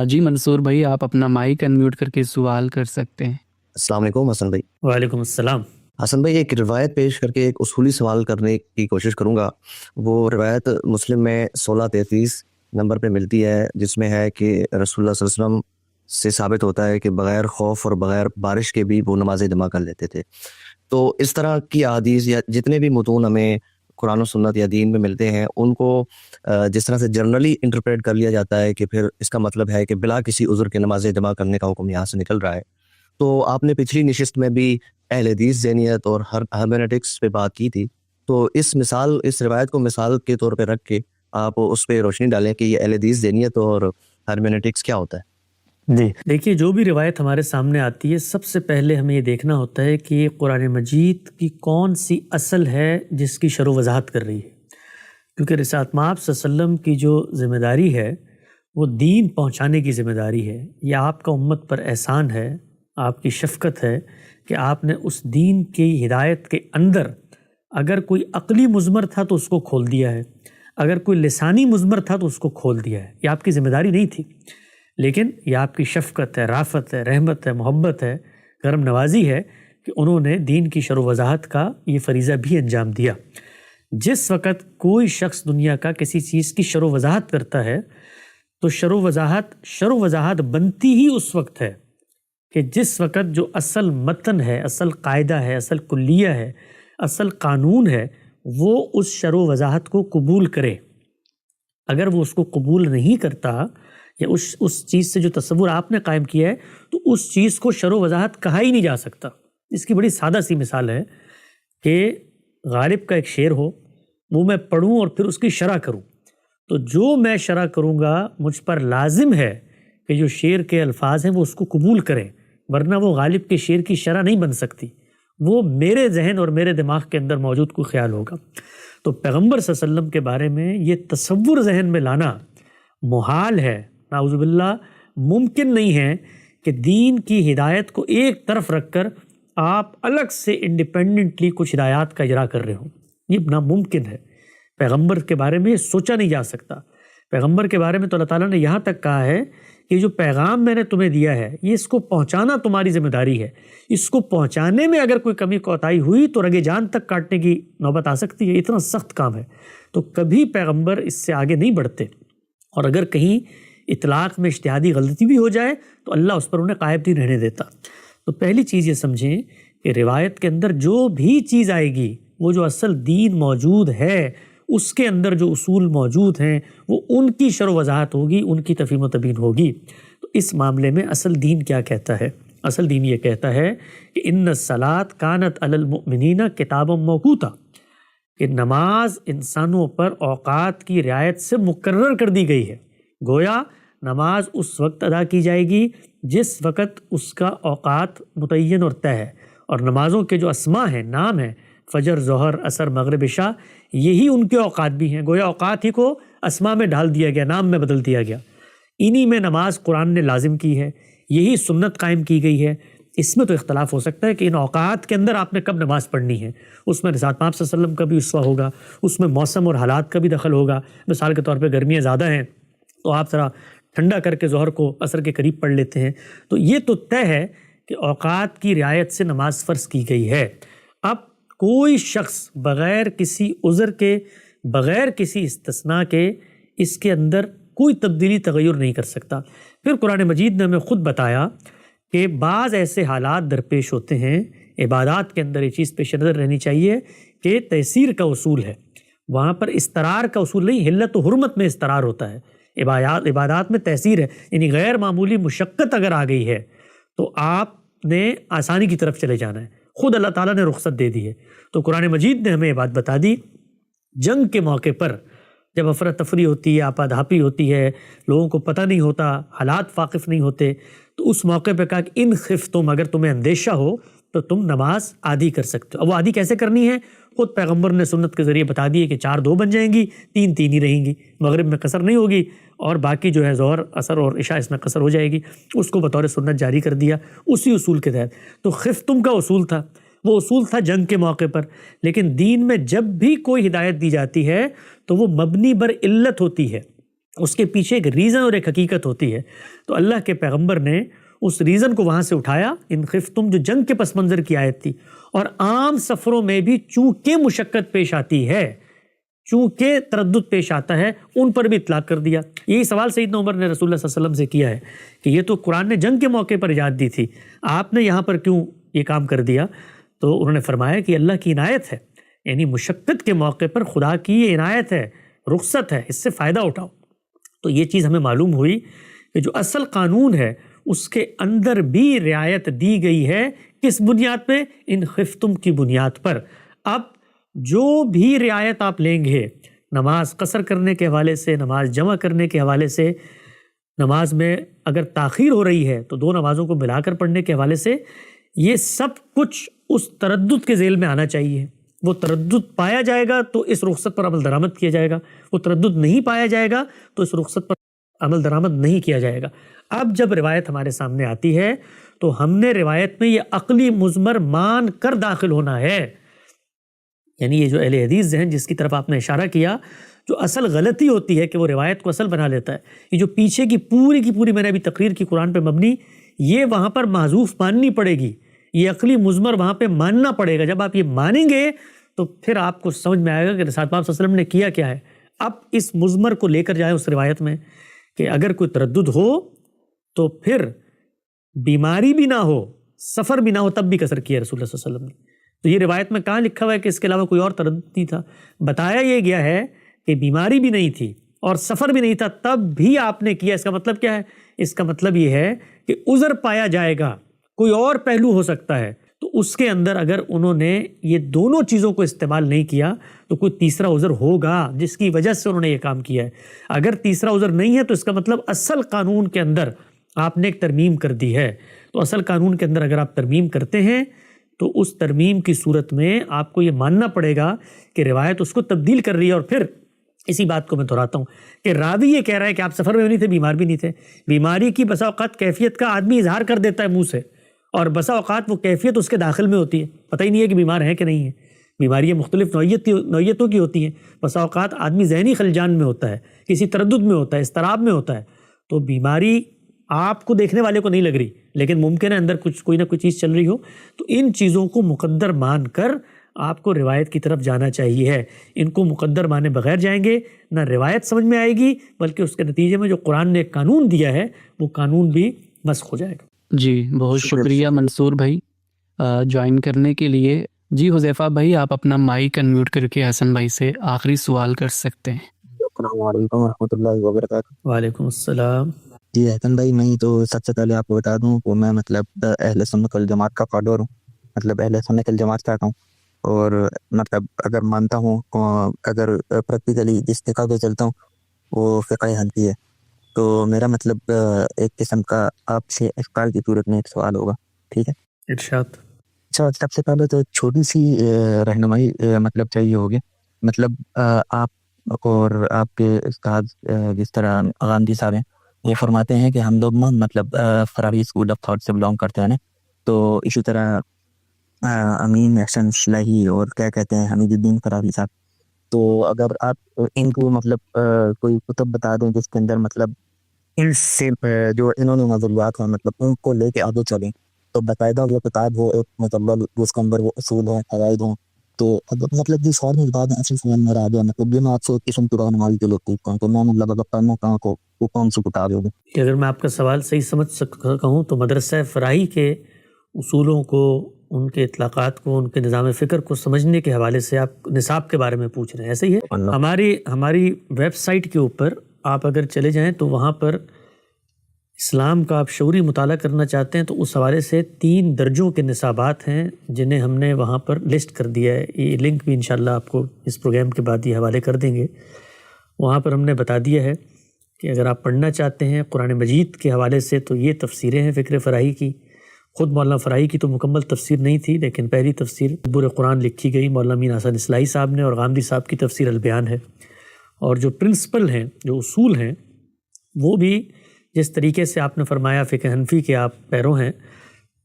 جی منصور بھائی، آپ اپنا مائک انمیوٹ کر کے سوال کر سکتے ہیں. السلام علیکم حسن بھائی. وعلیکم السلام. حسن بھائی، ایک روایت پیش کر کے ایک اصولی سوال کرنے کی کوشش کروں گا. وہ روایت مسلم میں 1633 نمبر پہ ملتی ہے، جس میں ہے کہ رسول اللہ صلی اللہ علیہ وسلم سے ثابت ہوتا ہے کہ بغیر خوف اور بغیر بارش کے بھی وہ نماز جمع کر لیتے تھے. تو اس طرح کی احادیث یا جتنے بھی متون ہمیں قرآن و سنت یا دین میں ملتے ہیں، ان کو جس طرح سے جنرلی انٹرپریٹ کر لیا جاتا ہے کہ پھر اس کا مطلب ہے کہ بلا کسی عذر کے نماز جمع کرنے کا حکم یہاں سے نکل رہا ہے. تو آپ نے پچھلی نشست میں بھی اہل حدیث ذہنیت اور ہرمیونیٹکس پہ بات کی تھی، تو اس روایت کو مثال کے طور پہ رکھ کے آپ اس پہ روشنی ڈالیں کہ یہ اہل حدیث ذہنیت اور ہرمیونیٹکس کیا ہوتا ہے. جی دیکھیے، جو بھی روایت ہمارے سامنے آتی ہے، سب سے پہلے ہمیں یہ دیکھنا ہوتا ہے کہ قرآن مجید کی کون سی اصل ہے جس کی شرح و وضاحت کر رہی ہے. کیونکہ رسالت مآب صلی اللہ علیہ وسلم کی جو ذمہ داری ہے وہ دین پہنچانے کی ذمہ داری ہے. یہ آپ کا امت پر احسان ہے، آپ کی شفقت ہے کہ آپ نے اس دین کی ہدایت کے اندر اگر کوئی عقلی مضمر تھا تو اس کو کھول دیا ہے، اگر کوئی لسانی مضمر تھا تو اس کو کھول دیا ہے. یہ آپ کی ذمہ داری نہیں تھی، لیکن یہ آپ کی شفقت ہے، رافت ہے، رحمت ہے، محبت ہے، کرم نوازی ہے کہ انہوں نے دین کی شرح و وضاحت کا یہ فریضہ بھی انجام دیا۔ جس وقت کوئی شخص دنیا کا کسی چیز کی شرح و وضاحت کرتا ہے تو شرح و وضاحت بنتی ہی اس وقت ہے کہ جس وقت جو اصل متن ہے، اصل قاعدہ ہے، اصل کلیہ ہے، اصل قانون ہے، وہ اس شرح و وضاحت کو قبول کرے۔ اگر وہ اس کو قبول نہیں کرتا یا اس چیز سے جو تصور آپ نے قائم کیا ہے تو اس چیز کو شرح و وضاحت کہا ہی نہیں جا سکتا۔ اس کی بڑی سادہ سی مثال ہے کہ غالب کا ایک شعر ہو، وہ میں پڑھوں اور پھر اس کی شرح کروں، تو جو میں شرح کروں گا مجھ پر لازم ہے کہ جو شعر کے الفاظ ہیں وہ اس کو قبول کریں، ورنہ وہ غالب کے شعر کی شرح نہیں بن سکتی، وہ میرے ذہن اور میرے دماغ کے اندر موجود کوئی خیال ہوگا۔ تو پیغمبر صلی اللہ علیہ وسلم کے بارے میں یہ تصور ذہن میں لانا محال ہے، نعوذ باللہ ممکن نہیں ہے کہ دین کی ہدایت کو ایک طرف رکھ کر آپ الگ سے انڈیپینڈنٹلی کچھ ہدایات کا اجرا کر رہے ہوں، یہ ناممکن ہے۔ پیغمبر کے بارے میں یہ سوچا نہیں جا سکتا۔ پیغمبر کے بارے میں تو اللہ تعالیٰ نے یہاں تک کہا ہے کہ جو پیغام میں نے تمہیں دیا ہے یہ اس کو پہنچانا تمہاری ذمہ داری ہے، اس کو پہنچانے میں اگر کوئی کمی کوتاہی ہوئی تو رگے جان تک کاٹنے کی نوبت آ سکتی ہے، اتنا سخت کام ہے۔ تو کبھی پیغمبر اس سے آگے نہیں بڑھتے، اور اگر کہیں اطلاق میں اجتہادی غلطی بھی ہو جائے تو اللہ اس پر انہیں غائب نہیں رہنے دیتا۔ تو پہلی چیز یہ سمجھیں کہ روایت کے اندر جو بھی چیز آئے گی وہ جو اصل دین موجود ہے اس کے اندر جو اصول موجود ہیں وہ ان کی شرح و وضاحت ہوگی، ان کی تفہیم و تبیین ہوگی۔ تو اس معاملے میں اصل دین کیا کہتا ہے؟ اصل دین یہ کہتا ہے کہ ان الصلاۃ کانت علی المؤمنین کتابا موقوتا، کہ نماز انسانوں پر اوقات کی رعایت سے مقرر کر دی گئی ہے۔ گویا نماز اس وقت ادا کی جائے گی جس وقت اس کا اوقات متعین اور طے ہے، اور نمازوں کے جو اسماء ہیں، نام ہیں، فجر، ظہر، عصر، مغرب، عشاء، یہی ان کے اوقات بھی ہیں۔ گویا اوقات ہی کو اسماء میں ڈال دیا گیا، نام میں بدل دیا گیا۔ انہی میں نماز قرآن نے لازم کی ہے، یہی سنت قائم کی گئی ہے۔ اس میں تو اختلاف ہو سکتا ہے کہ ان اوقات کے اندر آپ نے کب نماز پڑھنی ہے، اس میں رسالت پاک صلی اللہ علیہ وسلم کا بھی اسوہ ہوگا، اس میں موسم اور حالات کا بھی دخل ہوگا۔ مثال کے طور پہ گرمیاں زیادہ ہیں تو آپ ذرا ٹھنڈا کر کے ظہر کو عصر کے قریب پڑھ لیتے ہیں۔ تو یہ تو طے ہے کہ اوقات کی رعایت سے نماز فرض کی گئی ہے۔ اب کوئی شخص بغیر کسی عذر کے، بغیر کسی استثناء کے اس کے اندر کوئی تبدیلی تغیر نہیں کر سکتا۔ پھر قرآن مجید نے ہمیں خود بتایا کہ بعض ایسے حالات درپیش ہوتے ہیں، عبادات کے اندر یہ چیز پیش نظر رہنی چاہیے کہ تیسیر کا اصول ہے، وہاں پر استرار کا اصول نہیں، حلت و حرمت میں استرار ہوتا ہے، عبادات میں تیسیر ہے، یعنی غیر معمولی مشقت اگر آ گئی ہے تو آپ نے آسانی کی طرف چلے جانا ہے، خود اللہ تعالیٰ نے رخصت دے دی ہے۔ تو قرآن مجید نے ہمیں یہ بات بتا دی، جنگ کے موقع پر جب افراتفری ہوتی ہے، آپادھاپی ہوتی ہے، لوگوں کو پتہ نہیں ہوتا، حالات واقف نہیں ہوتے، تو اس موقع پہ کہا کہ ان خفتم، اگر تمہیں اندیشہ ہو تو تم نماز عادی کر سکتے ہو۔ اب وہ عادی کیسے کرنی ہے؟ خود پیغمبر نے سنت کے ذریعے بتا دی ہے کہ 4 2 بن جائیں گی، 3 3 ہی رہیں گی، مغرب میں قصر نہیں ہوگی، اور باقی جو ہے ظہر، عصر اور عشاء اس میں قصر ہو جائے گی، اس کو بطور سنت جاری کر دیا اسی اصول کے تحت۔ تو خفتم کا اصول تھا، وہ اصول تھا جنگ کے موقع پر، لیکن دین میں جب بھی کوئی ہدایت دی جاتی ہے تو وہ مبنی بر علت ہوتی ہے، اس کے پیچھے ایک ریزن اور ایک حقیقت ہوتی ہے۔ تو اللہ کے پیغمبر نے اس ریزن کو وہاں سے اٹھایا، ان خفتم جو جنگ کے پس منظر کی آیت تھی، اور عام سفروں میں بھی چونکہ مشقت پیش آتی ہے، چونکہ تردد پیش آتا ہے، ان پر بھی اطلاق کر دیا۔ یہی سوال سیدنا عمر نے رسول اللہ صلی اللہ علیہ وسلم سے کیا ہے کہ یہ تو قرآن نے جنگ کے موقع پر ایجاد دی تھی، آپ نے یہاں پر کیوں یہ کام کر دیا؟ تو انہوں نے فرمایا کہ اللہ کی عنایت ہے، یعنی مشقت کے موقع پر خدا کی یہ عنایت ہے، رخصت ہے، اس سے فائدہ اٹھاؤ۔ تو یہ چیز ہمیں معلوم ہوئی کہ جو اصل قانون ہے اس کے اندر بھی رعایت دی گئی ہے، کس بنیاد پہ؟ ان خفتم کی بنیاد پر۔ اب جو بھی رعایت آپ لیں گے، نماز قصر کرنے کے حوالے سے، نماز جمع کرنے کے حوالے سے، نماز میں اگر تاخیر ہو رہی ہے تو 2 نمازوں کو ملا کر پڑھنے کے حوالے سے، یہ سب کچھ اس تردد کے ذیل میں آنا چاہیے۔ وہ تردد پایا جائے گا تو اس رخصت پر عمل درآمد کیا جائے گا، وہ تردد نہیں پایا جائے گا تو اس رخصت پر عمل درآمد نہیں کیا جائے گا۔ اب جب روایت ہمارے سامنے آتی ہے تو ہم نے روایت میں یہ عقلی مضمر مان کر داخل ہونا ہے، یعنی یہ جو اہل حدیث ذہن جس کی طرف آپ نے اشارہ کیا، جو اصل غلطی ہوتی ہے کہ وہ روایت کو اصل بنا لیتا ہے، یہ جو پیچھے کی پوری میں نے ابھی تقریر کی قرآن پہ مبنی، یہ وہاں پر محذوف ماننی پڑے گی، یہ عقلی مضمر وہاں پہ ماننا پڑے گا. جب آپ یہ مانیں گے تو پھر آپ کو سمجھ میں آئے گا کہ رسول پاک صلی اللہ علیہ وسلم نے کیا کیا ہے. اب اس مضمر کو لے کر جائیں اس روایت میں کہ اگر کوئی تردد ہو تو پھر بیماری بھی نہ ہو, سفر بھی نہ ہو, تب بھی قصر کیا رسول اللہ صلی اللہ علیہ وسلم نے. تو یہ روایت میں کہاں لکھا ہوا ہے کہ اس کے علاوہ کوئی اور تردد نہیں تھا؟ بتایا یہ گیا ہے کہ بیماری بھی نہیں تھی اور سفر بھی نہیں تھا, تب بھی آپ نے کیا. اس کا مطلب کیا ہے؟ اس کا مطلب یہ ہے کہ عذر پایا جائے گا, کوئی اور پہلو ہو سکتا ہے, تو اس کے اندر اگر انہوں نے یہ دونوں چیزوں کو استعمال نہیں کیا تو کوئی تیسرا عذر ہوگا جس کی وجہ سے انہوں نے یہ کام کیا ہے. اگر تیسرا عذر نہیں ہے تو اس کا مطلب اصل قانون کے اندر آپ نے ایک ترمیم کر دی ہے. تو اصل قانون کے اندر اگر آپ ترمیم کرتے ہیں تو اس ترمیم کی صورت میں آپ کو یہ ماننا پڑے گا کہ روایت اس کو تبدیل کر رہی ہے. اور پھر اسی بات کو میں دہراتا ہوں کہ راوی یہ کہہ رہا ہے کہ آپ سفر میں بھی نہیں تھے, بیمار بھی نہیں تھے. بیماری کی بسا اوقات کیفیت کا آدمی اظہار کر دیتا ہے منہ سے, اور بسا اوقات وہ کیفیت اس کے داخل میں ہوتی ہے, پتہ ہی نہیں ہے کہ بیمار ہے کہ نہیں ہے. بیماریاں مختلف نوعیتوں کی ہوتی ہیں. بسا اوقات آدمی ذہنی خلجان میں ہوتا ہے, کسی تردد میں ہوتا ہے, اضطراب میں ہوتا ہے. تو بیماری آپ کو دیکھنے والے کو نہیں لگ رہی, لیکن ممکن ہے اندر کوئی نہ کوئی چیز چل رہی ہو. تو ان چیزوں کو مقدر مان کر آپ کو روایت کی طرف جانا چاہیے ہے. ان کو مقدر مانے بغیر جائیں گے نہ روایت سمجھ میں آئے گی, بلکہ اس کے نتیجے میں جو قرآن نے ایک قانون دیا ہے وہ قانون بھی مسخ ہو جائے گا. جی بہت شکریہ منصور بھائی جوائن کرنے کے لیے. جی حذیفہ بھائی آپ اپنا مائک انمیوٹ کر کے حسن بھائی سے آخری سوال کر سکتے ہیں. السلام علیکم ورحمۃ اللہ وبرکاتہ. وعلیکم السلام. جی حسن بھائی, میں تو سب سے پہلے آپ کو بتا دوں کہ میں مطلب اہل سنت والجماعت کا فالوور ہوں, مطلب اہل سنت والجماعت چاہتا ہوں. اور مطلب اگر مانتا ہوں, اگر پریکٹیکلی جس فقہ پہ چلتا ہوں وہ فقہ حنفی ہے. تو میرا مطلب ایک قسم کا آپ سے اشکال کی صورت میں ایک سوال ہوگا, ٹھیک ہے؟ ارشاد. اچھا, سب سے پہلے تو چھوٹی سی رہنمائی مطلب چاہیے ہوگی. مطلب آپ اور آپ کے استاد جس طرح غامدی صاحب ہیں, وہ فرماتے ہیں کہ ہم لوگ مطلب فراوی اسکول آف تھاٹ سے بلانگ کرتے ہیں. تو اسی طرح امین احسن صلاحی اور کیا کہتے ہیں حمید الدین فراوی صاحب. تو اگر آپ ان کو مطلب کوئی کتب بتا دیں جس کے اندر مطلب ان سے جو انہوں نے نظریات ہیں مطلب ان کو لے کے آگے چلیں, تو باقاعدہ وہ کتاب ہو ایک مطلب اس کے اندر وہ اصول ہوں, قواعد ہوں. تو مطلب جس اور میں بعد اصل سمجھ میں آ گیا, مطلب یہ میں آپ سے ایک قسم کی رہنمائی کے لیے پوچھتا ہوں. تو میں مطلب اگر پڑھنا کہاں کو وہ کون سی کتاب ہوگی؟ کہ اگر میں آپ کا سوال صحیح سمجھ کہوں تو مدرسہ فراہی کے اصولوں کو, ان کے اطلاقات کو, ان کے نظام فکر کو سمجھنے کے حوالے سے آپ نصاب کے بارے میں پوچھ رہے ہیں, ایسے ہی ہے؟ ہماری ویب سائٹ کے اوپر آپ اگر چلے جائیں تو وہاں پر اسلام کا آپ شعوری مطالعہ کرنا چاہتے ہیں تو اس حوالے سے 3 درجوں کے نصابات ہیں جنہیں ہم نے وہاں پر لسٹ کر دیا ہے. یہ لنک بھی انشاءاللہ آپ کو اس پروگرام کے بعد یہ حوالے کر دیں گے. وہاں پر ہم نے بتا دیا ہے کہ اگر آپ پڑھنا چاہتے ہیں قرآن مجید کے حوالے سے تو یہ تفسیریں ہیں فکر فراہی کی. خود مولانا فراہی کی تو مکمل تفسیر نہیں تھی, لیکن پہلی تفسیر تدبر قرآن لکھی گئی مولانا امین احسن اصلاحی صاحب نے, اور غامدی صاحب کی تفسیر البیان ہے. اور جو پرنسپل ہیں, جو اصول ہیں, وہ بھی جس طریقے سے آپ نے فرمایا فقہ حنفی کے آپ پیروں ہیں,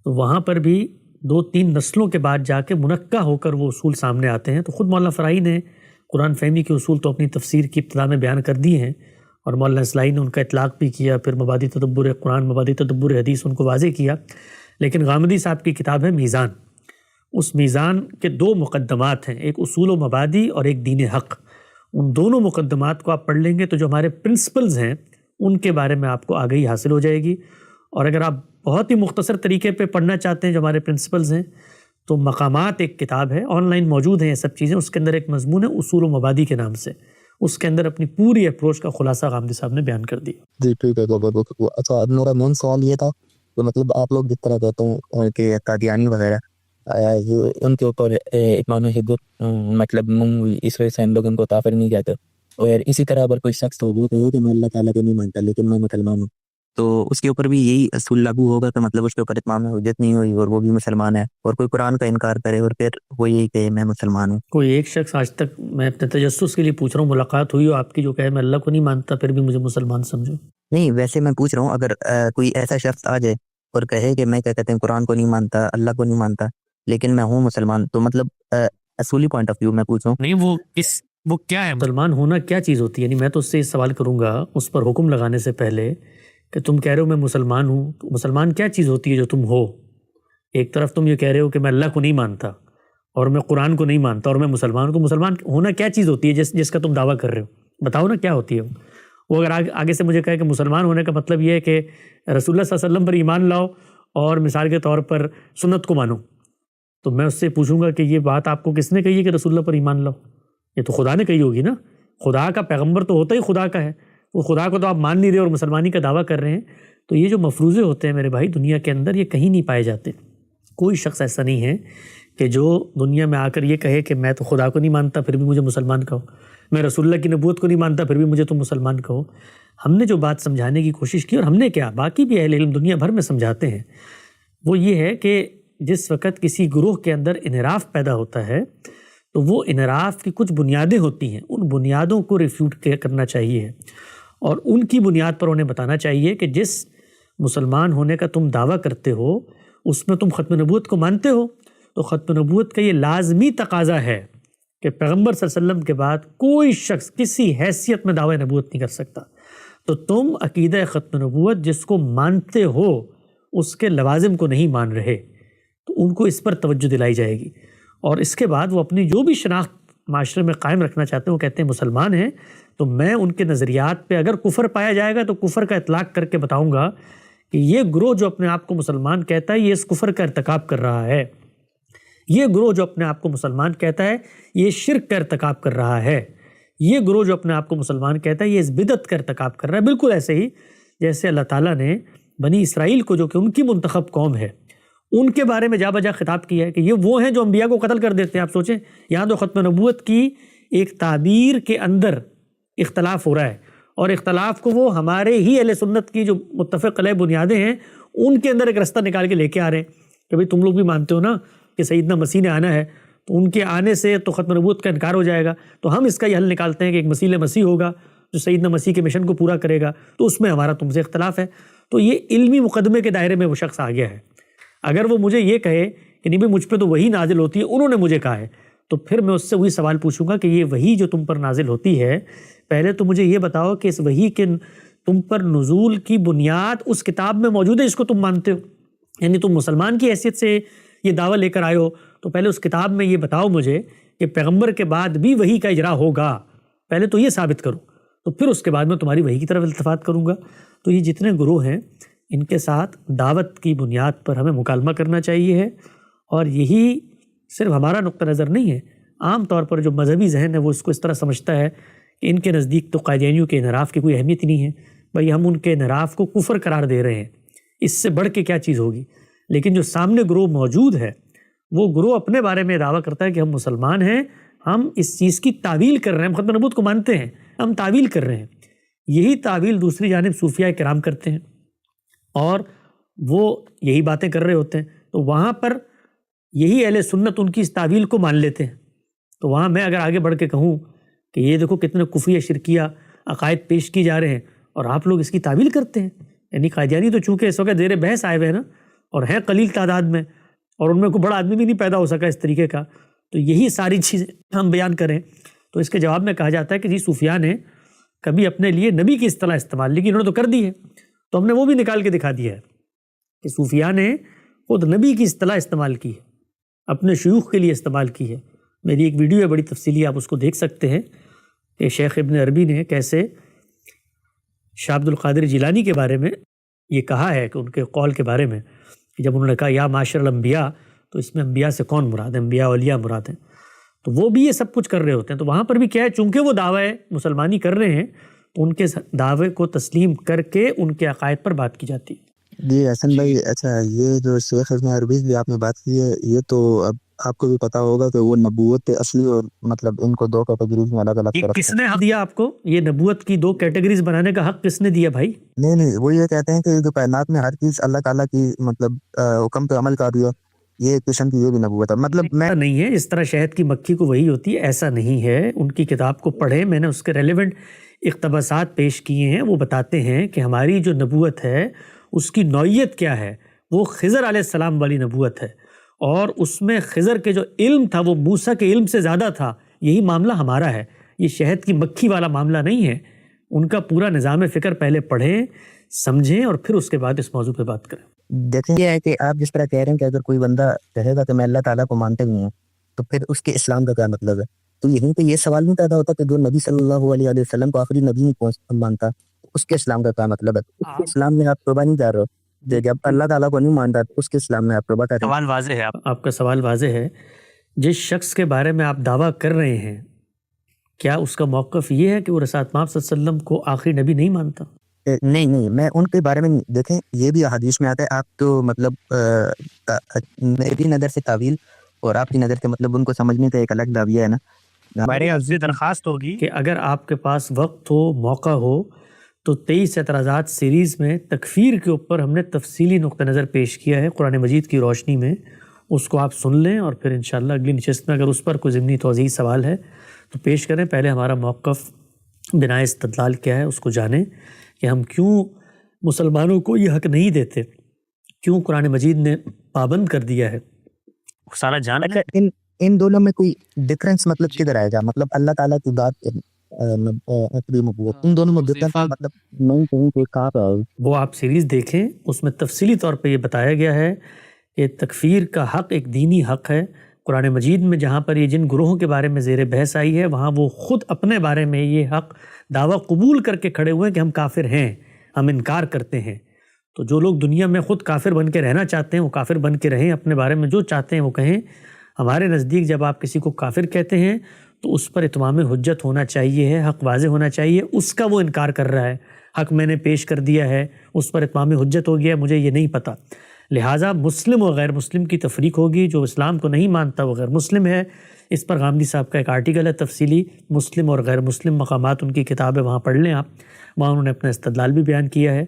تو وہاں پر بھی 2-3 نسلوں کے بعد جا کے منقع ہو کر وہ اصول سامنے آتے ہیں. تو خود مولانا فراہی نے قرآن فہمی کے اصول تو اپنی تفسیر کی ابتدا میں بیان کر دیے ہیں, اور مولانا اصلاحی نے ان کا اطلاق بھی کیا, پھر مبادی تدبر قرآن, مبادی تدبر حدیث ان کو واضح کیا. لیکن غامدی صاحب کی کتاب ہے میزان. اس میزان کے 2 مقدمات ہیں, ایک اصول و مبادی اور ایک دین حق. ان دونوں مقدمات کو آپ پڑھ لیں گے تو جو ہمارے پرنسپلز ہیں ان کے بارے میں آپ کو آگہی حاصل ہو جائے گی. اور اگر آپ بہت ہی مختصر طریقے پہ پڑھنا چاہتے ہیں جو ہمارے پرنسپلز ہیں, تو مقامات ایک کتاب ہے, آن لائن موجود ہیں یہ سب چیزیں. اس کے اندر ایک مضمون ہے اصول و مبادی کے نام سے, اس کے اندر اپنی پوری اپروچ کا خلاصہ غامدی صاحب نے بیان کر دیا. جی ٹھیک ہے. اچھا, میرا مین سوال یہ تھا کہ مطلب آپ لوگ جس طرح کہتے ہیں کہ قادیانی وغیرہ ان کے اوپر اطمینان حدت مطلب اس وجہ سے ہم لوگ ان کو کافر نہیں کہتے. اور اسی طرح اگر کوئی شخص ہو کہ میں اللہ تعالیٰ کو نہیں مانتا لیکن میں مسلمان ہوں, تو اس کے اوپر بھی یہی اصول لاگو ہوگا کہ مطلب اس کے اوپر اطمینان حجت نہیں ہوئی اور وہ بھی مسلمان ہے, اور کوئی قرآن کا انکار کرے اور پھر وہ یہی کہ میں مسلمان ہوں. کوئی ایک شخص آج تک, میں اپنے تجسس کے لیے پوچھ رہا ہوں, ملاقات ہوئی ہو آپ کی جو کہے میں اللہ کو نہیں مانتا پھر بھی مجھے مسلمان سمجھو؟ نہیں, ویسے میں پوچھ رہا ہوں اگر کوئی ایسا شخص آ جائے اور کہے کہ میں کیا کہتے ہیں قرآن کو نہیں مانتا, اللہ کو نہیں مانتا, لیکن میں ہوں مسلمان, تو مطلب اصولی پوائنٹ آف ویو میں پوچھ رہا ہوں نہیں, وہ کیا ہے مسلمان ہونا, کیا چیز ہوتی ہے؟ یعنی میں تو اس سے سوال کروں گا اس پر حکم لگانے سے پہلے کہ تم کہہ رہے ہو میں مسلمان ہوں, تو مسلمان کیا چیز ہوتی ہے جو تم ہو؟ ایک طرف تم یہ کہہ رہے ہو کہ میں اللہ کو نہیں مانتا اور میں قرآن کو نہیں مانتا اور میں مسلمان ہوں، تو مسلمان ہونا کیا چیز ہوتی ہے جس کا تم دعویٰ کر رہے ہو؟ بتاؤ نا کیا ہوتی ہے وہ اگر آگے سے مجھے کہے کہ مسلمان ہونے کا مطلب یہ ہے کہ رسول اللہ صلی اللہ علیہ وسلم پر ایمان لاؤ اور مثال کے طور پر سنت کو مانو، تو میں اس سے پوچھوں گا کہ یہ بات آپ کو کس نے کہی ہے کہ رسول اللہ پر ایمان لاؤ؟ یہ تو خدا نے کہی ہوگی نا، خدا کا پیغمبر تو ہوتا ہی خدا کا ہے، وہ خدا کو تو آپ مان نہیں رہے اور مسلمانی کا دعویٰ کر رہے ہیں۔ تو یہ جو مفروضے ہوتے ہیں میرے بھائی دنیا کے اندر، یہ کہیں نہیں پائے جاتے۔ کوئی شخص ایسا نہیں ہے کہ جو دنیا میں آ کر یہ کہے کہ میں تو خدا کو نہیں مانتا پھر بھی مجھے مسلمان کہو، میں رسول اللہ کی نبوت کو نہیں مانتا پھر بھی مجھے تم مسلمان کہو۔ ہم نے جو بات سمجھانے کی کوشش کی، اور ہم نے کیا، باقی بھی اہل علم دنیا بھر میں سمجھاتے ہیں، وہ یہ ہے کہ جس وقت کسی گروہ کے اندر انحراف پیدا ہوتا ہے تو وہ انحراف کی کچھ بنیادیں ہوتی ہیں، ان بنیادوں کو ریفیوٹ کرنا چاہیے اور ان کی بنیاد پر انہیں بتانا چاہیے کہ جس مسلمان ہونے کا تم دعویٰ کرتے ہو اس میں تم ختم نبوت کو مانتے ہو، تو ختم نبوت کا یہ لازمی تقاضا ہے کہ پیغمبر صلی اللہ علیہ وسلم کے بعد کوئی شخص کسی حیثیت میں دعوی نبوت نہیں کر سکتا۔ تو تم عقیدہ ختم نبوت جس کو مانتے ہو اس کے لوازم کو نہیں مان رہے، تو ان کو اس پر توجہ دلائی جائے گی، اور اس کے بعد وہ اپنی جو بھی شناخت معاشرے میں قائم رکھنا چاہتے ہیں، وہ کہتے ہیں مسلمان ہیں، تو میں ان کے نظریات پہ اگر کفر پایا جائے گا تو کفر کا اطلاق کر کے بتاؤں گا کہ یہ گروہ جو اپنے آپ کو مسلمان کہتا ہے یہ اس کفر کا ارتکاب کر رہا ہے، یہ گروہ جو اپنے آپ کو مسلمان کہتا ہے یہ شرک کا ارتکاب کر رہا ہے، یہ گروہ جو اپنے آپ کو مسلمان کہتا ہے یہ اس بدعت کا ارتکاب کر رہا ہے۔ بالکل ایسے ہی جیسے اللہ تعالیٰ نے بنی اسرائیل کو، جو کہ ان کی منتخب قوم ہے، ان کے بارے میں جا بجا خطاب کیا ہے کہ یہ وہ ہیں جو انبیاء کو قتل کر دیتے ہیں۔ آپ سوچیں یہاں تو ختم نبوت کی ایک تعبیر کے اندر اختلاف ہو رہا ہے، اور اختلاف کو وہ ہمارے ہی اہل سنت کی جو متفق علیہ بنیادیں ہیں ان کے اندر ایک رستہ نکال کے لے کے آ رہے ہیں کہ بھئی تم لوگ بھی مانتے ہو نا کہ سیدنا مسیح نے آنا ہے، تو ان کے آنے سے تو ختم نبوت کا انکار ہو جائے گا، تو ہم اس کا یہ حل نکالتے ہیں کہ ایک مسیح ہوگا جو سیدنا مسیح کے مشن کو پورا کرے گا، تو اس میں ہمارا تم سے اختلاف ہے۔ تو یہ علمی مقدمے کے دائرے میں وہ شخص آ گیا ہے۔ اگر وہ مجھے یہ کہے کہ نہیں بھائی مجھ پہ تو وہی نازل ہوتی ہے، انہوں نے مجھے کہا ہے، تو پھر میں اس سے وہی سوال پوچھوں گا کہ یہ وحی جو تم پر نازل ہوتی ہے، پہلے تو مجھے یہ بتاؤ کہ اس وحی کے تم پر نزول کی بنیاد اس کتاب میں موجود ہے جس کو تم مانتے ہو، یعنی تم مسلمان کی حیثیت سے یہ دعویٰ لے کر آئے ہو، تو پہلے اس کتاب میں یہ بتاؤ مجھے کہ پیغمبر کے بعد بھی وحی کا اجرا ہوگا، پہلے تو یہ ثابت کرو، تو پھر اس کے بعد میں تمہاری وحی کی طرف التفات کروں گا۔ تو یہ جتنے گروہ ہیں ان کے ساتھ دعوت کی بنیاد پر ہمیں مکالمہ کرنا چاہیے ہے، اور یہی صرف ہمارا نقطہ نظر نہیں ہے، عام طور پر جو مذہبی ذہن ہے وہ اس کو اس طرح سمجھتا ہے کہ ان کے نزدیک تو قادیانیوں کے انحراف کی کوئی اہمیت ہی نہیں ہے، بھائی ہم ان کے انحراف کو کفر قرار دے رہے ہیں، اس سے بڑھ کے کیا چیز ہوگی۔ لیکن جو سامنے گروہ موجود ہے وہ گروہ اپنے بارے میں دعویٰ کرتا ہے کہ ہم مسلمان ہیں، ہم اس چیز کی تعویل کر رہے ہیں، ہم ختم نبوت کو مانتے ہیں، ہم تعویل کر رہے ہیں۔ یہی تعویل دوسری جانب صوفیاء کرام کرتے ہیں اور وہ یہی باتیں کر رہے ہوتے ہیں، تو وہاں پر یہی اہل سنت ان کی اس تعویل کو مان لیتے ہیں۔ تو وہاں میں اگر آگے بڑھ کے کہوں کہ یہ دیکھو کتنے کفری شرکیہ عقائد پیش کی جا رہے ہیں اور آپ لوگ اس کی تعویل کرتے ہیں، یعنی قادیانی تو چونکہ اس وقت زیر بحث آئے ہوئے ہیں نا، اور ہیں قلیل تعداد میں، اور ان میں کوئی بڑا آدمی بھی نہیں پیدا ہو سکا اس طریقے کا، تو یہی ساری چیزیں ہم بیان کریں، تو اس کے جواب میں کہا جاتا ہے کہ جی صوفیاء نے کبھی اپنے لیے نبی کی اصطلاح استعمال، لیکن انہوں نے تو کر دی ہے، تو ہم نے وہ بھی نکال کے دکھا دیا ہے کہ صوفیاء نے خود نبی کی اصطلاح استعمال کی ہے، اپنے شیوخ کے لیے استعمال کی ہے۔ میری ایک ویڈیو ہے بڑی تفصیلی، آپ اس کو دیکھ سکتے ہیں کہ شیخ ابن عربی نے کیسے شاہ عبد القادر جیلانی کے بارے میں یہ کہا ہے کہ ان کے قول کے بارے میں، کہ جب انہوں نے کہا یا معاشر الانبیاء، تو اس میں انبیاء سے کون مراد ہے؟ انبیاء اولیاء مراد ہیں، تو وہ بھی یہ سب کچھ کر رہے ہوتے ہیں۔ تو وہاں پر بھی کیا ہے، چونکہ وہ دعوی مسلمانی کر رہے ہیں تو ان کے دعوے کو تسلیم کر کے ان کے عقائد پر بات کی جاتی ہے۔ جی حسن بھائی، اچھا یہ جو شیخ ابن عربی بھی آپ نے بات کی ہے، یہ تو اب آپ کو بھی پتا ہوگا کہ وہ نبوت اصلی اور مطلب ان کو دو کیٹیگریز میں الگ الگ یہ کس نے حق دیا آپ کو؟ یہ نبوت کی دو کیٹیگریز بنانے کا حق کس نے دیا بھائی؟ نہیں، وہ یہ کہتے ہیں کہ جو کائنات میں ہر چیز اللہ تعالیٰ کی مطلب حکم پہ عمل کر رہی ہو، یہ قسم کی یہ بھی نبوت ہے۔ مطلب میں نہیں ہے اس طرح شہد کی مکھی کو وہی ہوتی ہے، ایسا نہیں ہے۔ ان کی کتاب کو پڑھیں، میں نے اس کے ریلیونٹ اقتباسات پیش کیے ہیں، وہ بتاتے ہیں کہ ہماری جو نبوت ہے اس کی نوعیت کیا ہے، وہ خضر علیہ السلام والی نبوت ہے، اور اس میں خضر کے جو علم تھا وہ موسیٰ کے علم سے زیادہ تھا۔ یہی معاملہ ہمارا ہے، یہ شہد کی مکھی والا معاملہ نہیں ہے۔ ان کا پورا نظام فکر پہلے پڑھیں، سمجھیں، اور پھر اس کے بعد اس موضوع پہ بات کریں۔ دیکھیں یہ ہے کہ آپ جس طرح کہہ رہے ہیں کہ اگر کوئی بندہ کہے گا کہ میں اللہ تعالیٰ کو مانتے نہیں ہوں تو پھر اس کے اسلام کا کیا مطلب ہے؟ تو یہیں پہ یہ سوال نہیں پیدا ہوتا کہ جو نبی صلی اللہ علیہ وسلم کو آخری نبی نہیں مانتا اس کے اسلام کا کیا مطلب ہے؟ اس کے اسلام میں آپ توبہ نہیں کر رہے ہو، جب اللہ تعالیٰ کو نہیں مانتا تو اس کے اسلام میں آپ توبہ کر رہے ہیں۔ سوال واضح ہے، آپ کا سوال واضح ہے۔ جس شخص کے بارے میں آپ دعویٰ کر رہے ہیں کیا اس کا موقف یہ ہے کہ وہ رسول پاک صلی اللہ علیہ وسلم کو آخری نبی نہیں مانتا؟ نہیں میں ان کے بارے میں دیکھیں یہ بھی احادیث میں آتا ہے، آپ تو مطلب میری نظر سے تعویل اور آپ کی نظر سے مطلب ان کو سمجھنے کا ایک الگ دعویہ ہے نا۔ ہماری عزیز درخواست ہوگی کہ اگر آپ کے پاس وقت ہو، موقع ہو، تو 23 اعتراضات سیریز میں تکفیر کے اوپر ہم نے تفصیلی نقطہ نظر پیش کیا ہے قرآن مجید کی روشنی میں، اس کو آپ سن لیں اور پھر انشاءاللہ اگلی نشست میں اگر اس پر کوئی ضمنی توضیحی سوال ہے تو پیش کریں۔ پہلے ہمارا موقف بنا استدلال کیا ہے اس کو جانیں کہ ہم کیوں مسلمانوں کو یہ حق نہیں دیتے، کیوں قرآن مجید نے پابند کر دیا ہے، سارا جان اچھا ان دونوں میں کوئی ڈفرنس مطلب کدھر آئے گا؟ مطلب اللہ تعالیٰ کی ذات ان دونوں میں ڈفرنس مطلب نہیں کہیں کہ کہاں پہ آئے؟ وہ آپ سیریز دیکھیں، اس میں تفصیلی طور پہ یہ بتایا گیا ہے کہ تکفیر کا حق ایک دینی حق ہے۔ قرآن مجید میں جہاں پر یہ جن گروہوں کے بارے میں زیر بحث آئی ہے وہاں وہ خود اپنے بارے میں یہ حق دعویٰ قبول کر کے کھڑے ہوئے ہیں کہ ہم کافر ہیں، ہم انکار کرتے ہیں۔ تو جو لوگ دنیا میں خود کافر بن کے رہنا چاہتے ہیں وہ کافر بن کے رہیں، اپنے بارے میں جو چاہتے ہیں وہ کہیں۔ ہمارے نزدیک جب آپ کسی کو کافر کہتے ہیں تو اس پر اتمام حجت ہونا چاہیے ہے، حق واضح ہونا چاہیے، اس کا وہ انکار کر رہا ہے، حق میں نے پیش کر دیا ہے، اس پر اتمام حجت ہو گیا، مجھے یہ نہیں پتہ۔ لہٰذا مسلم اور غیر مسلم کی تفریق ہوگی، جو اسلام کو نہیں مانتا وہ غیر مسلم ہے۔ اس پر غامدی صاحب کا ایک آرٹیکل ہے تفصیلی، مسلم اور غیر مسلم مقامات ان کی کتاب ہے، وہاں پڑھ لیں آپ، وہاں انہوں نے اپنا استدلال بھی بیان کیا ہے۔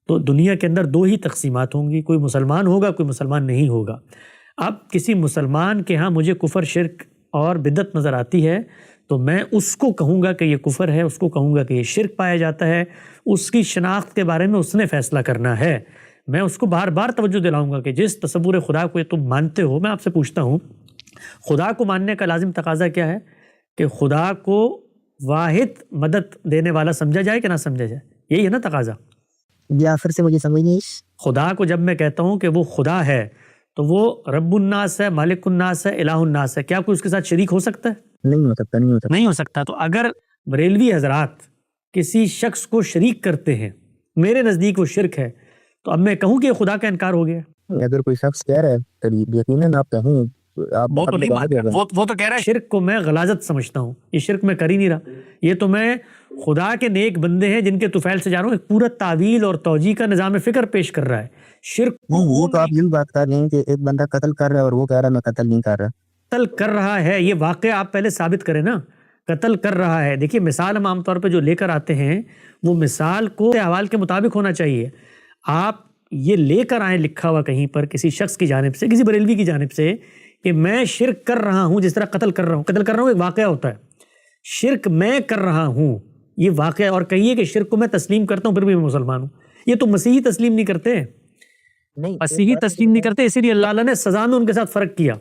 تو دنیا کے اندر دو ہی تقسیمات ہوں گی، کوئی مسلمان ہوگا، کوئی مسلمان نہیں ہوگا۔ اب کسی مسلمان کے ہاں مجھے کفر، شرک اور بدعت نظر آتی ہے تو میں اس کو کہوں گا کہ یہ کفر ہے، اس کو کہوں گا کہ یہ شرک پایا جاتا ہے، اس کی شناخت کے بارے میں اس نے فیصلہ کرنا ہے۔ میں اس کو بار بار توجہ دلاؤں گا کہ جس تصور خدا کو یہ تم مانتے ہو، میں آپ سے پوچھتا ہوں خدا کو ماننے کا لازم تقاضا کیا ہے؟ کہ خدا کو واحد مدد دینے والا سمجھا جائے کہ نہ سمجھا جائے، یہی ہے نا تقاضا۔ یہ آخر سے مجھے سمجھ نہیں۔ خدا کو جب میں کہتا ہوں کہ وہ خدا ہے تو وہ رب الناس ہے، مالک الناس ہے، الہ الناس ہے، کیا کوئی اس کے ساتھ شریک ہو سکتا ہے؟ نہیں ہو سکتا۔ تو اگر بریلوی حضرات کسی شخص کو شریک کرتے ہیں، میرے نزدیک وہ شرک ہے، تو اب میں کہوں کہ یہ خدا کا انکار ہو گیا؟ اگر کوئی شخص کہہ رہا ہے تو یقیناً آپ کہوں، وہ تو نہیں مانتا، وہ تو کہہ رہا ہے شرک کو میں غلاظت سمجھتا ہوں، یہ شرک میں کر ہی نہیں رہا، یہ تو میں خدا کے نیک بندے ہیں جن کے طفیل سے جا رہا ہوں، ایک پورا تعویل اور توجیہ کا نظام فکر پیش کر رہا ہے۔ شرک وہ تو آپ یوں بات کر رہے ہیں کہ ایک بندہ قتل کر رہا ہے اور وہ کہہ رہا ہے میں قتل نہیں کر رہا۔ قتل کر رہا ہے، یہ واقعہ آپ پہلے ثابت کریں نا، قتل کر رہا ہے۔ دیکھیے مثال ہم عام طور پہ جو لے کر آتے ہیں وہ مثال کو احوال کے مطابق ہونا چاہیے۔ آپ یہ لے کر آئیں لکھا ہوا کہیں پر کسی شخص کی جانب سے، کسی بریلوی کی جانب سے، کہ میں شرک کر رہا ہوں، جس طرح قتل کر رہا ہوں۔ قتل کر رہا ہوں ایک واقعہ ہوتا ہے، شرک میں کر رہا ہوں یہ واقعہ، اور کہیے کہ شرک کو میں تسلیم کرتا ہوں پھر بھی میں مسلمان ہوں، یہ تو مسیحی تسلیم نہیں کرتے، مسیحی تسلیم نہیں کرتے، اسی لیے اللہ تعالیٰ نے سزا میں ان کے ساتھ فرق کیا۔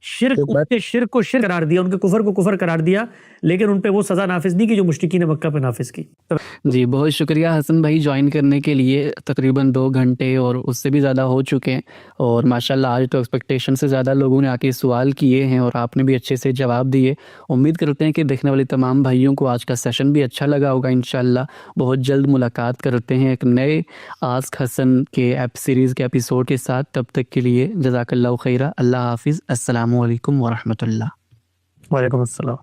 شرک ان کے شرک کو شرک قرار دیا، ان کے کفر کو کفر قرار دیا، لیکن ان پہ وہ سزا نافذ نہیں کی جو مشرکین مکہ پہ نافذ کی۔ جی بہت شکریہ حسن بھائی جوائن کرنے کے لیے، تقریباً 2 گھنٹے اور اس سے بھی زیادہ ہو چکے ہیں، اور ماشاءاللہ آج تو ایکسپیکٹیشن سے زیادہ لوگوں نے آ کے سوال کیے ہیں اور آپ نے بھی اچھے سے جواب دیے۔ امید کرتے ہیں کہ دیکھنے والے تمام بھائیوں کو آج کا سیشن بھی اچھا لگا ہوگا۔ انشاءاللہ بہت جلد ملاقات کرتے ہیں ایک نئے آسک حسن کے سیریز کے ایپیسوڈ کے ساتھ، تب تک کے لیے جزاک اللہ خیرہ، اللہ حافظ، السلام علیکم ورحمۃ اللہ۔ وعلیکم السلام۔